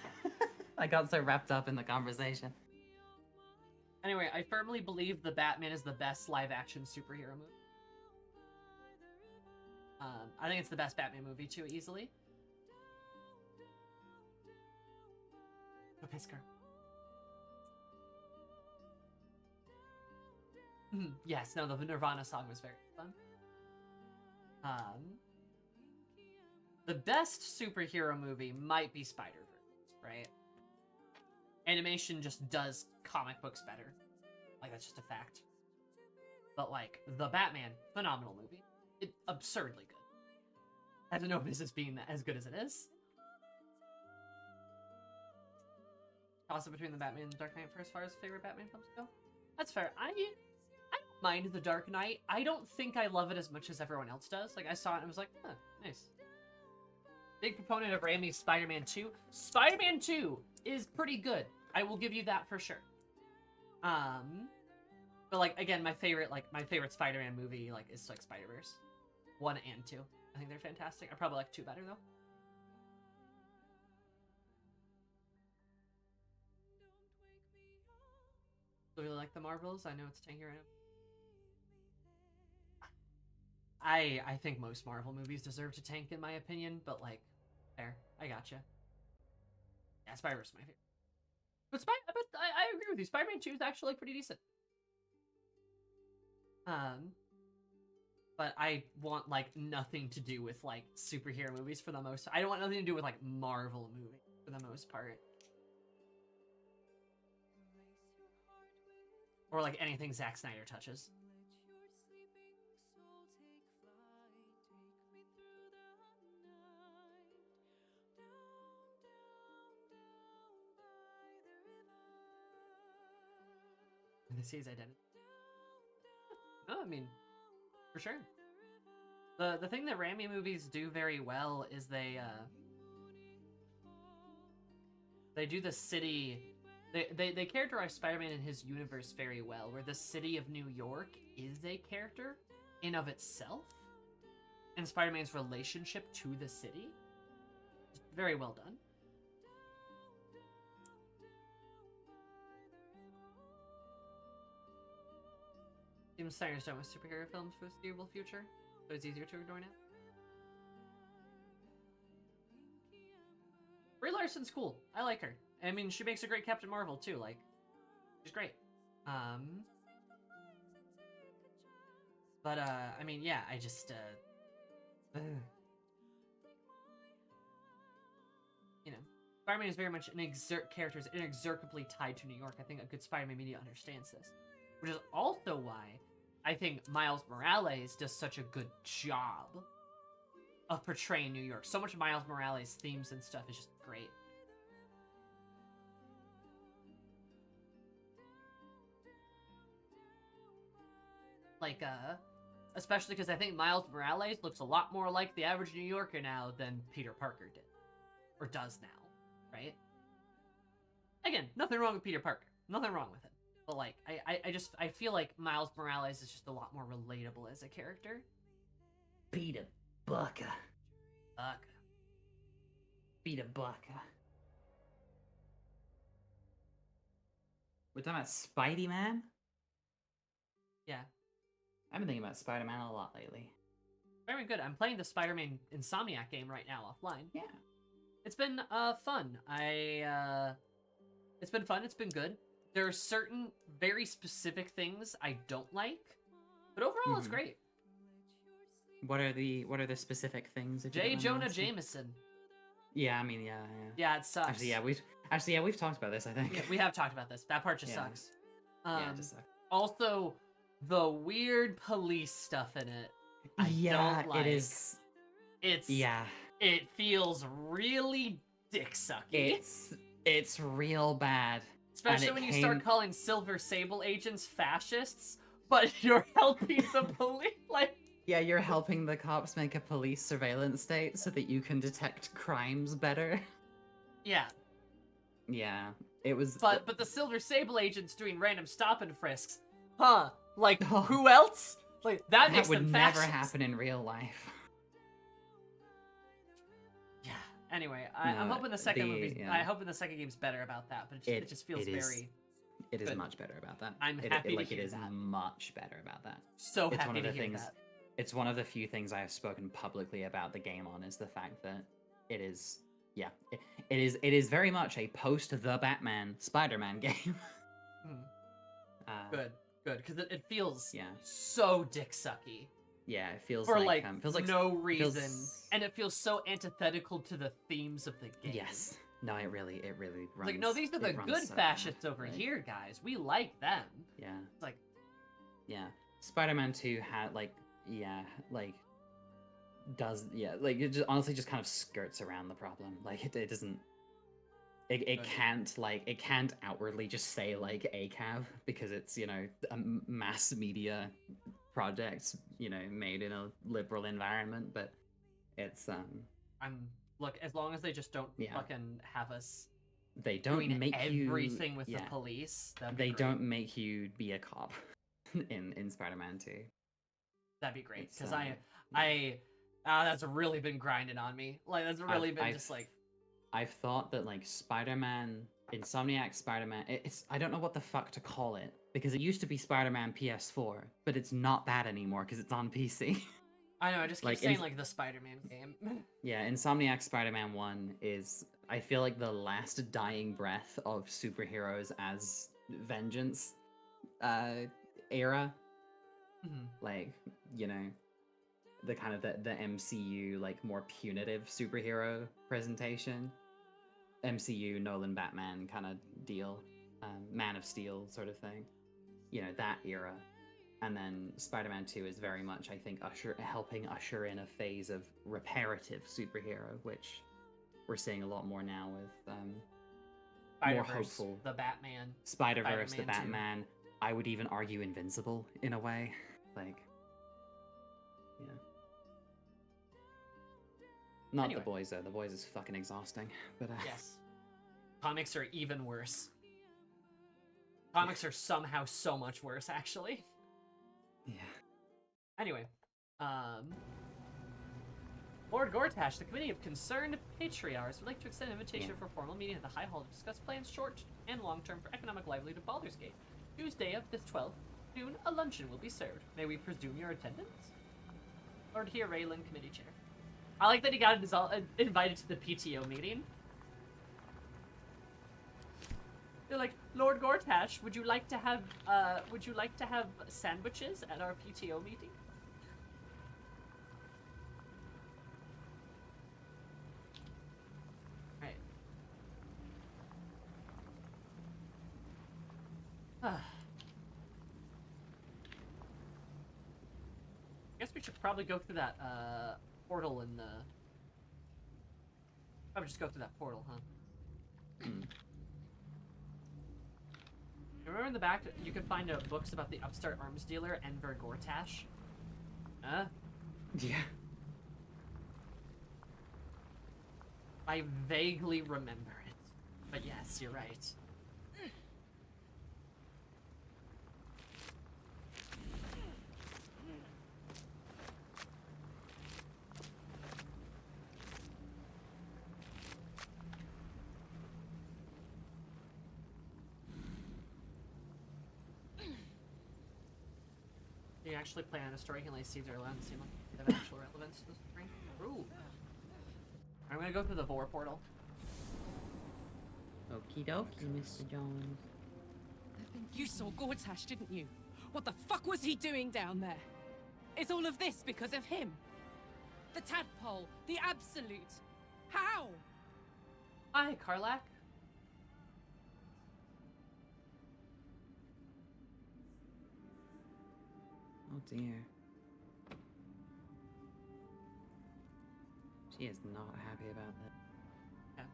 I got so wrapped up in the conversation. Anyway, I firmly believe the Batman is the best live-action superhero movie. I think it's the best Batman movie too, easily. Go piss, girl. Yes, no, the Nirvana song was very fun. The best superhero movie might be Spider-Verse, right? Animation just does comic books better. Like, that's just a fact. But, like, the Batman, phenomenal movie. It's absurdly good. Has no business being as good as it is. Toss it between the Batman and the Dark Knight for as far as favorite Batman films go. That's fair. I don't mind The Dark Knight. I don't think I love it as much as everyone else does. Like, I saw it and I was like, huh, nice. Big proponent of Raimi's Spider-Man 2. Spider-Man 2 is pretty good. I will give you that for sure. But, like, again, my favorite Spider-Man movie, like, is, like, Spider-Verse. 1 and 2. I think they're fantastic. I probably like 2 better, though. Do you really like the Marvels? I know it's tanky right now. I think most Marvel movies deserve to tank, in my opinion, but, like, fair. I gotcha. Yeah, Spider-Verse is my favorite. But I agree with you. Spider-Man 2 is actually pretty decent. But I want, like, nothing to do with, like, superhero movies for the most... I don't want nothing to do with, like, Marvel movies for the most part. Or, like, anything Zack Snyder touches. The sea's identity. No, I mean, for sure. The thing that Raimi movies do very well is they do the city... They characterize Spider-Man in his universe very well, where the city of New York is a character in of itself, and Spider-Man's relationship to the city is very well done. Steven Snyder's done with superhero films for the foreseeable future, so it's easier to ignore now. Brie Larson's cool. I like her. I mean, she makes a great Captain Marvel, too. Like, which is great. But I mean, yeah, I just you know, Spider-Man is very much character is inextricably tied to New York. I think a good Spider-Man media understands this, which is also why I think Miles Morales does such a good job of portraying New York. So much of Miles Morales' themes and stuff is just great. Like, especially because I think Miles Morales looks a lot more like the average New Yorker now than Peter Parker did. Or does now, right? Again, nothing wrong with Peter Parker. Nothing wrong with it. But, like, I feel like Miles Morales is just a lot more relatable as a character. Peter Parker. Fuck. Peter Parker. We're talking about Spidey-Man? Yeah. I've been thinking about Spider-Man a lot lately. Very good. I'm playing the Spider-Man Insomniac game right now offline. Yeah. It's been fun. It's been fun. It's been good. There are certain very specific things I don't like, but overall it's great. What are the specific things? J. Jonah Jameson. Yeah, I mean, yeah. Yeah, it sucks. Actually, we've talked about this, I think. Yeah, we have talked about this. That part just sucks. Yeah, it just sucks. Also, the weird police stuff in it. I don't like. It is. It feels really dick sucky. It's real bad. Especially when you start calling Silver Sable agents fascists, but you're helping the police. Like, yeah, you're helping the cops make a police surveillance state so that you can detect crimes better. Yeah. Yeah, it was. But the Silver Sable agents doing random stop and frisks, huh? Like, who else? Like, that makes them would fascists. never happen in real life. Yeah. Anyway, I'm hoping the second movie. Yeah. I hope the second game's better about that, but it just feels very. It is good. much better about that. I'm happy to hear it is that. much better about that. So it's happy one of to the hear things, that. It's one of the few things I have spoken publicly about the game on is the fact that it is. Yeah, it is very much a post the Batman Spider-Man game. Good, because it feels so dick sucky. Yeah, it feels for like no reason, and it feels so antithetical to the themes of the game. Yes, no, it really runs. Like, no, these are the good fascists over here, guys. We like them. Yeah, it's like, yeah, Spider-Man 2 had it just honestly just kind of skirts around the problem. Like it doesn't. It can't outwardly just say like ACAV because it's a mass media project made in a liberal environment, but it's look, as long as they just don't fucking have us they don't doing make everything with the police, they don't make you be a cop in Spider-Man 2. That'd be great, because that's really been grinding on me. Like, that's really been just like... I've thought that, like, Spider-Man, Insomniac Spider-Man, I don't know what the fuck to call it, because it used to be Spider-Man PS4, but it's not that anymore, because it's on PC. I know, I just keep saying, like, the Spider-Man game. Yeah, Insomniac Spider-Man 1 is, I feel like, the last dying breath of superheroes as vengeance era. Like, the kind of the MCU, like, more punitive superhero presentation. MCU, Nolan Batman kind of deal. Man of Steel sort of thing. That era. And then Spider-Man 2 is very much, I think, helping usher in a phase of reparative superhero, which we're seeing a lot more now with more hopeful. The Batman. Spider-Verse, the Spider-Man 2. Batman. I would even argue Invincible, in a way. Like, yeah. Not Anyway. The Boys, though. The Boys is fucking exhausting. But Yes. Comics are even worse. Comics are somehow so much worse, actually. Yeah. Anyway, Lord Gortash, the Committee of Concerned Patriarchs, would like to extend an invitation for a formal meeting at the High Hall to discuss plans short and long-term for economic livelihood of Baldur's Gate. Tuesday of this 12th, noon, a luncheon will be served. May we presume your attendance? Lord Here Raylan, Committee Chair. I like that he got invited to the PTO meeting. They're like, Lord Gortash, would you like to have sandwiches at our PTO meeting? Right. Guess we should probably go through that portal in the. Probably just go through that portal, huh? Remember in the back, you could find books about the upstart arms dealer Enver Gortash? Huh? Yeah. I vaguely remember it. But yes, you're right. Do you actually plan on a story? Can I see their land seem like they have actual relevance to the story? Ooh. I'm gonna go through the Vor portal. Okie dokie, Mr. Jones. You saw Gortash, didn't you? What the fuck was he doing down there? Is all of this because of him? The tadpole, the absolute. How? Hi, Karlak. Oh dear. She is not happy about that. Yeah.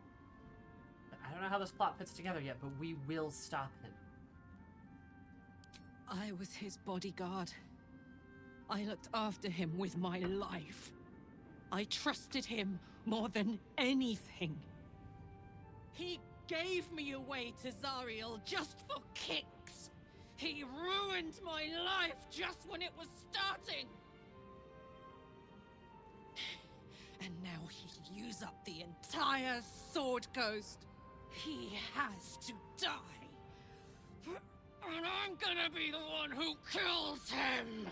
I don't know how this plot fits together yet, but we will stop him. I was his bodyguard. I looked after him with my life. I trusted him more than anything. He gave me away to Zariel just for kicks. He ruined my life just when it was starting. And now he'll use up the entire Sword Coast. He has to die. And I'm gonna be the one who kills him!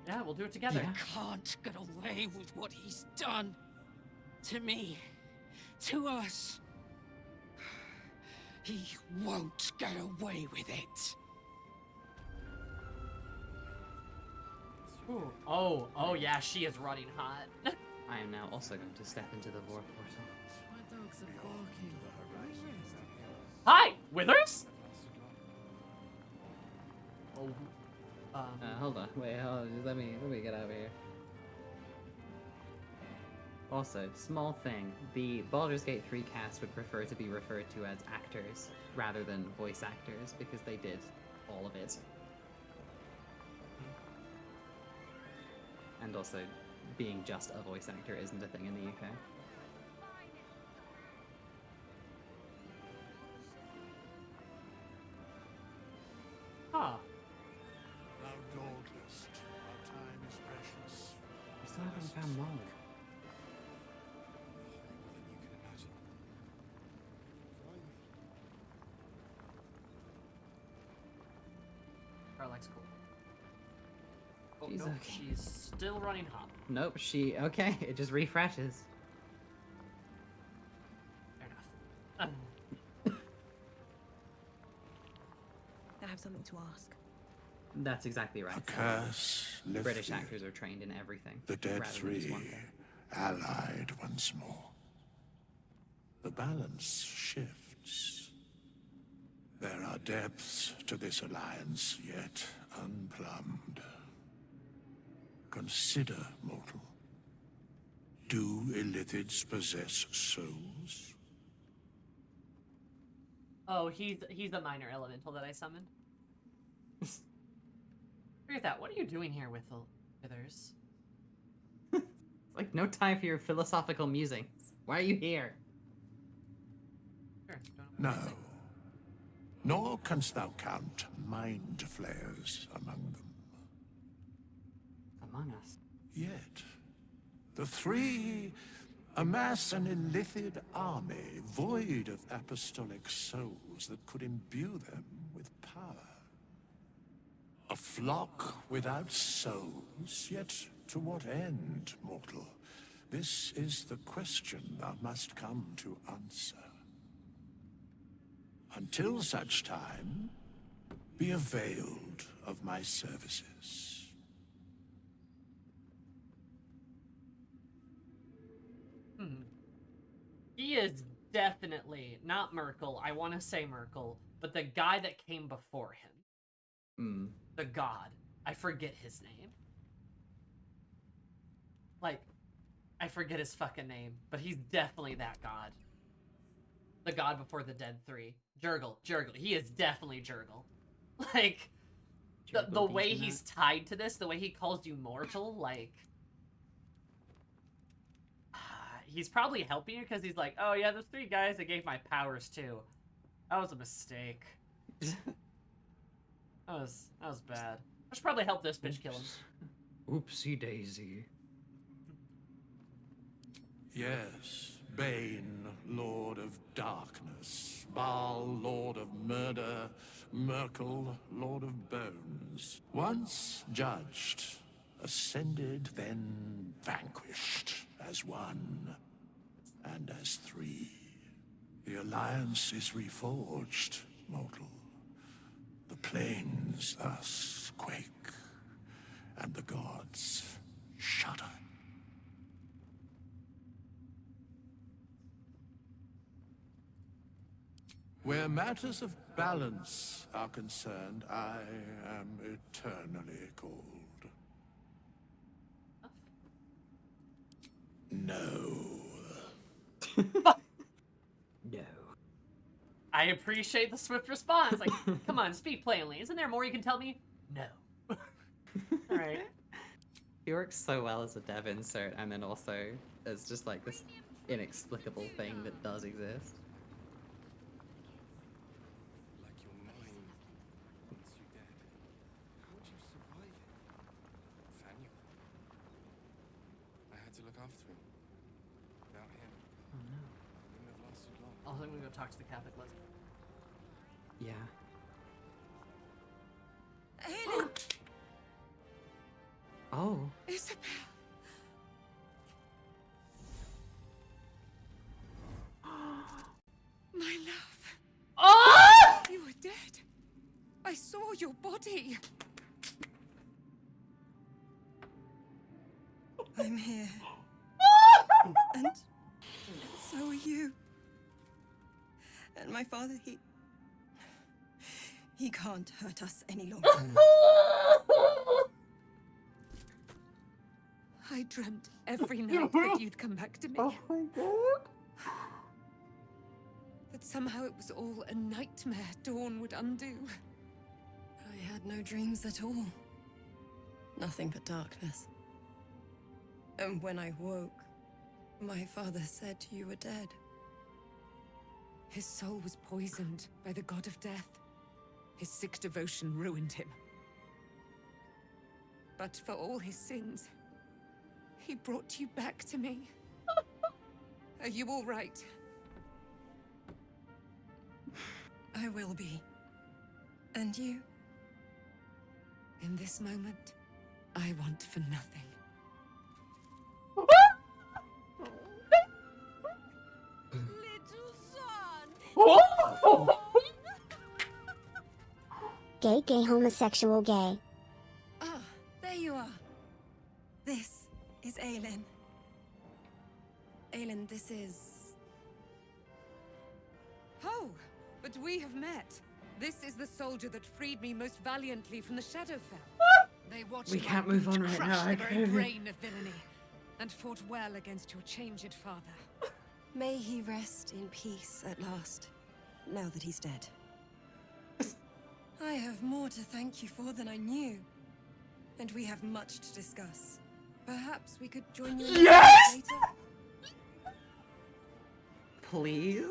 Yeah, we'll do it together. You can't get away with what he's done. To me. To us. He won't get away with it. Ooh. Oh yeah, she is running hot. I am now also going to step into the Vor portal. My dogs are barking. Hi, Withers? Oh. Hold on. Wait, hold on. Just let me get over here. Also, small thing. The Baldur's Gate 3 cast would prefer to be referred to as actors rather than voice actors because they did all of it. And also, being just a voice actor isn't a thing in the UK. Huh. Thou dawdlest, our time is precious. I still haven't found Molly. Karlak's cool. Oh, She's nope, okay. she's still running hot. Nope, okay, it just refreshes. Fair enough. I have something to ask. That's exactly right. A curse lifted. British actors are trained in everything. The dead rather than just three, one thing. allied once more. The balance shifts. There are depths to this alliance yet unplumbed. Consider, mortal. Do Illithids possess souls? Oh, he's the minor elemental that I summoned. Forget that. What are you doing here with the Withers? It's like no time for your philosophical musings. Why are you here? Sure, No. Nor canst thou count mind flayers among them. Among us. Yet, the three amass an Illithid army void of apostolic souls that could imbue them with power. A flock without souls, yet To what end, mortal? This is the question thou must come to answer. Until such time, be availed of my services. He is definitely not Merkel. I want to say Merkel, but the guy that came before him. The god. I forget his name. Like, I forget his fucking name, but he's definitely that god. The god before the Dead 3. Jurgle. He is definitely Jurgle. Like, the way he's tied to this, the way he calls you mortal, like... he's probably helping you because he's like, oh yeah, those 3 guys I gave my powers to. That was a mistake. that was bad. I should probably help this bitch kill him. Oopsie daisy. Yes, Bane, Lord of Darkness, Baal, Lord of Murder, Merkel, Lord of Bones. Once judged, ascended, then vanquished, as one, and as 3. The alliance is reforged, mortal. The plains thus quake, and the gods shudder. Where matters of balance are concerned, I am eternally cold. No. No. I appreciate the swift response. Like, come on, speak plainly. Isn't there more you can tell me? No. Alright. He works so well as a dev insert, and then also as just like this inexplicable thing that does exist. Like your mind, once you're dead. How would you survive it? Nathaniel. I had to look after him. Without him, Oh no. I wouldn't have lasted long. Oh, I'm gonna go talk to the Catholic lesbian. Yeah. Aelin! Oh. Isabel! My love. Oh! You were dead. I saw your body. I'm here. And so are you. And my father, he can't hurt us any longer. I dreamt every night that you'd come back to me. Oh my god. That somehow it was all a nightmare Dawn would undo. I had no dreams at all. Nothing but darkness. And when I woke, my father said you were dead. His soul was poisoned by the god of death. His sick devotion ruined him. But for all his sins, he brought you back to me. Are you all right? I will be. And you? In this moment, I want for nothing. Gay, gay, homosexual, gay. Ah, there you are. This is Aelin. Aelin, this is... Oh, but we have met. This is the soldier that freed me most valiantly from the Shadowfell. They watched We my can't move on feet right crush now, the very okay. brain of villainy, and fought well against your changed father. May he rest in peace at last, now that he's dead. I have more to thank you for than I knew. And we have much to discuss. Perhaps we could join you Yes! later? Please?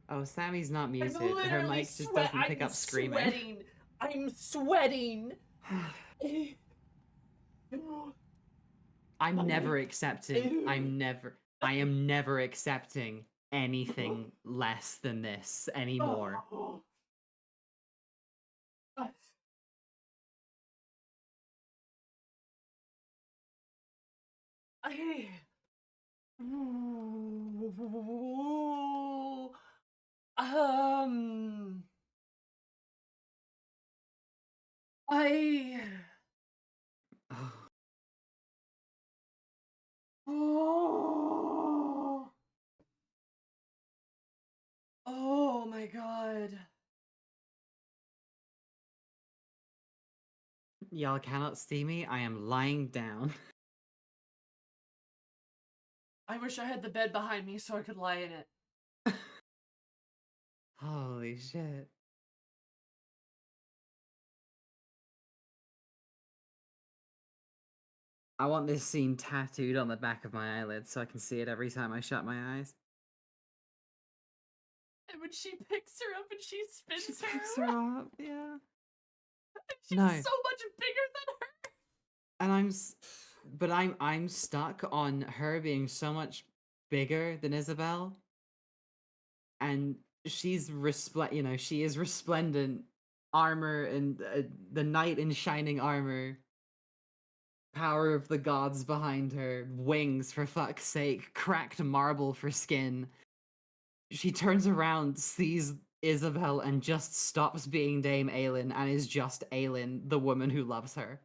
Oh, Sammy's not I'm muted. Her literally mic just doesn't pick up screaming. Sweating. I'm sweating. I'm never accepting. I am never accepting anything less than this anymore. Um, I. Oh. Oh my god. Y'all cannot see me. I am lying down. I wish I had the bed behind me so I could lie in it. Holy shit. I want this scene tattooed on the back of my eyelids so I can see it every time I shut my eyes. And when she picks her up and she spins She picks her up, yeah. She's No. so much bigger than her. And I'm stuck on her being so much bigger than Isabel. And she's she is resplendent armor and the knight in shining armor. Power of the gods behind her, wings for fuck's sake, cracked marble for skin. She turns around, sees Isabel, and just stops being Dame Aelin and is just Aelin, the woman who loves her.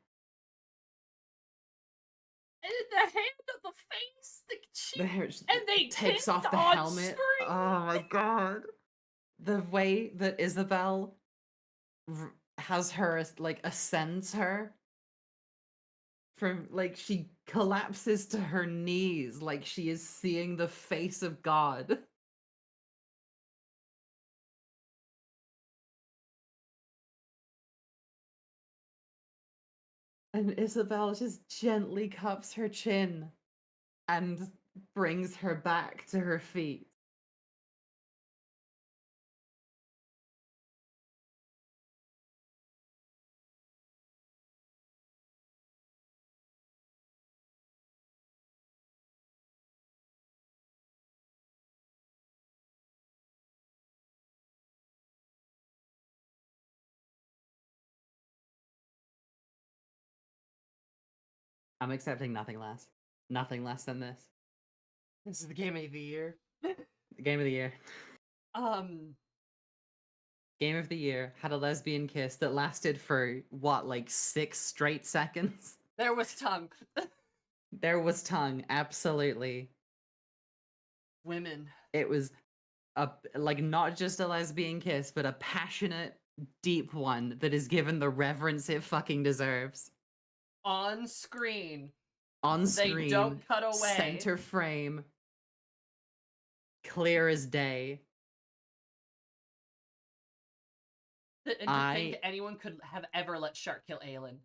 And the hand of the face, the cheek, The hair and they takes kissed off the on helmet. screen. Oh my god. The way that Isabel has her, like, ascends her from, like, she collapses to her knees like she is seeing the face of God. And Isabel just gently cups her chin and brings her back to her feet. I'm accepting nothing less. Nothing less than this. This is the game of the year. Game of the year. Game of the year had a lesbian kiss that lasted for, what, like 6 straight seconds? There was tongue. There was tongue, absolutely. Women. It was not just a lesbian kiss, but a passionate, deep one that is given the reverence it fucking deserves. On screen. On screen. They don't cut away. Center frame. Clear as day. And to think anyone could have ever let Shark kill Aelin.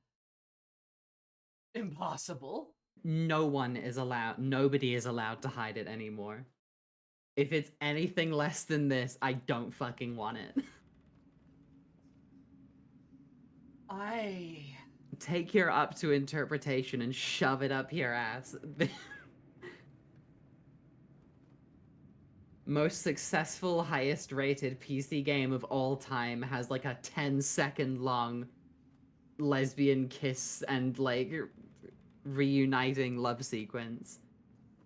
Impossible. Nobody is allowed to hide it anymore. If it's anything less than this, I don't fucking want it. Take your up to interpretation and shove it up your ass. Most successful, highest rated PC game of all time has like a 10-second long lesbian kiss and like reuniting love sequence.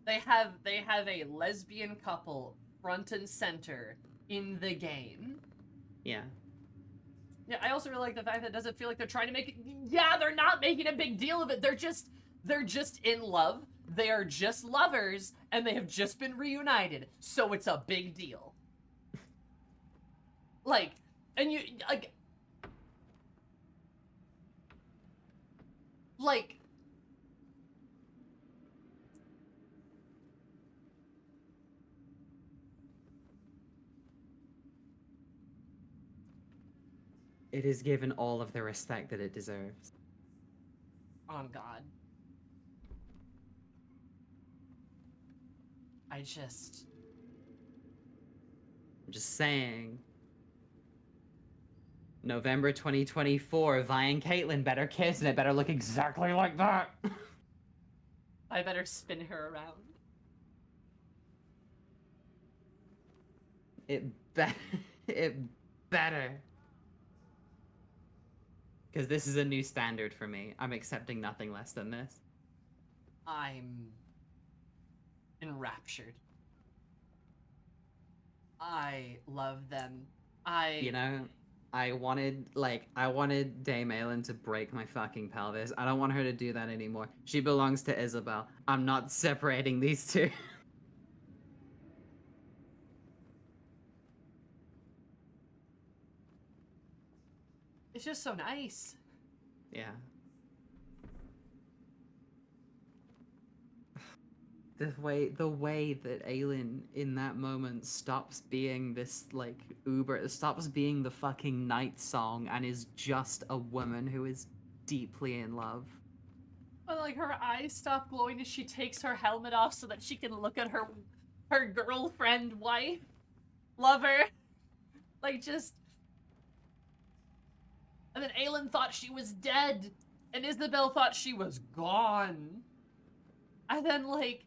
They have a lesbian couple front and center in the game. Yeah. Yeah, I also really like the fact that it doesn't feel like they're trying to make it. Yeah, they're not making a big deal of it. They're just in love. They are just lovers, and they have just been reunited. So it's a big deal. Like, and you like. It is given all of the respect that it deserves. On God. I'm just saying. November 2024, Vi and Caitlyn better kiss, and it better look exactly like that. I better spin her around. It better. Because this is a new standard for me. I'm accepting nothing less than this. I'm enraptured. I love them. You know, I wanted Dame Aelin to break my fucking pelvis. I don't want her to do that anymore. She belongs to Isabel. I'm not separating these two. It's just so nice. Yeah. The way that Aelin in that moment stops being this like stops being the fucking night song and is just a woman who is deeply in love. But like her eyes stop glowing as she takes her helmet off so that she can look at her girlfriend, wife, lover. Like just. And then Aelin thought she was dead, and Isabel thought she was gone. And then like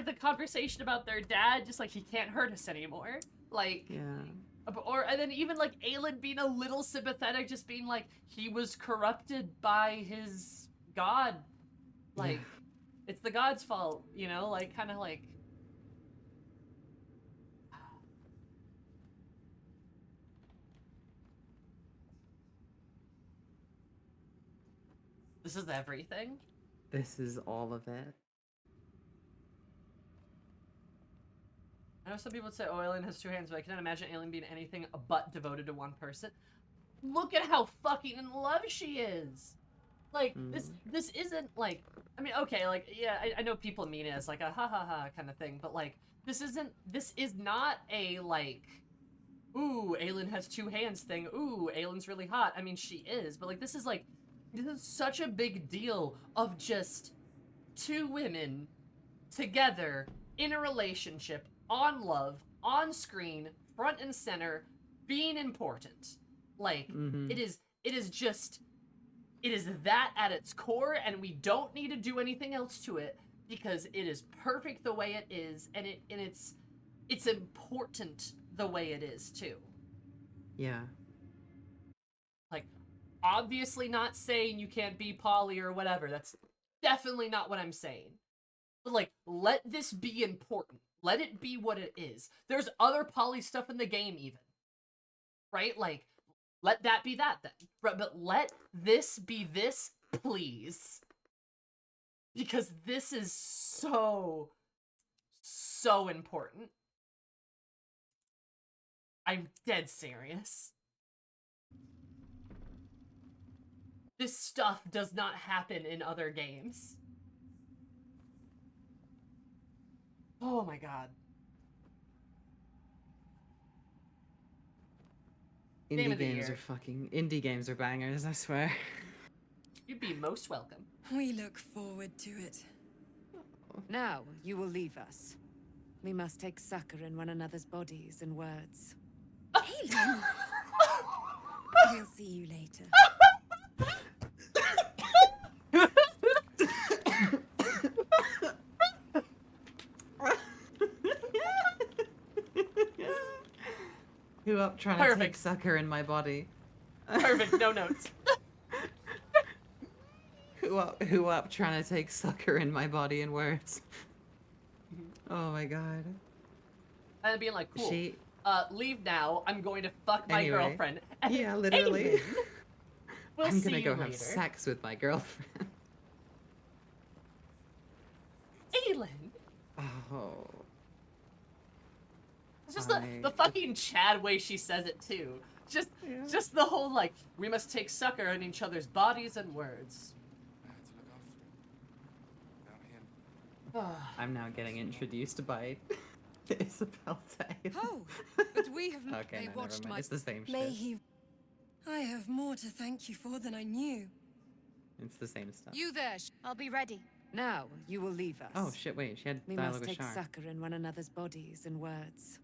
the conversation about their dad, just like he can't hurt us anymore. Like and then even like Aelin being a little sympathetic, just being like he was corrupted by his god. Like it's the god's fault, you know, like kind of like. This is everything. This is all of it. I know some people would say, oh, Aelin has two hands, but I cannot imagine Aelin being anything but devoted to one person. Look at how fucking in love she is! Like, this isn't, like... I mean, okay, like, yeah, I know people mean it as, like, a ha-ha-ha kind of thing, but, like, this is not a, like... Ooh, Aelin has two hands thing. Ooh, Aelin's really hot. I mean, she is, but, like, this is, like... This is such a big deal of just two women together in a relationship, on love, on screen, front and center, being important. Like, it is that at its core, and we don't need to do anything else to it because it is perfect the way it is, and it's important the way it is too. Yeah. Like, obviously not saying you can't be poly or whatever. That's definitely not what I'm saying. But, like, let this be important. Let it be what it is. There's other poly stuff in the game, even. Right? Like, let that be that, then. But let this be this, please. Because this is so, so important. I'm dead serious. This stuff does not happen in other games. Oh my god. Indie games are bangers, I swear. You'd be most welcome. We look forward to it. Now you will leave us. We must take succor in one another's bodies and words. Aelin! We'll see you later. Who up trying to take succor in my body? Perfect, no notes. Who up trying to take succor in my body and words? Oh my god. And being like, cool. Leave now. I'm going to fuck my Anyway, girlfriend. Yeah, literally. We'll I'm see gonna you go later. have sex with my girlfriend. Aelin! Oh. It's just the fucking Chad way she says it, too. Just the whole, like, we must take succor in each other's bodies and words. I'm now getting introduced by Isabel Day. Oh, but we have Okay, no, never mind. It's the same May shit. he... I have more to thank you for than I knew. It's the same stuff. You there. I'll be ready. Now you will leave us. Oh shit, wait, she had We dialogue must with take Shar. succor in one another's bodies and words.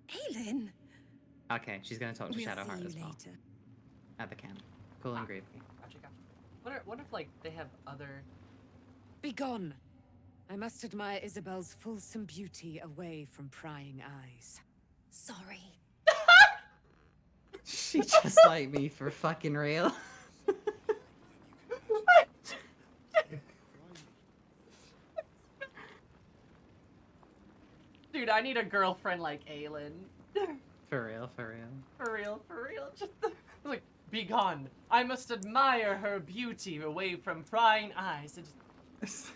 Aelin! Okay, she's gonna talk to We'll Shadowheart see as you well. later. At the camp. Cool and groovy. Gotcha, gotcha. Wonder if like they have other. Begone! I must admire Isabel's fulsome beauty away from prying eyes. Sorry. She just like me for fucking real. Dude, I need a girlfriend like Aelin. For real, for real. For real, for real. Just like, be gone. I must admire her beauty away from prying eyes. It just...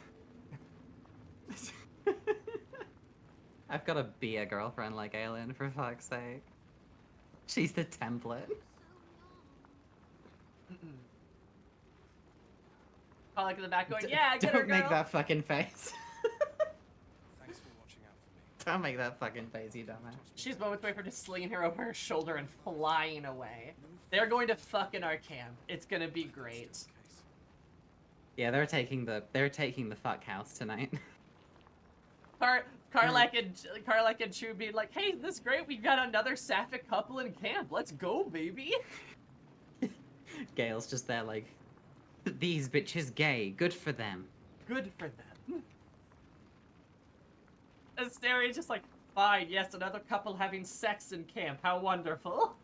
I've got to be a girlfriend like Aelin, for fuck's sake. She's the template. I like in the back going, yeah, get her, Don't girl. make that fucking face. Thanks for watching out for me. Don't make that fucking face, you dumbass. She's moments away from just slinging her over her shoulder and flying away. They're going to fuck in our camp. It's gonna be great. Yeah, they're taking the fuck house tonight. Karlak and Chu being like, hey, this is great. We've got another sapphic couple in camp. Let's go, baby. Gale's just there like, these bitches gay. Good for them. Good for them. Asteria's just like, fine, yes, another couple having sex in camp. How wonderful.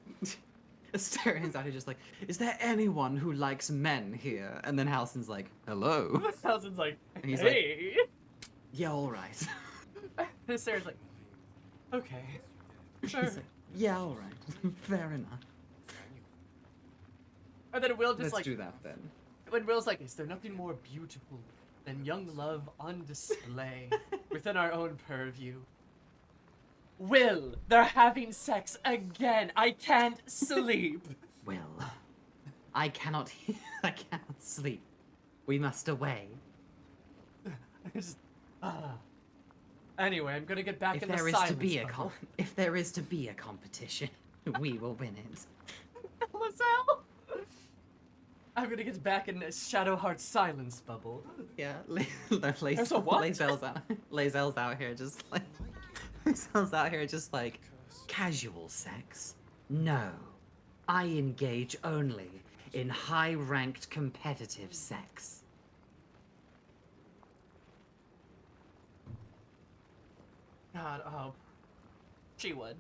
Asterian's out here just like, is there anyone who likes men here? And then Halsin's like, hello. Halsin's like, And he's hey. like, yeah, alright. And Asteria's like, okay. Sure. He's like, yeah, alright. Fair enough. And then Will just Let's like, do that then. when Will's like, is there nothing more beautiful than young love on display within our own purview? Will, they're having sex again. I can't sleep. Will, I cannot sleep. We must away. Just, Anyway, I'm gonna get back If in the there is silence to be a bubble. if there is to be a competition, we will win it. LaSalle? I'm gonna get back in Shadowheart's silence bubble. Yeah, There's a what? Lae'zel's out here just like Lae'zel's out here just like casual sex. No, I engage only in high-ranked competitive sex. God, oh, she would.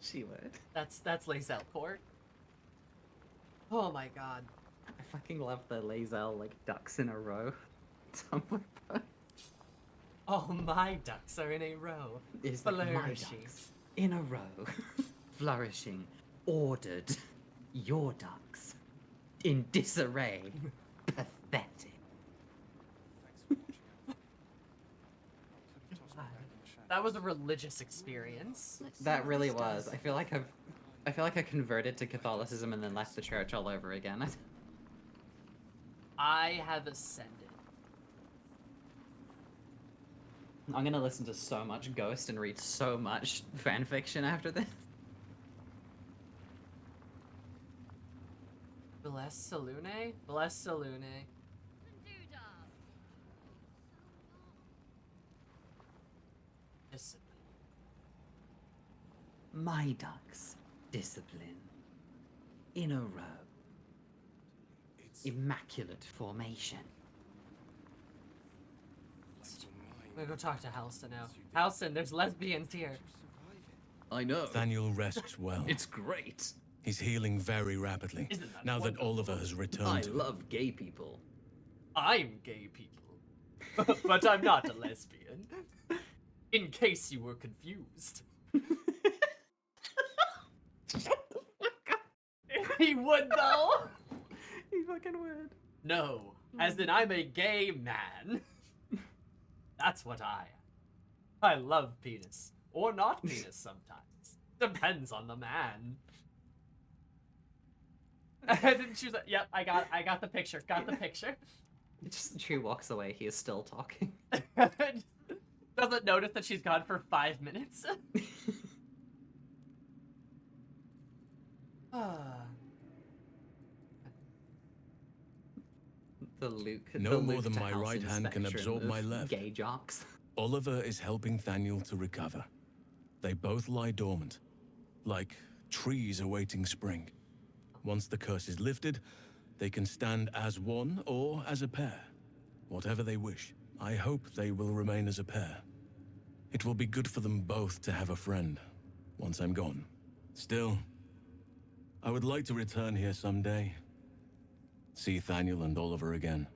She would. That's Lae'zel Court. Oh my God. I fucking love the Lae'zel like ducks in a row. Tumblr post. Oh, my ducks are in a row. It's like my Flourishing. ducks in a row, flourishing, ordered. Your ducks in disarray, pathetic. That was a religious experience. That really was. I feel like I converted to Catholicism and then left the church all over again. I have ascended. I'm gonna listen to so much Ghost and read so much fanfiction after this. Bless Salune? Bless Salune. Discipline. My ducks, discipline. In a row. Immaculate formation. I'm gonna go talk to Halston now. Halston, there's lesbians here. I know. Nathaniel rests well. It's great. He's healing very rapidly, Isn't that now that wonderful? Oliver has returned. I to him. love gay people. I'm gay people. But I'm not a lesbian. In case you were confused. He would though. He fucking would. No, as in I'm a gay man. That's what I am. I love penis. Or not penis sometimes. Depends on the man. And she was like, yep, I got the picture. Got the picture. Just she walks away, he is still talking. Doesn't notice that she's gone for 5 minutes. The Luke. No the more Luke than to my right Halcyon hand can spectrum absorb of my left. Gay jocks. Oliver is helping Thaniel to recover. They both lie dormant. like trees awaiting spring. Once the curse is lifted, they can stand as one or as a pair, whatever they wish. I hope they will remain as a pair. It will be good for them both to have a friend once I'm gone. Still, I would like to return here someday. See Thaniel and Oliver again.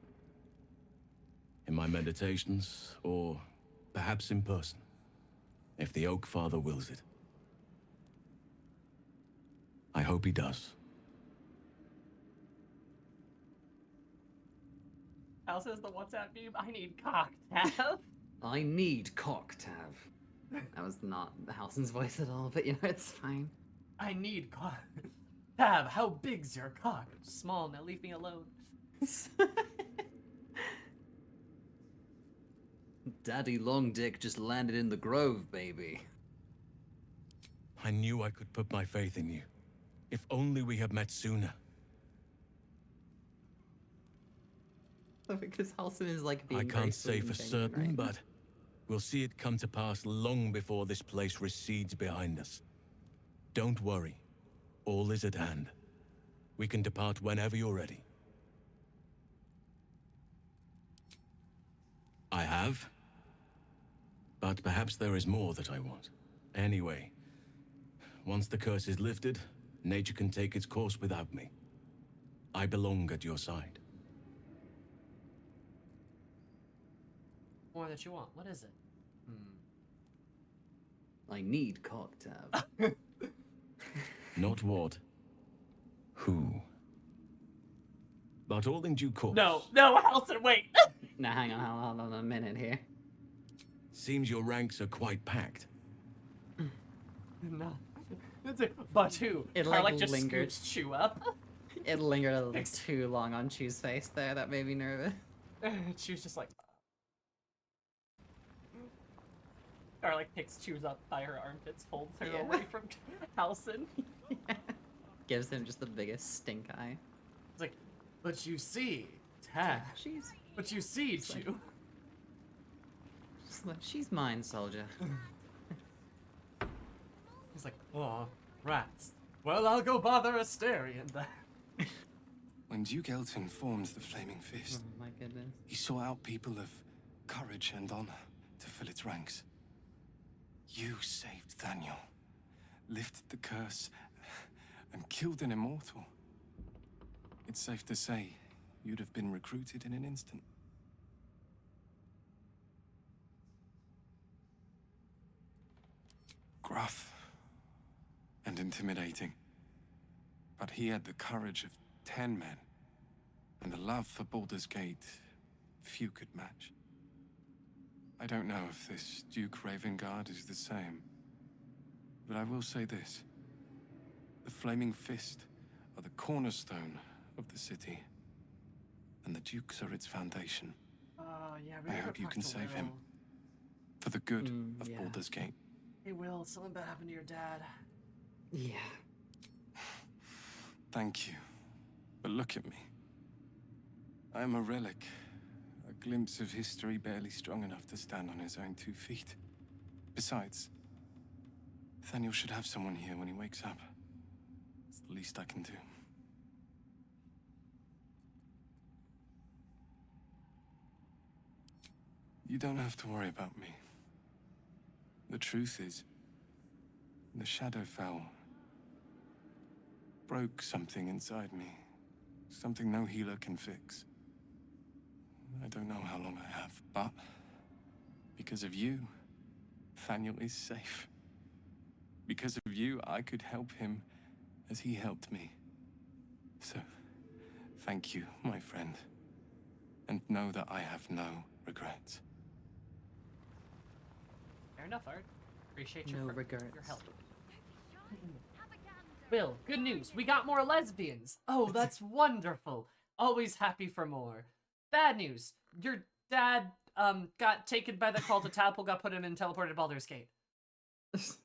In my meditations, or perhaps in person, if the Oak Father wills it. I hope he does. Hal says the WhatsApp meme, I need cocktail. I need cocktav. That was not Halsin's voice at all, but you know, it's fine. I need cock. Tab, how big's your cock? Small, now leave me alone. Daddy Long Dick just landed in the grove, baby. I knew I could put my faith in you. If only we had met sooner. Because Halsin is like being I very can't sweet say and for genuine, certain, right? but we'll see it come to pass long before this place recedes behind us. Don't worry. All is at hand. We can depart whenever you're ready. I have. But perhaps there is more that I want. Anyway, once the curse is lifted, nature can take its course without me. I belong at your side. More that you want. What is it? I need cocktav. Not what. Who. But all in due course. No, Halsin, wait! Now hang on, hold on a minute here. Seems your ranks are quite packed. No. But who? It Karlach just lingered. scoops Chew up. It lingered a little too long on Chew's face there. That made me nervous. Chew's just like... Karlach picks Chews up by her armpits, holds her away from Halsin. Gives him just the biggest stink eye. It's like, but you see, Tab. But you see, Chew. Just like, she's mine, soldier. He's like, oh, rats. Well, I'll go bother Asterion then. When Duke Elton formed the Flaming Fist, Oh my goodness. he sought out people of courage and honor to fill its ranks. You saved Thaniel, lifted the curse, and killed an immortal. It's safe to say you'd have been recruited in an instant. Gruff and intimidating, but he had the courage of 10 men, and the love for Baldur's Gate few could match. I don't know if this Duke Ravengard is the same, but I will say this. The Flaming Fist are the cornerstone of the city, and the Dukes are its foundation. Yeah, I hope you can save him, for the good of Baldur's Gate. Hey, Will, something bad happened to your dad. Yeah. Thank you, but look at me. I am a relic. A glimpse of history barely strong enough to stand on his own 2 feet. Besides, Thaniel should have someone here when he wakes up. It's the least I can do. You don't have to worry about me. The truth is, the Shadowfell broke something inside me. Something no healer can fix. I don't know how long I have, but because of you, Thaniel is safe. Because of you, I could help him as he helped me. So, thank you, my friend. And know that I have no regrets. Fair enough, Art. Appreciate your, No regrets. your help. Will, good news. We got more lesbians. Oh, that's wonderful. Always happy for more. Bad news. Your dad, got taken by the cult of Tadpole, got put in and teleported to Baldur's Gate.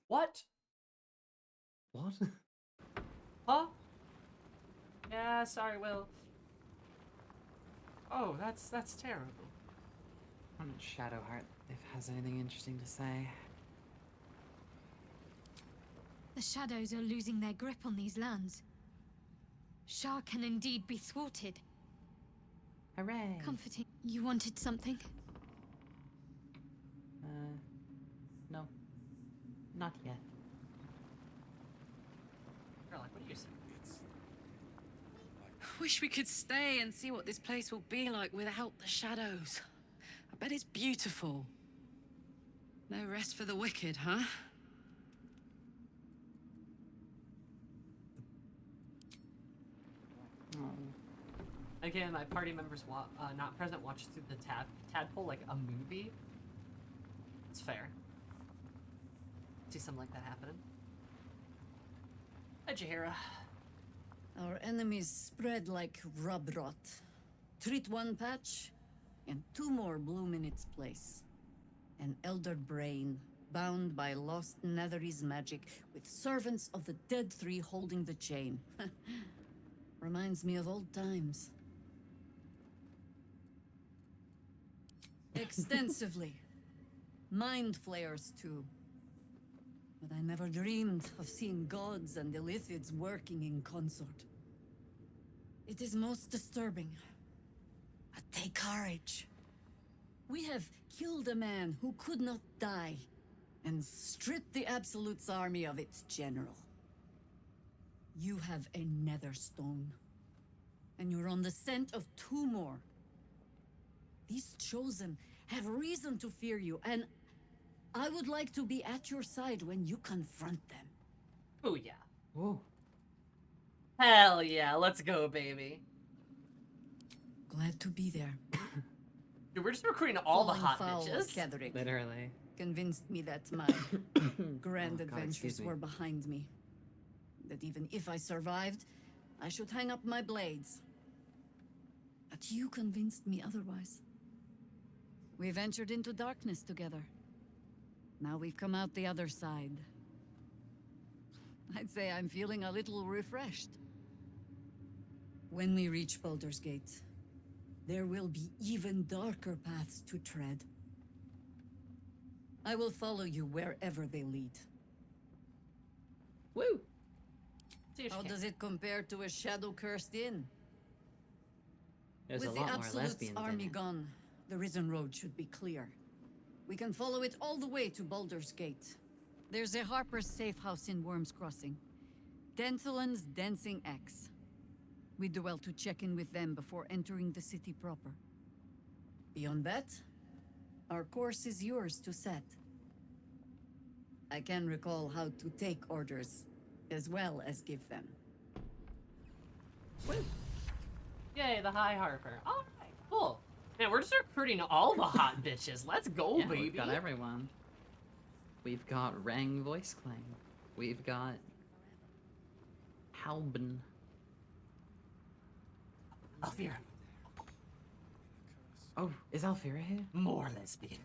What? What? Huh? Yeah, sorry, Will. Oh, that's terrible. I'm not Shadowheart if it has anything interesting to say. The shadows are losing their grip on these lands. Shah can indeed be thwarted. Hooray. Comforting. You wanted something? No. Not yet. Caroline, what do you say? Wish we could stay and see what this place will be like without the shadows. I bet it's beautiful. No rest for the wicked, huh? Again, my party members not present watch through the tadpole like a movie. It's fair. See something like that happening. Hi, Jaheira. Our enemies spread like rub rot. Treat one patch, and two more bloom in its place. An elder brain, bound by lost Netherese magic, with servants of the dead three holding the chain. Reminds me of old times. Extensively. Mind flayers, too. But I never dreamed of seeing gods and Illithids working in consort. It is most disturbing. But take courage. We have killed a man who could not die, and stripped the Absolute's army of its general. You have a nether stone, and you're on the scent of two more. These chosen have reason to fear you, and I would like to be at your side when you confront them. Oh yeah. Whoa. Hell yeah, let's go, baby. Glad to be there. Dude, we're just recruiting all the Falling hot foul of bitches. Ketherick Literally. convinced me that my grand Oh, God, adventures excuse me. were behind me. That even if I survived, I should hang up my blades. But you convinced me otherwise. We ventured into darkness together. Now we've come out the other side. I'd say I'm feeling a little refreshed. When we reach Baldur's Gate, there will be even darker paths to tread. I will follow you wherever they lead. Woo! How does it compare to a shadow-cursed inn? There's With a the lot more Absolute's lesbians in army it. gone, the Risen Road should be clear. We can follow it all the way to Baldur's Gate. There's a Harper's safe house in Worm's Crossing. Denthalen's Dancing Axe. We do well to check in with them before entering the city proper. Beyond that, our course is yours to set. I can recall how to take orders, as well as give them. Yay, the High Harper. Alright, cool. Man, we're just recruiting all the hot bitches. Let's go, Yeah, baby. we've got everyone. We've got Rang Voice Clang. We've got Halben. Alfira. Oh, is Alfira here? More lesbian.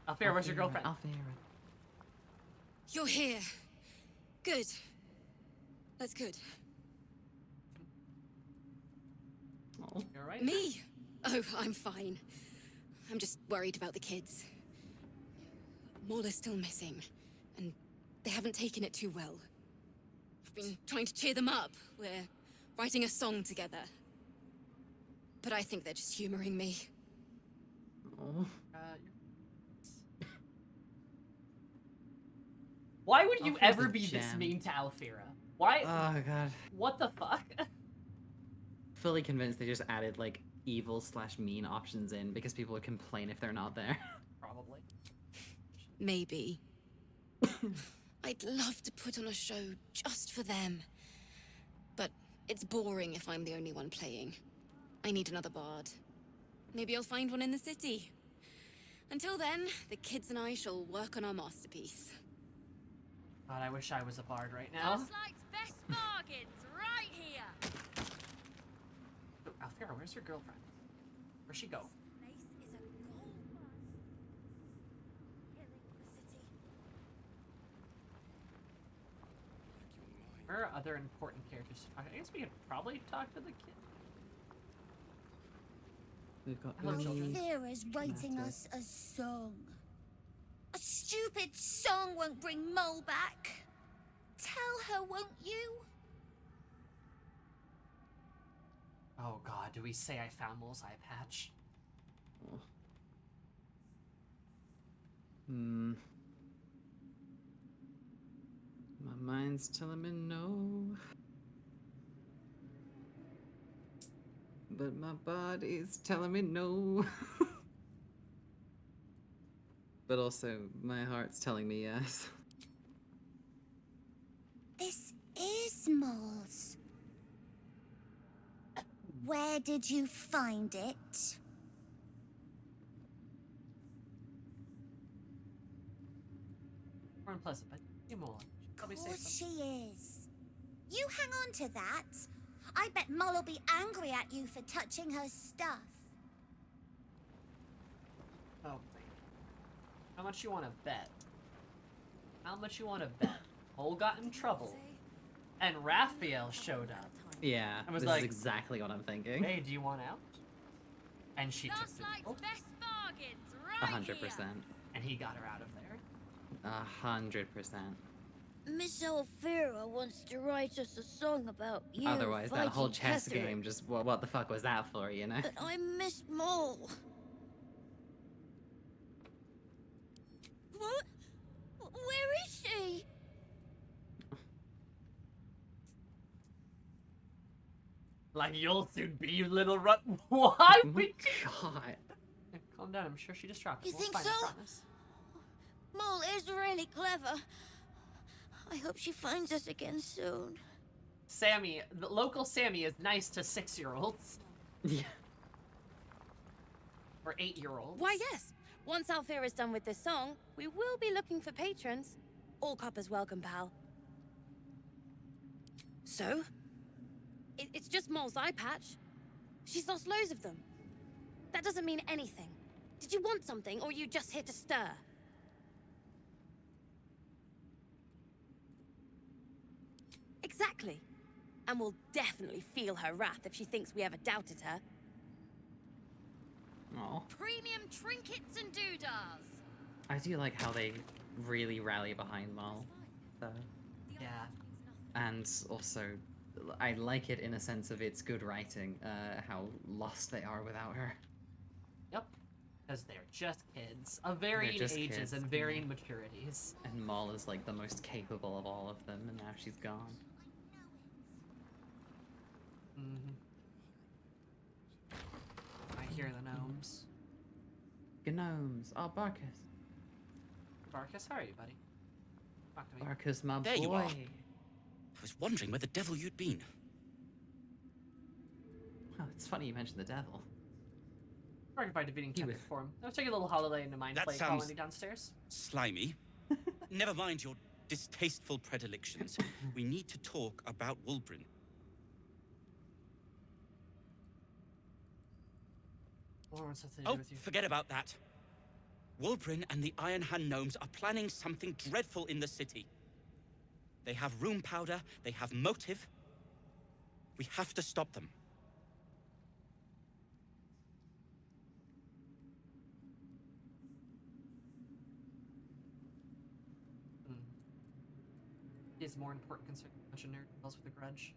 Alfira, where's your girlfriend? Alfira. You're here. Good. That's good. Oh, you're right. Me? Oh, I'm fine. I'm just worried about the kids. Morla's still missing, and they haven't taken it too well. I've been trying to cheer them up. We're writing a song together. But I think they're just humoring me. Oh. Why would you Alfira's ever a be this gem. mean to Alfira? Why? Oh god. What the fuck? Fully convinced they just added like evil / mean options in because people would complain if they're not there. Probably. Maybe. I'd love to put on a show just for them. But it's boring if I'm the only one playing. I need another bard. Maybe I'll find one in the city. Until then, the kids and I shall work on our masterpiece. God, I wish I was a bard right now. Like's best bargains right here. Oh, Alfira, where's your girlfriend? Where'd she go? Where are other important characters to talk to? I guess we could probably talk to the kid. We've got Hello, children. Alfira's writing us a song. A stupid song won't bring Mole back. Tell her, won't you? Oh god, do we say I found Mole's eye patch? Oh. Hmm. My mind's telling me no. But my body's telling me no. But also, my heart's telling me yes. This is Mole's. Where did you find it? More unpleasant, but you Mole. Of course she is. You hang on to that. I bet Mole'll be angry at you for touching her stuff. Oh, how much you want to bet? How much you want to bet? Mole got in trouble, and Raphael showed up. Yeah, I was this like, is exactly what I'm thinking. Hey, do you want out? And she took the deal. 100%. And he got her out of there. 100%. Miss Alfira wants to write us a song about you. Otherwise, that whole fighting chess Catherine. game just, what the fuck was that for, you know? But I miss Mole. What? Where is she? Like, you'll soon be, you little rut. Why Oh would my you? god. Calm down, I'm sure she just dropped it. You We'll think find it, so? I promise. Mole is really clever. I hope she finds us again soon. Sammy, the local Sammy is nice to 6-year-olds. Yeah. Or 8-year-olds. Why, yes. Once Alfira's done with this song, we will be looking for patrons. All coppers welcome, pal. So? It's just Mole's eye patch. She's lost loads of them. That doesn't mean anything. Did you want something, or are you just here to stir? Exactly. And we'll definitely feel her wrath if she thinks we ever doubted her. Aw. Premium trinkets and doodahs. I do like how they really rally behind Mole. So. Yeah. And also, I like it in a sense of it's good writing, how lost they are without her. Yep. Because they're just kids of varying just ages kids, and varying maturities. And Mole is like the most capable of all of them, and now she's gone. I hear the gnomes. Gnomes. Oh, Barkus. Barkus, how are you, buddy? Talk to me. Barkus, my There boy. you are. I was wondering where the devil you'd been. Oh, it's funny you mentioned the devil. Bargain by defeating Tempest Form. I was taking a little holiday into Mind That Play sounds- colony downstairs. Slimy. Never mind your distasteful predilections. We need to talk about Wulbrin. What wants something to do Oh, with you? forget about that. Wulbrin and the Iron Hand Gnomes are planning something dreadful in the city. They have room powder, they have motive. We have to stop them. Is more important concern than a bunch of nerd girls with a grudge.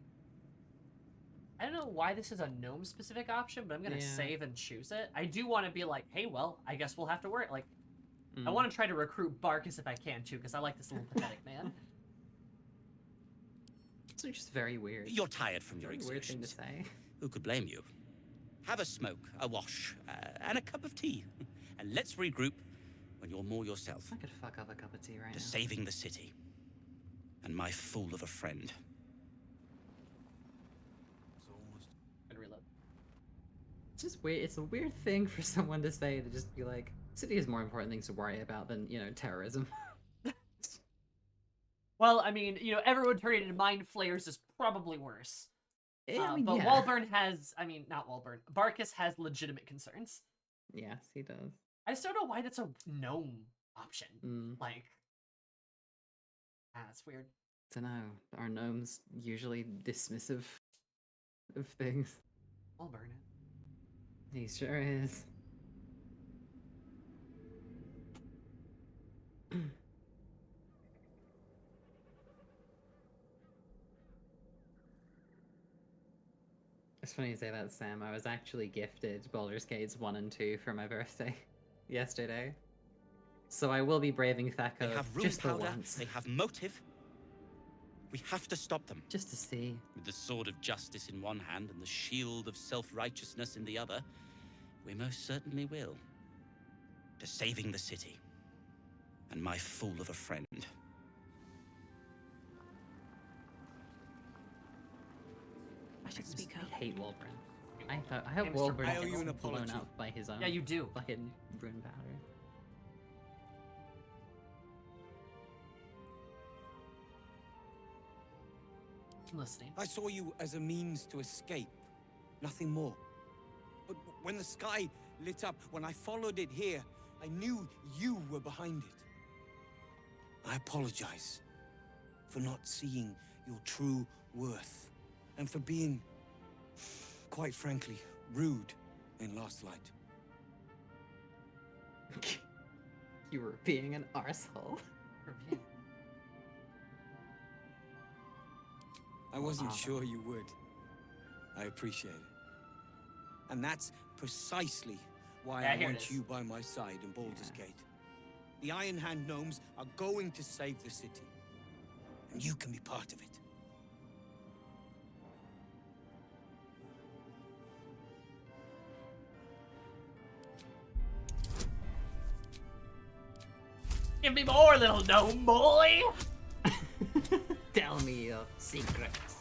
I don't know why this is a gnome specific option, but I'm gonna Yeah. save and choose it. I do want to be like, hey, well, I guess we'll have to work. Like, I Mm. want to try to recruit Barkus if I can too, because I like this little pathetic man. It's just very weird. You're tired from your Very weird thing to exertions. say. Who could blame you? Have a smoke, a wash, and a cup of tea. And let's regroup when you're more yourself. I could fuck up a cup of tea right To now. saving the city. And my fool of a friend. And reload. It's just weird. It's a weird thing for someone to say, to just be like, city has more important things to worry about than, you know, terrorism. Well, I mean, you know, everyone turning into mind flayers is probably worse. Yeah, I mean, but yeah. Walburn has, I mean, not Walburn. Barkus has legitimate concerns. Yes, he does. I just don't know why that's a gnome option. Mm. Like, that's weird. Dunno. Are gnomes usually dismissive of things? Walburn. He sure is. It's funny you say that, Sam. I was actually gifted Baldur's Gates 1 and 2 for my birthday yesterday. So I will be braving Thaco They have rune just the powder, once. they have motive. We have to stop them. Just to see. With the sword of justice in one hand and the shield of self-righteousness in the other, we most certainly will. To saving the city. And my fool of a friend. I should speak up. I hate Wolverine. I hope Mr. Wolverine I owe gets you an blown apology. up by his own Yeah, you do. fucking rune powder. I'm listening. I saw you as a means to escape, nothing more. But when the sky lit up, when I followed it here, I knew you were behind it. I apologize for not seeing your true worth, and for being, quite frankly, rude in Last Light. You were being an arsehole. I wasn't sure you would. I appreciate it. And that's precisely why Yeah, I here it want is. you by my side in Baldur's Gate. The Iron Hand gnomes are going to save the city. And you can be part of it. Give me more, little gnome boy! Tell me your secrets.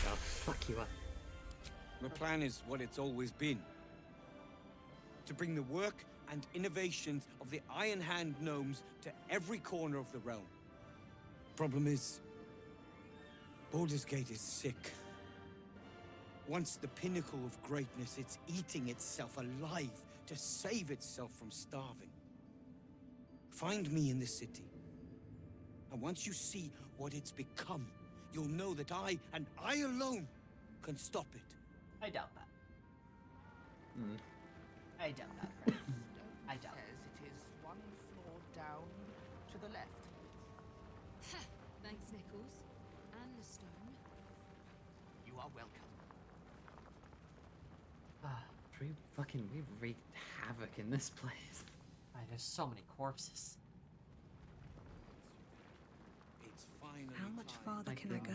I'll fuck you up. The plan is what it's always been. To bring the work and innovations of the Iron Hand gnomes to every corner of the realm. Problem is, Baldur's Gate is sick. Once the pinnacle of greatness, it's eating itself alive to save itself from starving. Find me in the city. And once you see what it's become, you'll know that I, and I alone, can stop it. I doubt that. Hmm. I doubt that. Brett. I doubt it. It is one floor down to the left. Thanks, Nichols. And the stone. You are welcome. We've wreaked havoc in this place. There's so many corpses. It's finally How much farther Like can I the- go?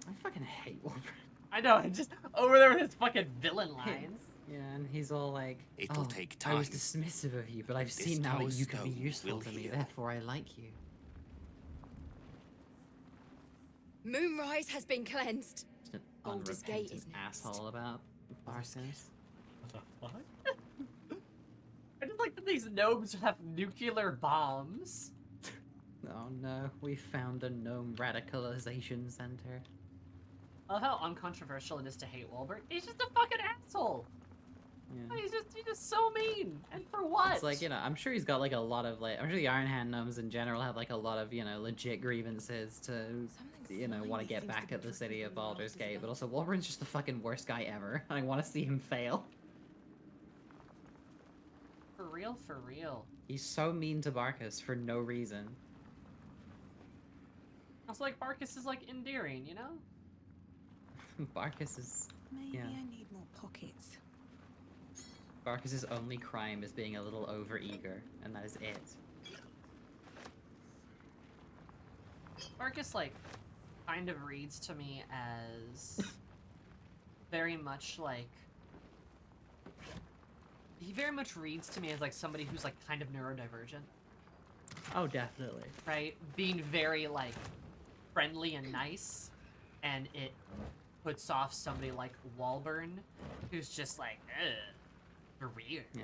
I fucking hate Wolverine. I know, I'm just over there with his fucking villain lines. Yeah, and he's all like, It'll "Oh, take I was time. dismissive of you, but I've This seen now that tower's you can be stone useful will to me, heal." therefore I like you." Moonrise has been cleansed. Just an Baldur's Gate unrepentant is next. asshole about Barcus. What the fuck? I just like that these gnomes have nuclear bombs. Oh no, we found a gnome radicalization center. I love how uncontroversial it is to hate Wolbert. He's just a fucking asshole. Yeah. He's just so mean. And for what? It's like, you know, I'm sure he's got like a lot of I'm sure the Iron Hand gnomes in general have like a lot of, legit grievances to, want to get back at the city of Baldur's Gate, but also Wolverine's just the fucking worst guy ever. I want to see him fail. For real, for real. He's so mean to Barcus for no reason. Also, like, Barcus is, like, endearing, you know? Barcus is... Maybe yeah. I need more pockets. Barcus's only crime is being a little overeager, and that is it. Barcus, like, kind of reads to me as very much, like... He very much reads to me as, like, somebody who's, like, kind of neurodivergent. Oh, definitely. Right? Being very, like, friendly and nice, and it puts off somebody like Walburn, who's just like, ugh, you're weird. Yeah.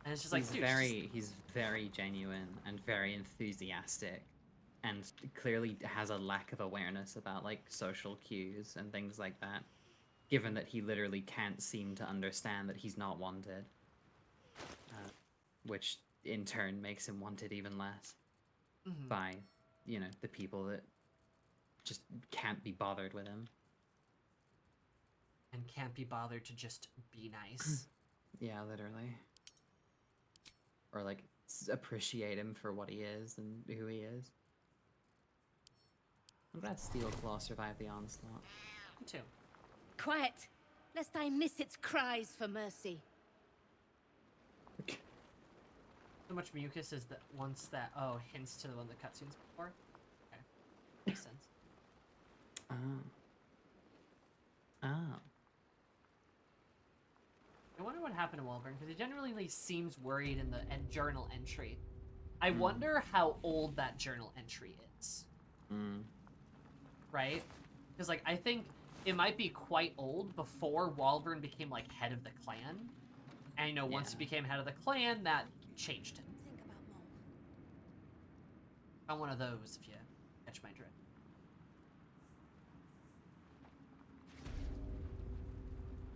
And it's just like, he's dude, he's very genuine and very enthusiastic, and clearly has a lack of awareness about like social cues and things like that, given that he literally can't seem to understand that he's not wanted, which in turn makes him wanted even less by, the people that just can't be bothered with him. and can't be bothered to just be nice. Yeah, literally. Or like appreciate him for what he is and who he is. I'm glad Steel Claw survived the onslaught. Me too. Quiet, lest I miss its cries for mercy. So much mucus is that once that hints to the one of the cutscenes before. Okay, makes sense. Oh. Oh. I wonder what happened to Wyvern because he generally seems worried in the journal entry. I wonder how old that journal entry is. Right? Because like I think it might be quite old before Wyvern became like head of the clan. And you know, once he became head of the clan, that changed him. I'm one of those, if you catch my drift.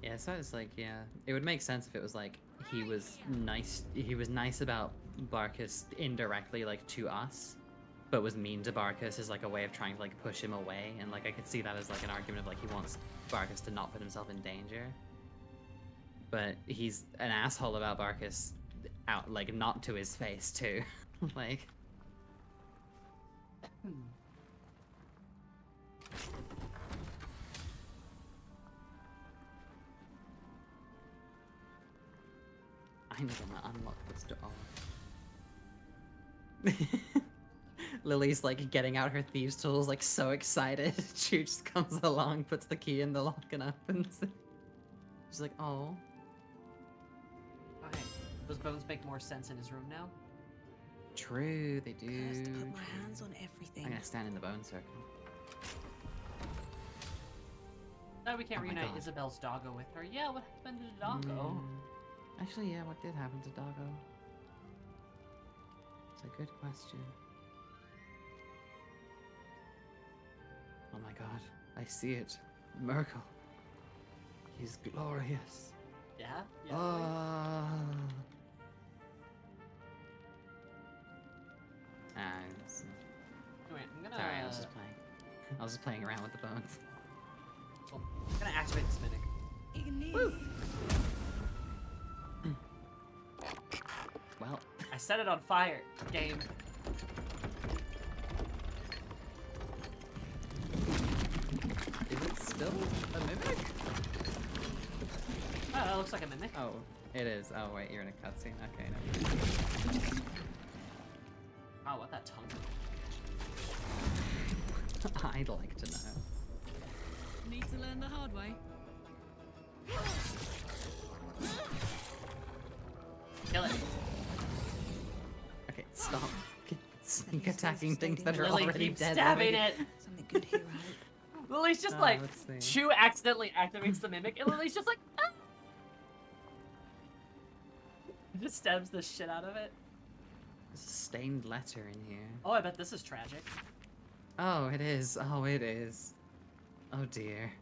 Yeah, so it's like, yeah, it would make sense if it was like he was nice about Barkus indirectly, like to us, but was mean to Barkus as like a way of trying to like push him away, and like I could see that as like an argument of like he wants Barkus to not put himself in danger. But he's an asshole about Barkus out, like not to his face too. Like I'm gonna unlock this door. Lily's like getting out her thieves' tools, like so excited. She just comes along, puts the key in the lock, and opens it. She's like, oh. Okay, those bones make more sense in his room now. True, they do. Cursed to put my hands on everything. I'm gonna stand in the bone circle. Now we can't Oh my reunite God. Isabel's doggo with her. Yeah, what happened to the doggo? Actually, yeah, what did happen to Doggo? It's a good question. Oh my God, I see it. Merkel. He's glorious. Yeah? Ah. Wait, I'm gonna... Sorry, I was just playing. I was just playing around with the bones. Oh, I'm gonna activate this mimic. Woo! Well, I set it on fire. Game. Is it still a mimic? Oh, that looks like a mimic. Oh, it is. Oh wait, you're in a cutscene. Okay, no. Wow, what that tongue? I'd like to know. Need to learn the hard way. Kill it. Okay, stop. Sneak attacking things that are Lily already keeps dead. stabbing Lily. it. Something good here, right? Lily's just like, let's see. Chew accidentally activates the mimic, and Lily's just like, ah! Just stabs the shit out of it. There's a stained letter in here. Oh, I bet this is tragic. Oh, it is. Oh, it is. Oh dear.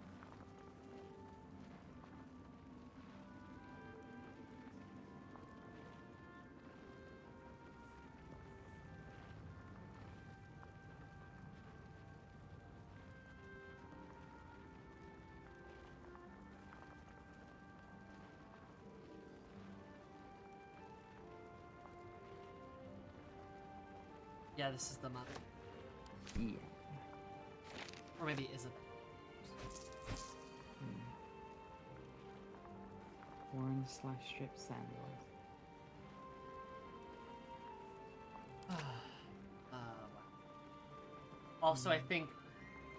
Yeah, this is the mother. Yeah. Or maybe Isabel. Worn/strip sandals. Also, I think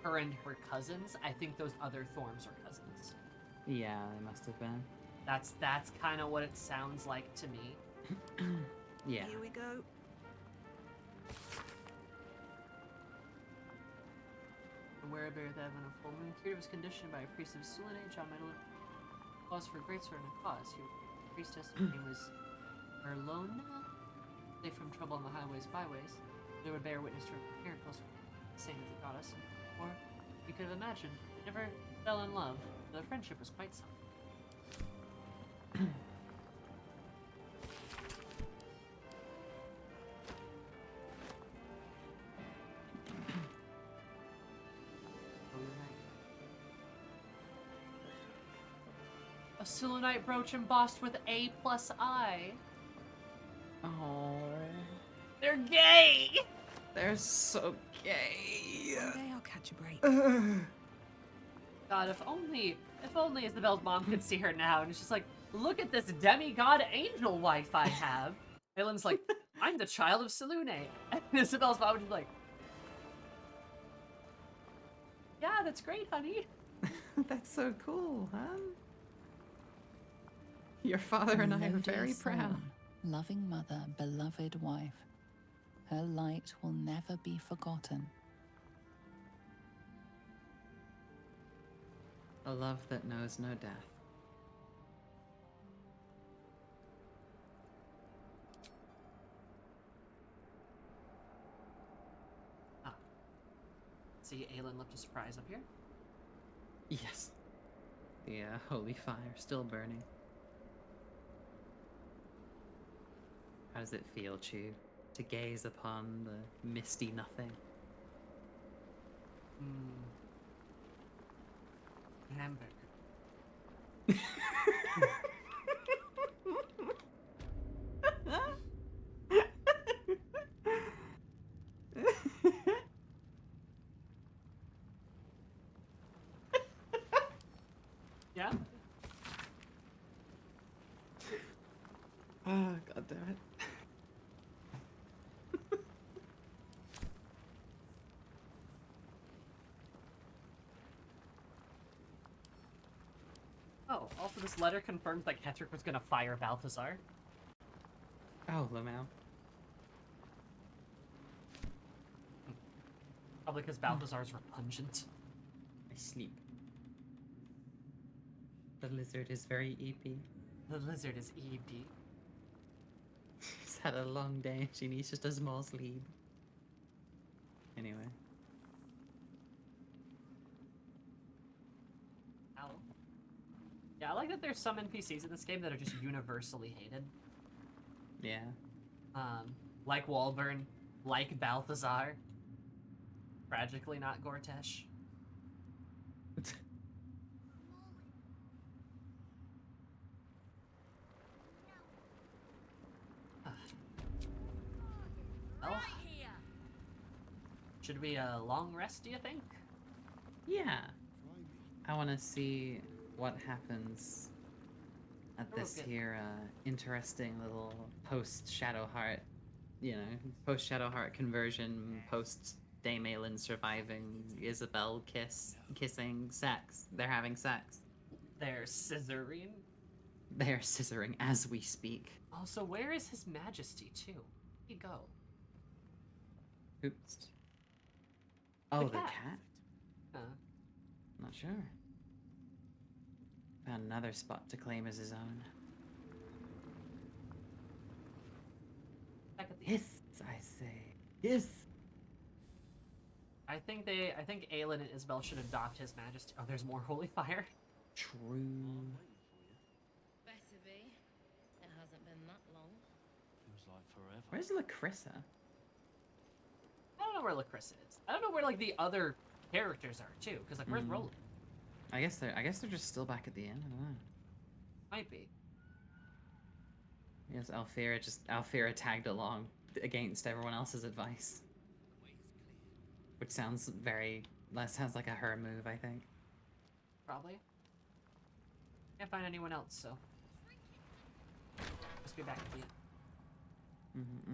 her and her cousins, I think those other Thorms are cousins. Yeah, they must have been. That's kind of what it sounds like to me. Yeah. Here we go. The werebear that when a full moon cured was conditioned by a priest of Sulan John Metal cause for great certain cause. He was a priestess, and he was Erlona, safe from trouble on the highways, byways. They would bear witness to her miracles, the same as the goddess. Or you could have imagined, they never fell in love. Their friendship was quite solid. A A Selenite brooch embossed with A plus I. Oh. They're gay! They're so gay. One day I'll catch a break. God, if only Isabel's mom could see her now, and it's just like, look at this demigod angel wife I have. Aelin's like, I'm the child of Selune. And Isabel's mom would be like, yeah, that's great, honey. That's so cool, huh? Your father and I are very Melodious proud. song, loving mother, beloved wife. Her light will never be forgotten. A love that knows no death. See, Aelin left a surprise up here. Yes. The holy fire still burning. How does it feel, Chew, to gaze upon the misty nothing? Hamburger. Yeah? Oh, god damn it. Oh, also this letter confirms that Kettrick was gonna fire Balthazar. Oh, Lamau. Probably because Balthazar's repugnant. I sleep. The lizard is very EP. The lizard is EP. She's had a long day. She needs just a small sleep. Anyway. Ow. Yeah, I like that there's some NPCs in this game that are just universally hated. Yeah. Like Walburn, like Balthazar. Tragically not Gortesh. Well, should we long rest, do you think? Yeah. I want to see what happens at this here interesting little post-Shadowheart, post-Shadowheart conversion, post-Dame Aelin surviving, Isabel kissing, sex. They're having sex. They're scissoring. They're scissoring as we speak. Also, where is His Majesty, too? Where'd he go? Oops. Oh, the cat? Not sure. Found another spot to claim as his own. Yes, I say. Yes. I think Aelin and Isabel should adopt His Majesty. Oh, there's more holy fire. True. Better be. It hasn't been that long. Feels like forever. Where's Lacrissa? I don't know where Lacrissa is. I don't know where like the other characters are too. Because like, where's Roland? I guess they're just still back at the end. I don't know. Might be. Yes, Alfira tagged along against everyone else's advice. Which sounds like a her move, I think. Probably. Can't find anyone else, so must be back at the end.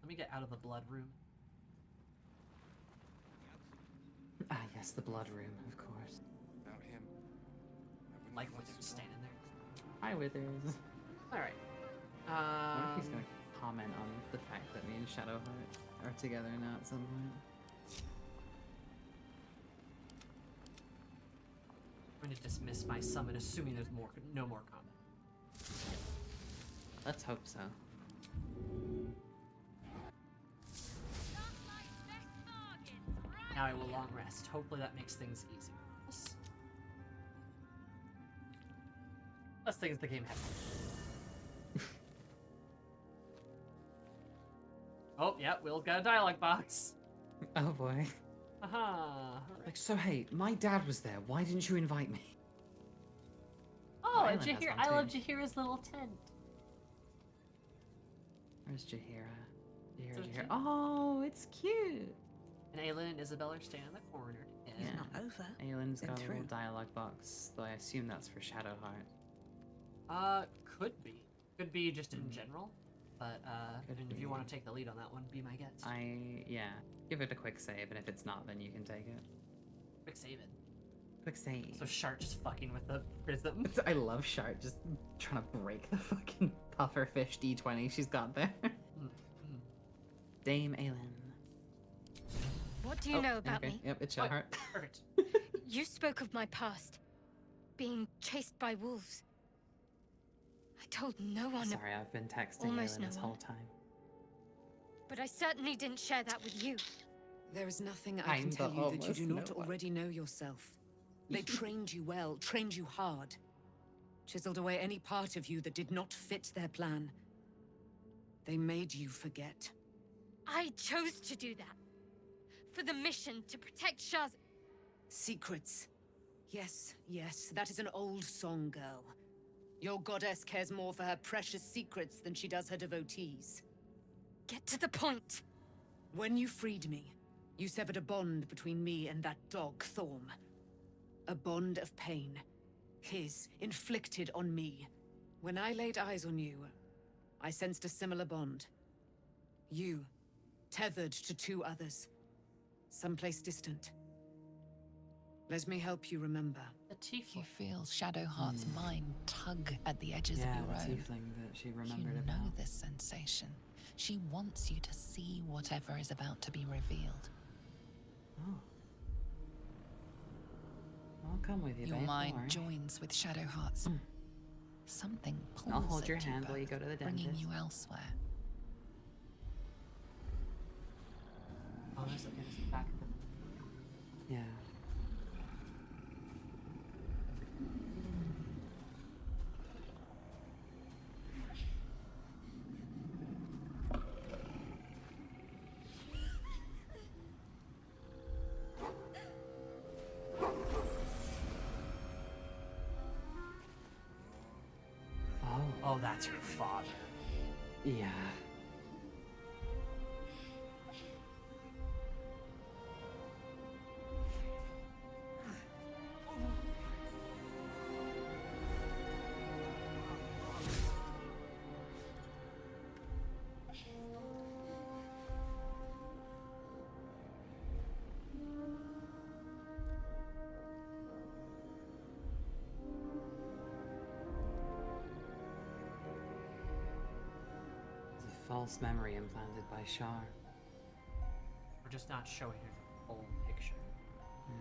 Let me get out of the blood room. Ah, yes, the blood room, of course. Without him, Like when they're standing there. Hi, Withers. All right. I wonder if he's gonna comment on the fact that me and Shadowheart are together now at some point. I'm going to dismiss my summon, assuming there's no more comment. Let's hope so. Now I will long rest. Hopefully that makes things easier. Less things the game has. Oh, yeah, Will's got a dialogue box. Oh boy. Aha. Like, so hey, my dad was there. Why didn't you invite me? Oh, Island has one I love too. Jahira's little tent. Where's Jahira? So Jahira. cute. Oh, it's cute. And Aelin and Isabel are standing in the corner. Yeah. Not over. Aylin's Then got a little through. dialogue box, though I assume that's for Shadowheart. Could be. Could be just in general. But, Could if you be. want to take the lead on that one, be my guest. Yeah. Give it a quick save, and if it's not, then you can take it. Quick save it. Quick save. So Shart just fucking with the prism. I love Shart just trying to break the fucking pufferfish D20 she's got there. Dame Aelin. What do you know about okay. me? Yep, it's Shadowheart. Perfect. You spoke of my past. Being chased by wolves. I told no one. Sorry, I've been texting Almost Aelin no this one. whole time. But I certainly didn't share that with you. There is nothing I can I'm tell the you that you almost do not no one. already know yourself. They trained you well, trained you hard. Chiseled away any part of you that did not fit their plan. They made you forget. I chose to do that. For the mission to protect Shaz. Secrets. Yes, yes, that is an old song, girl. Your goddess cares more for her precious secrets than she does her devotees. Get to the point. When you freed me, you severed a bond between me and that dog, Thorm. A bond of pain. His, inflicted on me. When I laid eyes on you, I sensed a similar bond. You, tethered to two others. Someplace distant. Let me help you remember. You feel Shadowheart's mind tug at the edges of Yeah, your the own. tiefling that she remembered You know about. this sensation. She wants you to see whatever is about to be revealed. Oh. I'll come with you, Your babe. mind Don't worry. joins with Shadowheart's. Something pulls I'll hold your at hand you while you both, go to the bringing dentist. you elsewhere. Oh, there's okay, there's back. Yeah. Oh, that's your father. Yeah. It's a false memory implanted by Shar. We're just not showing her the whole picture. Yeah.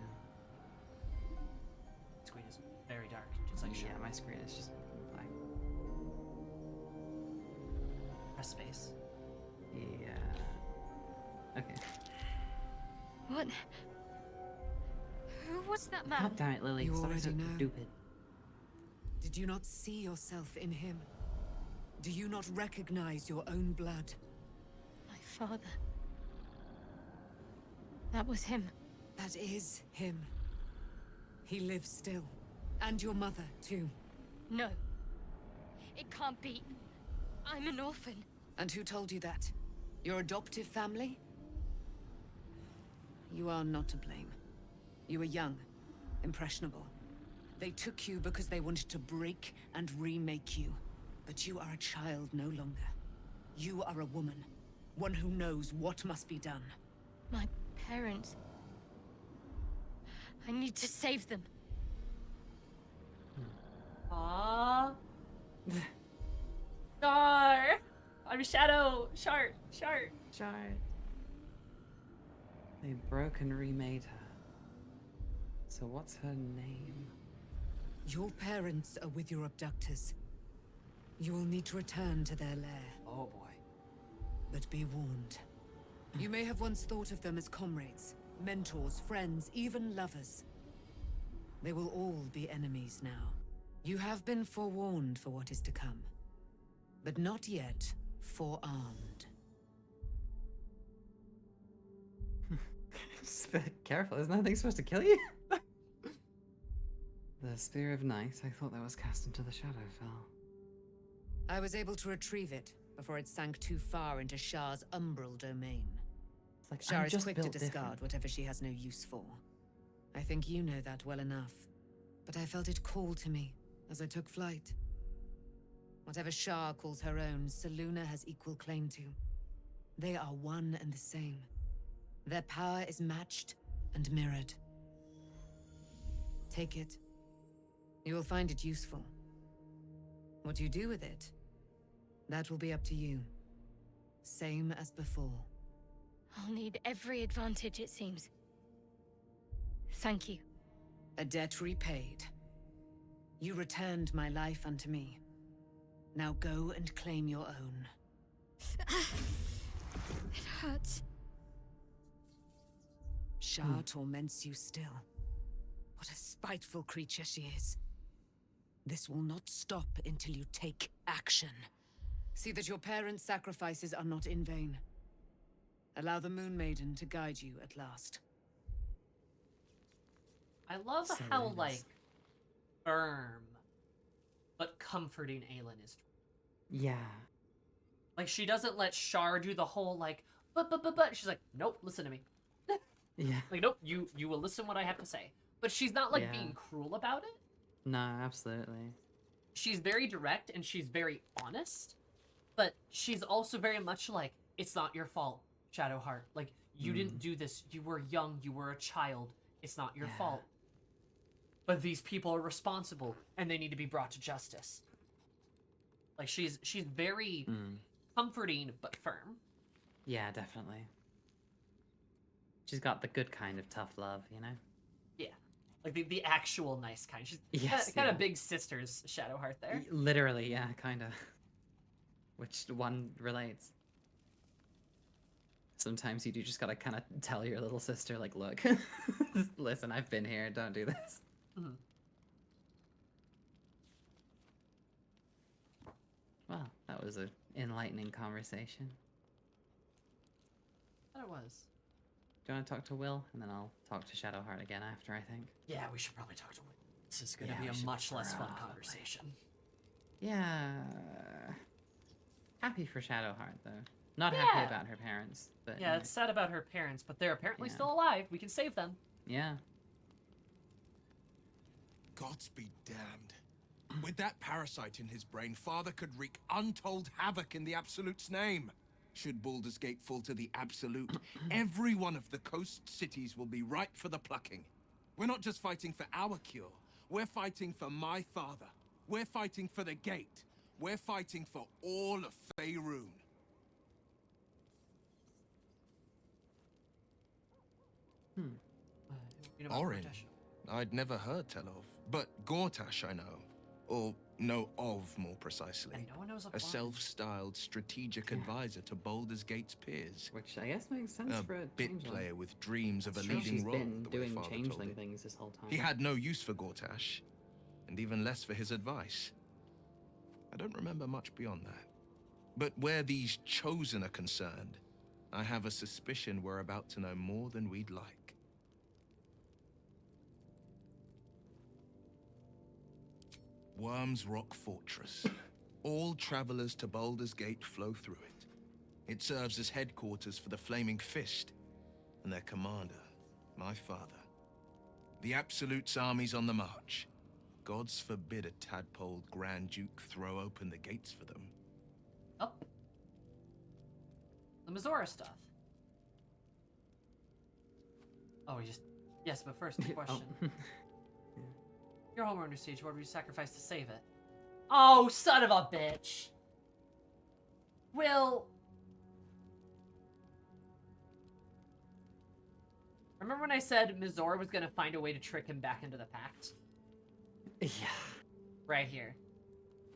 Screen is very dark, just like Yeah, my screen is just black. press space. Yeah. Okay. What? Who was that man? God damn it, Lily. You Stop already so know. stupid. Did you not see yourself in him? Do you not recognize your own blood? My father. That was him. That is him. He lives still. And your mother, too. No. It can't be. I'm an orphan. And who told you that? Your adoptive family? You are not to blame. You were young, impressionable. They took you because they wanted to break and remake you. But you are a child no longer. You are a woman. One who knows what must be done. My parents. I need to save them. Aww. Star! I'm Shadow! Shart! Shart! Shart. They broke and remade her. So what's her name? Your parents are with your abductors. You will need to return to their lair. Oh boy. But be warned. You may have once thought of them as comrades, mentors, friends, even lovers. They will all be enemies now. You have been forewarned for what is to come, but not yet forearmed. Just be careful, isn't that thing supposed to kill you? The Spear of Night, I thought that was cast into the Shadowfell. I was able to retrieve it before it sank too far into Shar's umbral domain. It's like, Shar I'm is just quick to built discard different. whatever she has no use for. I think you know that well enough. But I felt it call to me as I took flight. Whatever Shar calls her own, Selûne has equal claim to. They are one and the same. Their power is matched and mirrored. Take it. You will find it useful. What you do with it, that will be up to you. Same as before. I'll need every advantage, it seems. Thank you. A debt repaid. You returned my life unto me. Now go and claim your own. It hurts. Shar torments you still. What a spiteful creature she is. This will not stop until you take action. See that your parents' sacrifices are not in vain. Allow the Moon Maiden to guide you at last. I love how, like, firm but comforting Aelin is. Yeah. Like, she doesn't let Shar do the whole, like, but. She's like, nope, listen to me. Yeah. Like, nope, you will listen what I have to say. But she's not, like, Yeah. being cruel about it. No, absolutely. She's very direct and she's very honest. But she's also very much like, it's not your fault, Shadowheart. Like, you didn't do this. You were young. You were a child. It's not your fault. But these people are responsible, and they need to be brought to justice. Like, she's very comforting, but firm. Yeah, definitely. She's got the good kind of tough love, you know? Yeah. Like, the actual nice kind. She's Yes, kind yeah. of big sister's Shadowheart there. Literally, yeah, kind of. Which one relates? Sometimes you do just gotta kind of tell your little sister, like, look, listen, I've been here, don't do this. Mm-hmm. Well, that was an enlightening conversation. That was. Do you want to talk to Will? And then I'll talk to Shadowheart again after, I think. Yeah, we should probably talk to Will. This is going to Yeah, be we a should much less fun probably. conversation. Yeah. Happy for Shadowheart, though. Not happy about her parents, but... Yeah, it's sad about her parents, but they're apparently Yeah. still alive. We can save them. Yeah. Gods be damned. With that parasite in his brain, Father could wreak untold havoc in the Absolute's name. Should Baldur's Gate fall to the Absolute, every one of the coast cities will be ripe for the plucking. We're not just fighting for our cure. We're fighting for my father. We're fighting for the Gate. We're fighting for all of Faerun. Orin, I'd never heard tell of, but Gortash I know. Or know of, more precisely. And no one knows of a Orin. self-styled strategic advisor to Baldur's Gate's peers. Which I guess makes sense a for a bit changeling. player with dreams of That's a true. leading She's role. been the way doing Father told changeling it. things this whole time. He had no use for Gortash, and even less for his advice. I don't remember much beyond that. But where these chosen are concerned, I have a suspicion we're about to know more than we'd like. Worm's Rock Fortress. All travelers to Baldur's Gate flow through it. It serves as headquarters for the Flaming Fist, and their commander, my father. The Absolute's army's on the march. Gods forbid a tadpole Grand Duke throw open the gates for them. Oh. The Mizora stuff. Oh, we just... Yes, but first, the question. Your home under siege, what would you sacrifice to save it? Oh, son of a bitch! Will... Remember when I said Mizora was gonna find a way to trick him back into the pact? Yeah. Right here.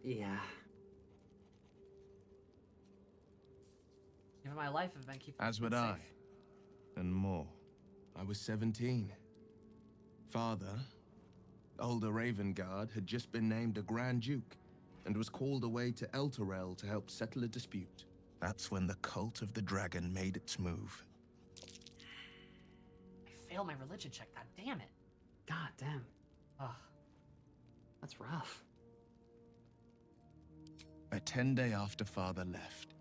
Yeah. Given my life, I've been keeping As would it I. safe. And more. I was 17. Father, older Ravengard, had just been named a Grand Duke and was called away to Elturel to help settle a dispute. That's when the Cult of the Dragon made its move. I failed my religion check, god damn it. God damn. Ugh. That's rough. A 10-day after Father left,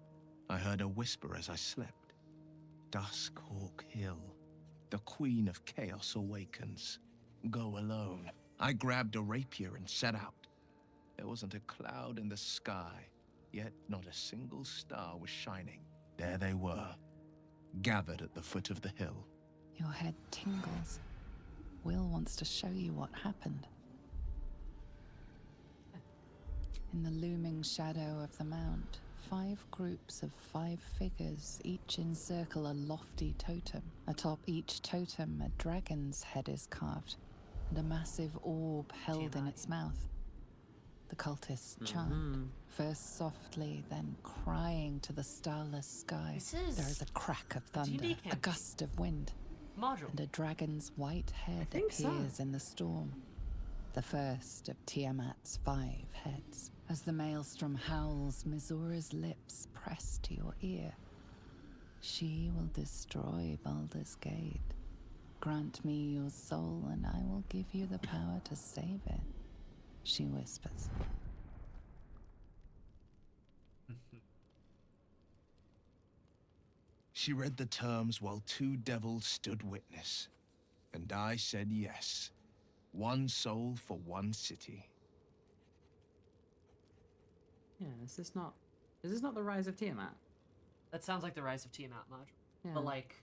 I heard a whisper as I slept. Duskhawk Hill. The Queen of Chaos awakens. Go alone. I grabbed a rapier and set out. There wasn't a cloud in the sky, yet not a single star was shining. There they were, gathered at the foot of the hill. Your head tingles. Will wants to show you what happened. In the looming shadow of the mount, 5 groups of 5 figures each encircle a lofty totem. Atop each totem, a dragon's head is carved, and a massive orb held in its mouth. The cultists chant, first softly, then crying to the starless sky. There is a crack of thunder, a gust of wind, and a dragon's white head appears in the storm. The first of Tiamat's 5 heads. As the maelstrom howls, Mizora's lips press to your ear. She will destroy Baldur's Gate. Grant me your soul, and I will give you the power to save it, she whispers. She read the terms while 2 devils stood witness, and I said yes. 1 soul for 1 city. Yeah, is this not the Rise of Tiamat? That sounds like the Rise of Tiamat module, Yeah. but like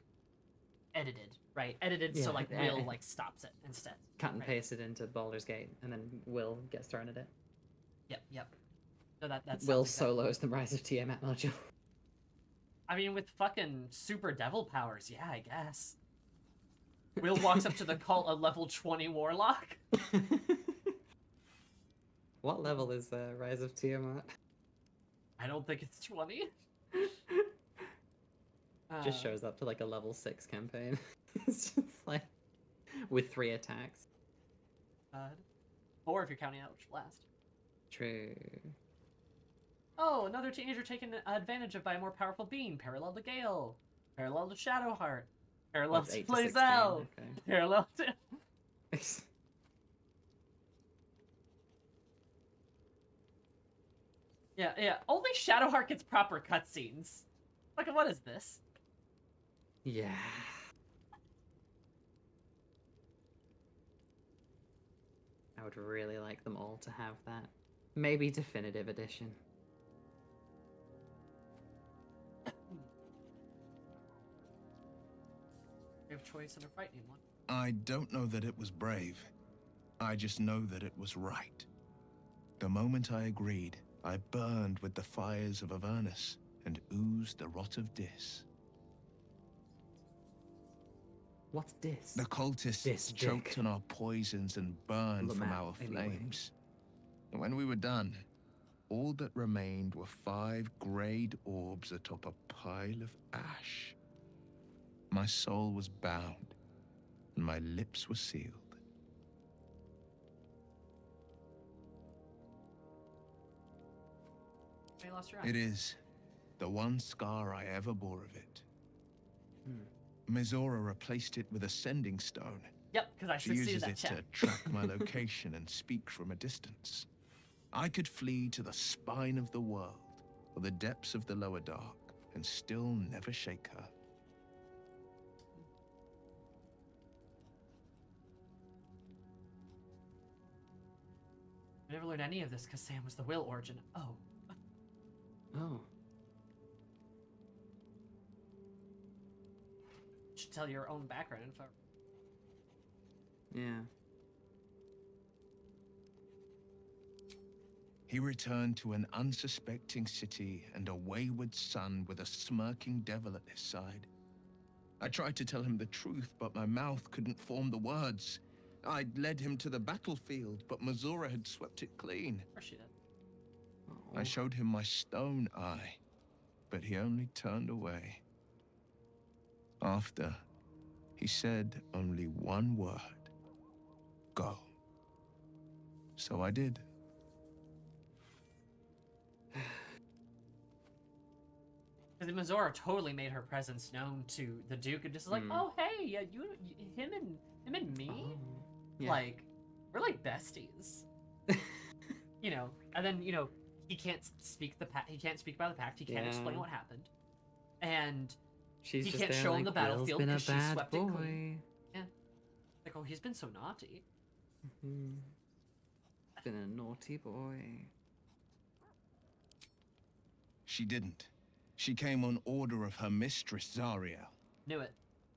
edited, right? Edited Yeah, so like Will like stops it instead. Cut and right? paste it into Baldur's Gate, and then Will gets thrown at it. Yep. So that's Will solos the Rise of Tiamat module. I mean, with fucking super devil powers, yeah, I guess. Will walks up to the cult a level 20 warlock. What level is Rise of Tiamat? I don't think it's 20. Just shows up to like a level 6 campaign. It's just like with 3 attacks. 4 if you're counting out which last. True. Oh, another teenager taken advantage of by a more powerful being. Parallel to Gale. Parallel to Shadowheart. Parallel That's to 8 to 16, Blazel. okay. Parallel to... Yeah. Only Shadowheart gets proper cutscenes. Fucking what is this? Yeah. I would really like them all to have that. Maybe Definitive Edition. Brave choice and a frightening one. I don't know that it was brave. I just know that it was right. The moment I agreed, I burned with the fires of Avernus and oozed the rot of Dis. What's Dis? The cultists choked on our poisons and burned from our flames. And when we were done, all that remained were 5 greyed orbs atop a pile of ash. My soul was bound, and my lips were sealed. You lost your eye. It is the one scar I ever bore of it. Mizora replaced it with a sending stone. Yep, because I She succeeded uses that it check. to track my location and speak from a distance. I could flee to the spine of the world or the depths of the lower dark and still never shake her. I never learned any of this because Sam was the Will origin. Oh. Oh. Should tell your own background info. Yeah. He returned to an unsuspecting city and a wayward son with a smirking devil at his side. I tried to tell him the truth, but my mouth couldn't form the words. I'd led him to the battlefield, but Mizora had swept it clean. Or she did. I showed him my stone eye, but he only turned away. After, he said only one word. Go. So I did. Because Mizora totally made her presence known to the Duke and just like, oh hey, yeah, him and me, Yeah. like, we're like besties. you know, and then, you know, he can't speak he can't speak by the pact, he can't explain Yeah. what happened. And She's he just can't there show him like, the battlefield Will's been a because she bad swept it boy. clean. Yeah. Like, oh, he's been so naughty. Been a naughty boy. She didn't. She came on order of her mistress, Zariel. Knew it.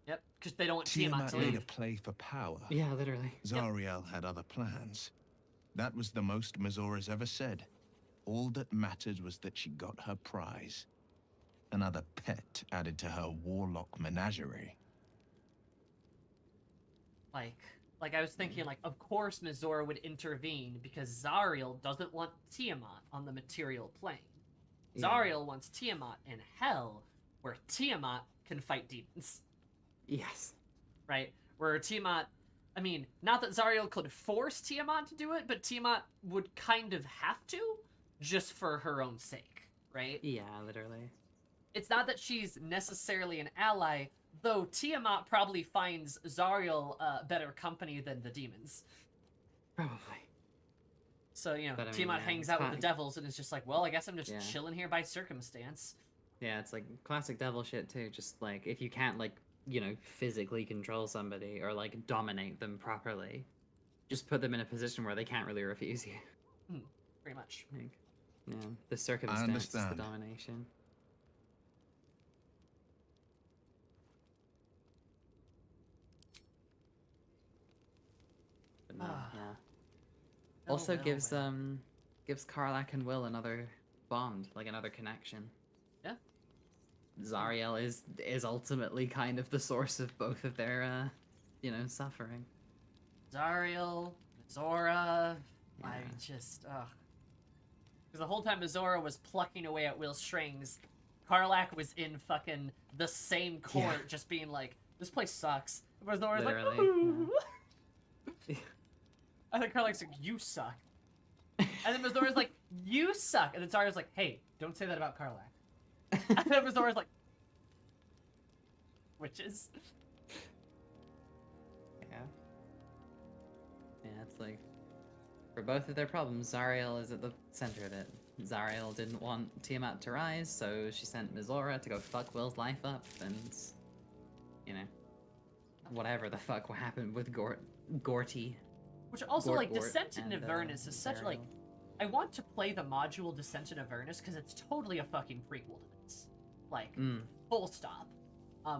Yep, because they don't want Tiamat Tiamat to made a leave. play for power. Yeah, literally. Zariel had other plans. That was the most Mazora's ever said. All that mattered was that she got her prize. Another pet added to her warlock menagerie. Like I was thinking, like, of course Mizora would intervene because Zariel doesn't want Tiamat on the material plane. Yeah. Zariel wants Tiamat in hell, where Tiamat can fight demons. Yes. Right? Where Tiamat, I mean, not that Zariel could force Tiamat to do it, but Tiamat would kind of have to, just for her own sake, right? Yeah, literally. It's not that she's necessarily an ally, though Tiamat probably finds Zariel better company than the demons. Probably. So, you know, But, I mean, Tiamat yeah, hangs it's out with the fine. devils and is just like, well, I guess I'm just Yeah. chilling here by circumstance. Yeah, it's like classic devil shit too. Just like if you can't like, you know, physically control somebody or like dominate them properly, just put them in a position where they can't really refuse you. Pretty much. Like, yeah, the circumstance is the understand. domination. But no, yeah. Also gives gives Karlach and Will another bond, like another connection. Yeah. Zariel is ultimately kind of the source of both of their you know, suffering. Zariel, Mizora, Yeah. I just, ugh. Because the whole time Mizora was plucking away at Will's strings, Karlach was in fucking the same court, Yeah. just being like, this place sucks. And Mizora's like, Literally, ooh. I think Karlach's like, you suck. And then Mizora's like, you suck. And then Zariel's like, hey, don't say that about Karlach. And then Mizora's like, witches. Yeah. Yeah, it's like for both of their problems, Zariel is at the center of it. Zariel didn't want Tiamat to rise, so she sent Mizora to go fuck Will's life up, and you know, whatever the fuck happened with Gorty. Which also, like, Gort Descent in and, Avernus is such, like, Zariel. I want to play the module Descent in Avernus because it's totally a fucking prequel to this. Like, full stop.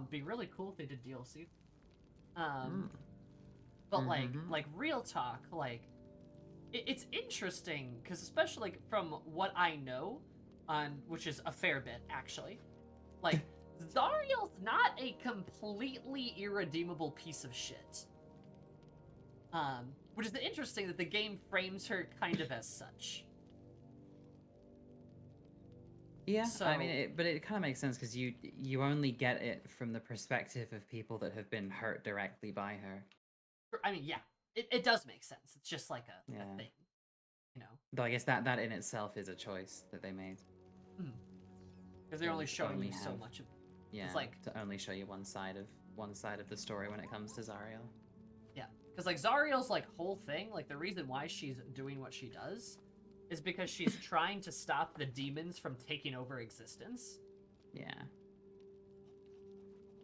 Be really cool if they did DLC. But, like, real talk, like, it's interesting, because especially, like, from what I know, which is a fair bit, actually, like, Zariel's not a completely irredeemable piece of shit. Which is interesting that the game frames her kind of as such. Yeah, So, I mean, but it kind of makes sense because you only get it from the perspective of people that have been hurt directly by her. I mean, yeah, it does make sense. It's just like a Yeah. thing, you know? Though I guess that in itself is a choice that they made. Because they're only showing only you so have- much of. Yeah, It's like, to only show you one side of the story when it comes to Zariel. yeah, because like Zariel's like whole thing, like the reason why she's doing what she does, is because she's trying to stop the demons from taking over existence. Yeah.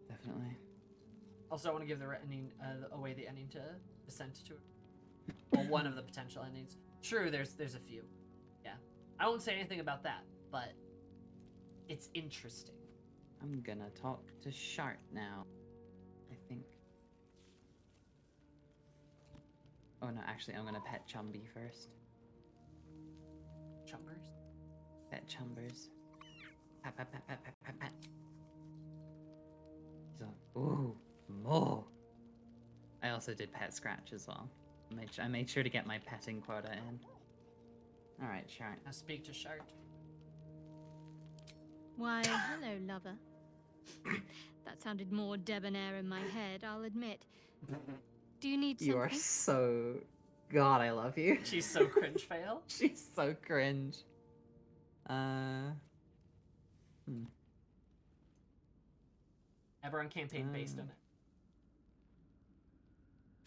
Definitely. Also, I want to give the ending away the ending to Descent to it. Well, one of the potential endings. True, there's a few. Yeah, I won't say anything about that, but it's interesting. I'm gonna talk to Shart now, I think. Oh no, actually, I'm gonna pet Chumby first. Chumbers? Pet Chumbers. Pat, pat, pat, pat, pat, pat, pat. So, ooh, more. I also did pet Scratch as well. I made sure to get my petting quota in. Alright, Shart. Now speak to Shart. Why, hello, lover. That sounded more debonair in my head, I'll admit. Do you need something? You are so... God, I love you. She's so cringe fail. She's so cringe. Eberron campaign based on it.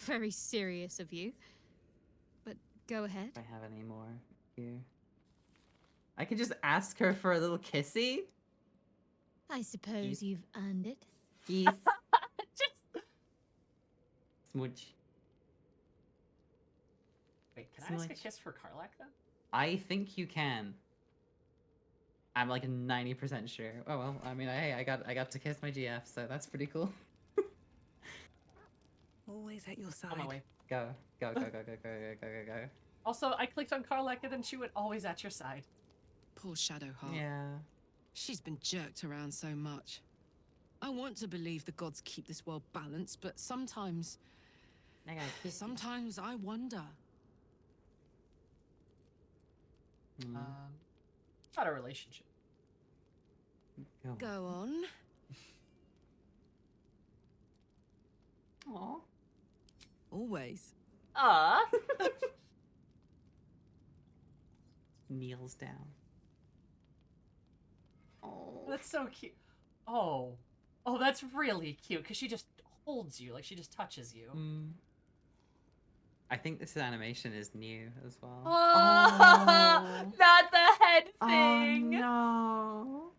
Very serious of you. But go ahead. If I have any more you. I could just ask her for a little kissy. I suppose you've earned it. Kiss. Smooch. Wait, can I ask a kiss for Karlak then? I think you can. I'm like 90% sure. Oh well, I mean, I got to kiss my GF, so that's pretty cool. Always at your side. On my way. Go, go, go, go, go, go, go, go, go, go. Also, I clicked on Karlak and then she went always at your side. Poor Shadowheart. Yeah. She's been jerked around so much. I want to believe the gods keep this world balanced, but sometimes I wonder. Not a relationship. Go on. Aw. Always. Kneels down. Oh, that's so cute. Oh, that's really cute because she just holds you, like she just touches you. I think this animation is new as well. Oh, not the head thing. Oh, no.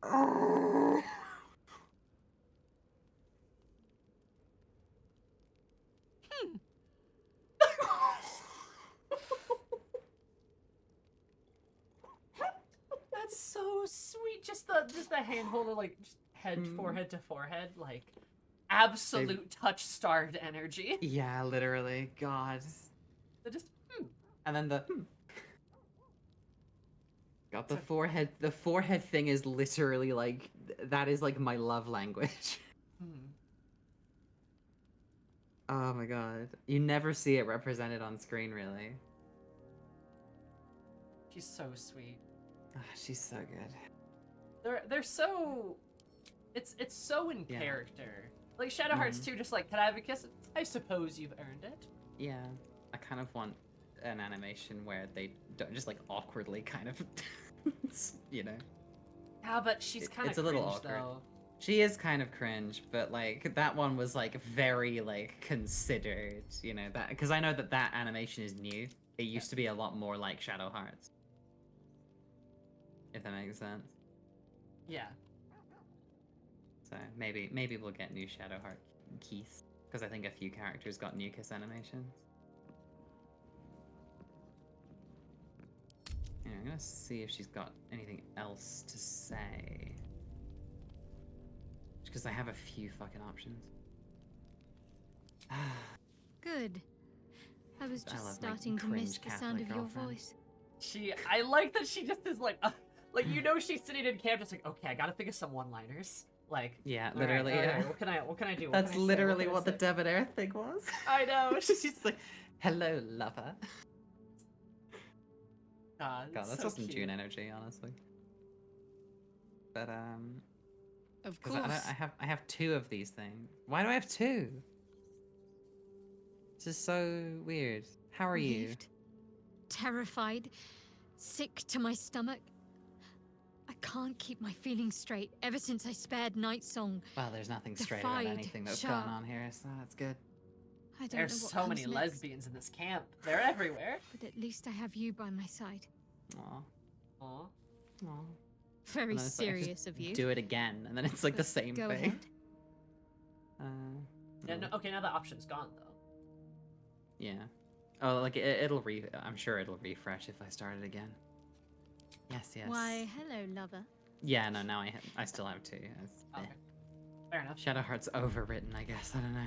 Oh. That's so sweet. Just the hand holder, like just head forehead to forehead, like absolute touch starved energy. Yeah, literally. God. They just And then the got the forehead. The forehead thing is literally like that is like my love language. Oh my god. You never see it represented on screen, really. She's so sweet. She's so good. They're so it's so in character. Like Shadowheart's too, just like, can I have a kiss? I suppose you've earned it. Yeah. I kind of want an animation where they don't just like awkwardly kind of you know. Yeah, but she's kind of it's a little awkward. though. She is kind of cringe, but like that one was like very like considered, you know, that because I know that animation is new. It used to be a lot more like Shadowhearts. If that makes sense. Yeah. So maybe we'll get new Shadowheart keys because I think a few characters got new kiss animations. Yeah, I'm gonna see if she's got anything else to say. Because I have a few fucking options. Good. I was I just love my starting to miss cringe the sound Catholic of your girlfriend. voice. I like that she just is like you know, she's sitting in camp just like, okay, I gotta think of some one-liners. Like, yeah, all literally. right, Yeah. What can I do? That's literally what the debonair thing was. I know. She's just like, hello, lover. God, that's so some cute. June energy, honestly. But of 'cause course. I have two of these things. Why do I have two? This is so weird. How are Relieved, terrified, sick to my stomach. I can't keep my feelings straight ever since I spared Night Song. you? Well, there's nothing straight about Defied, anything that's sharp. going on here, so that's good. I don't There's know what so many comes next, lesbians in this camp. They're everywhere. but at least I have you by my side. Aw. Aw. Aw. Very And then it's like, serious just of you. Do it again, and then it's like the same Go thing. ahead. Yeah, no, okay, now the option's gone though. Yeah. Oh, like it'll I'm sure it'll refresh if I start it again. Yes, yes. Why, hello, lover. Yeah, no, now I still have two. Okay. Fair enough. Shadowheart's overwritten, I guess. I don't know.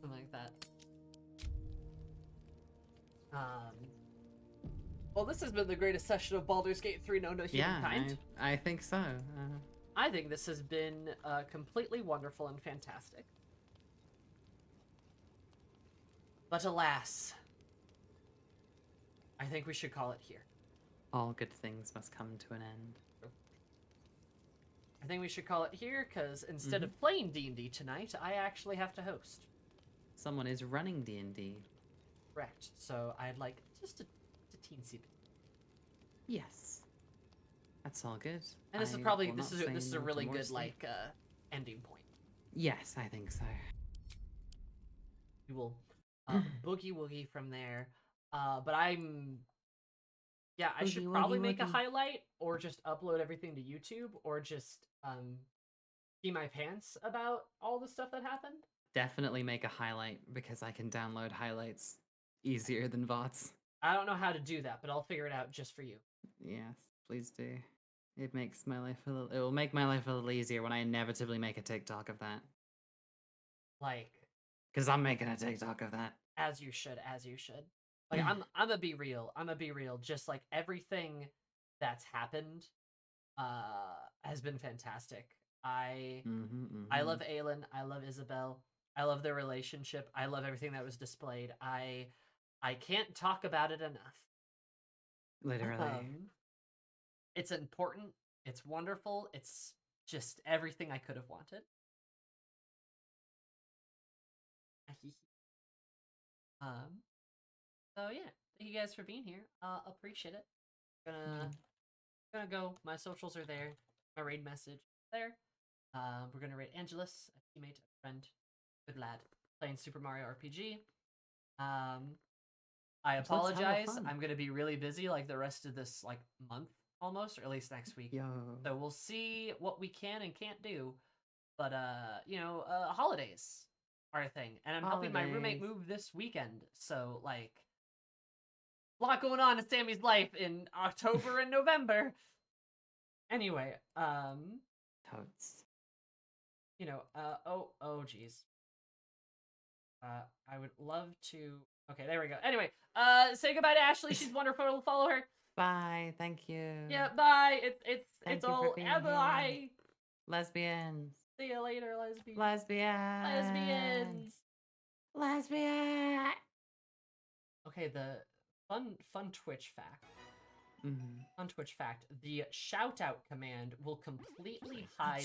Something like that. Well, this has been the greatest session of Baldur's Gate 3 known to humankind. Yeah, I think so. I think this has been completely wonderful and fantastic. But alas, I think we should call it here. All good things must come to an end. I think we should call it here because instead of playing D&D tonight, I actually have to host. Someone is running D&D. Correct. So I'd like just a teensy bit. Yes. That's all good. And this is probably this is a really good like ending point. Yes, I think so. We will Boogie Woogie from there. But yeah, I should Boogie probably Woogie make a Woogie. highlight or just upload everything to YouTube or just pee my pants about all the stuff that happened. Definitely make a highlight because I can download highlights easier than VODs. I don't know how to do that, but I'll figure it out just for you. Yes, please do. It makes my life it will make my life a little easier when I inevitably make a TikTok of that. Like, because I'm making a TikTok of that. As you should. Like, I'm gonna be real. Just like everything that's happened has been fantastic. I love Aelin. I love Isabel. I love their relationship. I love everything that was displayed. I can't talk about it enough. Literally. It's important. It's wonderful. It's just everything I could have wanted. So yeah, thank you guys for being here. Appreciate it. Gonna go. My socials are there. My raid message there. We're gonna raid Angelus, a teammate, a friend, good lad, playing Super Mario RPG. I apologize. I'm gonna be really busy like the rest of this like month almost, or at least next week. So we'll see what we can and can't do. But holidays are a thing, and I'm helping my roommate move this weekend. So like, a lot going on in Sammy's life in October and November. Anyway, totes. Geez. I would love to. Okay, there we go. Anyway, say goodbye to Ashley. She's wonderful. Follow her. Bye. Thank you. Yeah, bye. It's Thank you all for being bye. here. Lesbians. See you later, lesbians. Lesbians. Lesbian. Okay, the fun Twitch fact. Fun Twitch fact: the shout out command will completely hide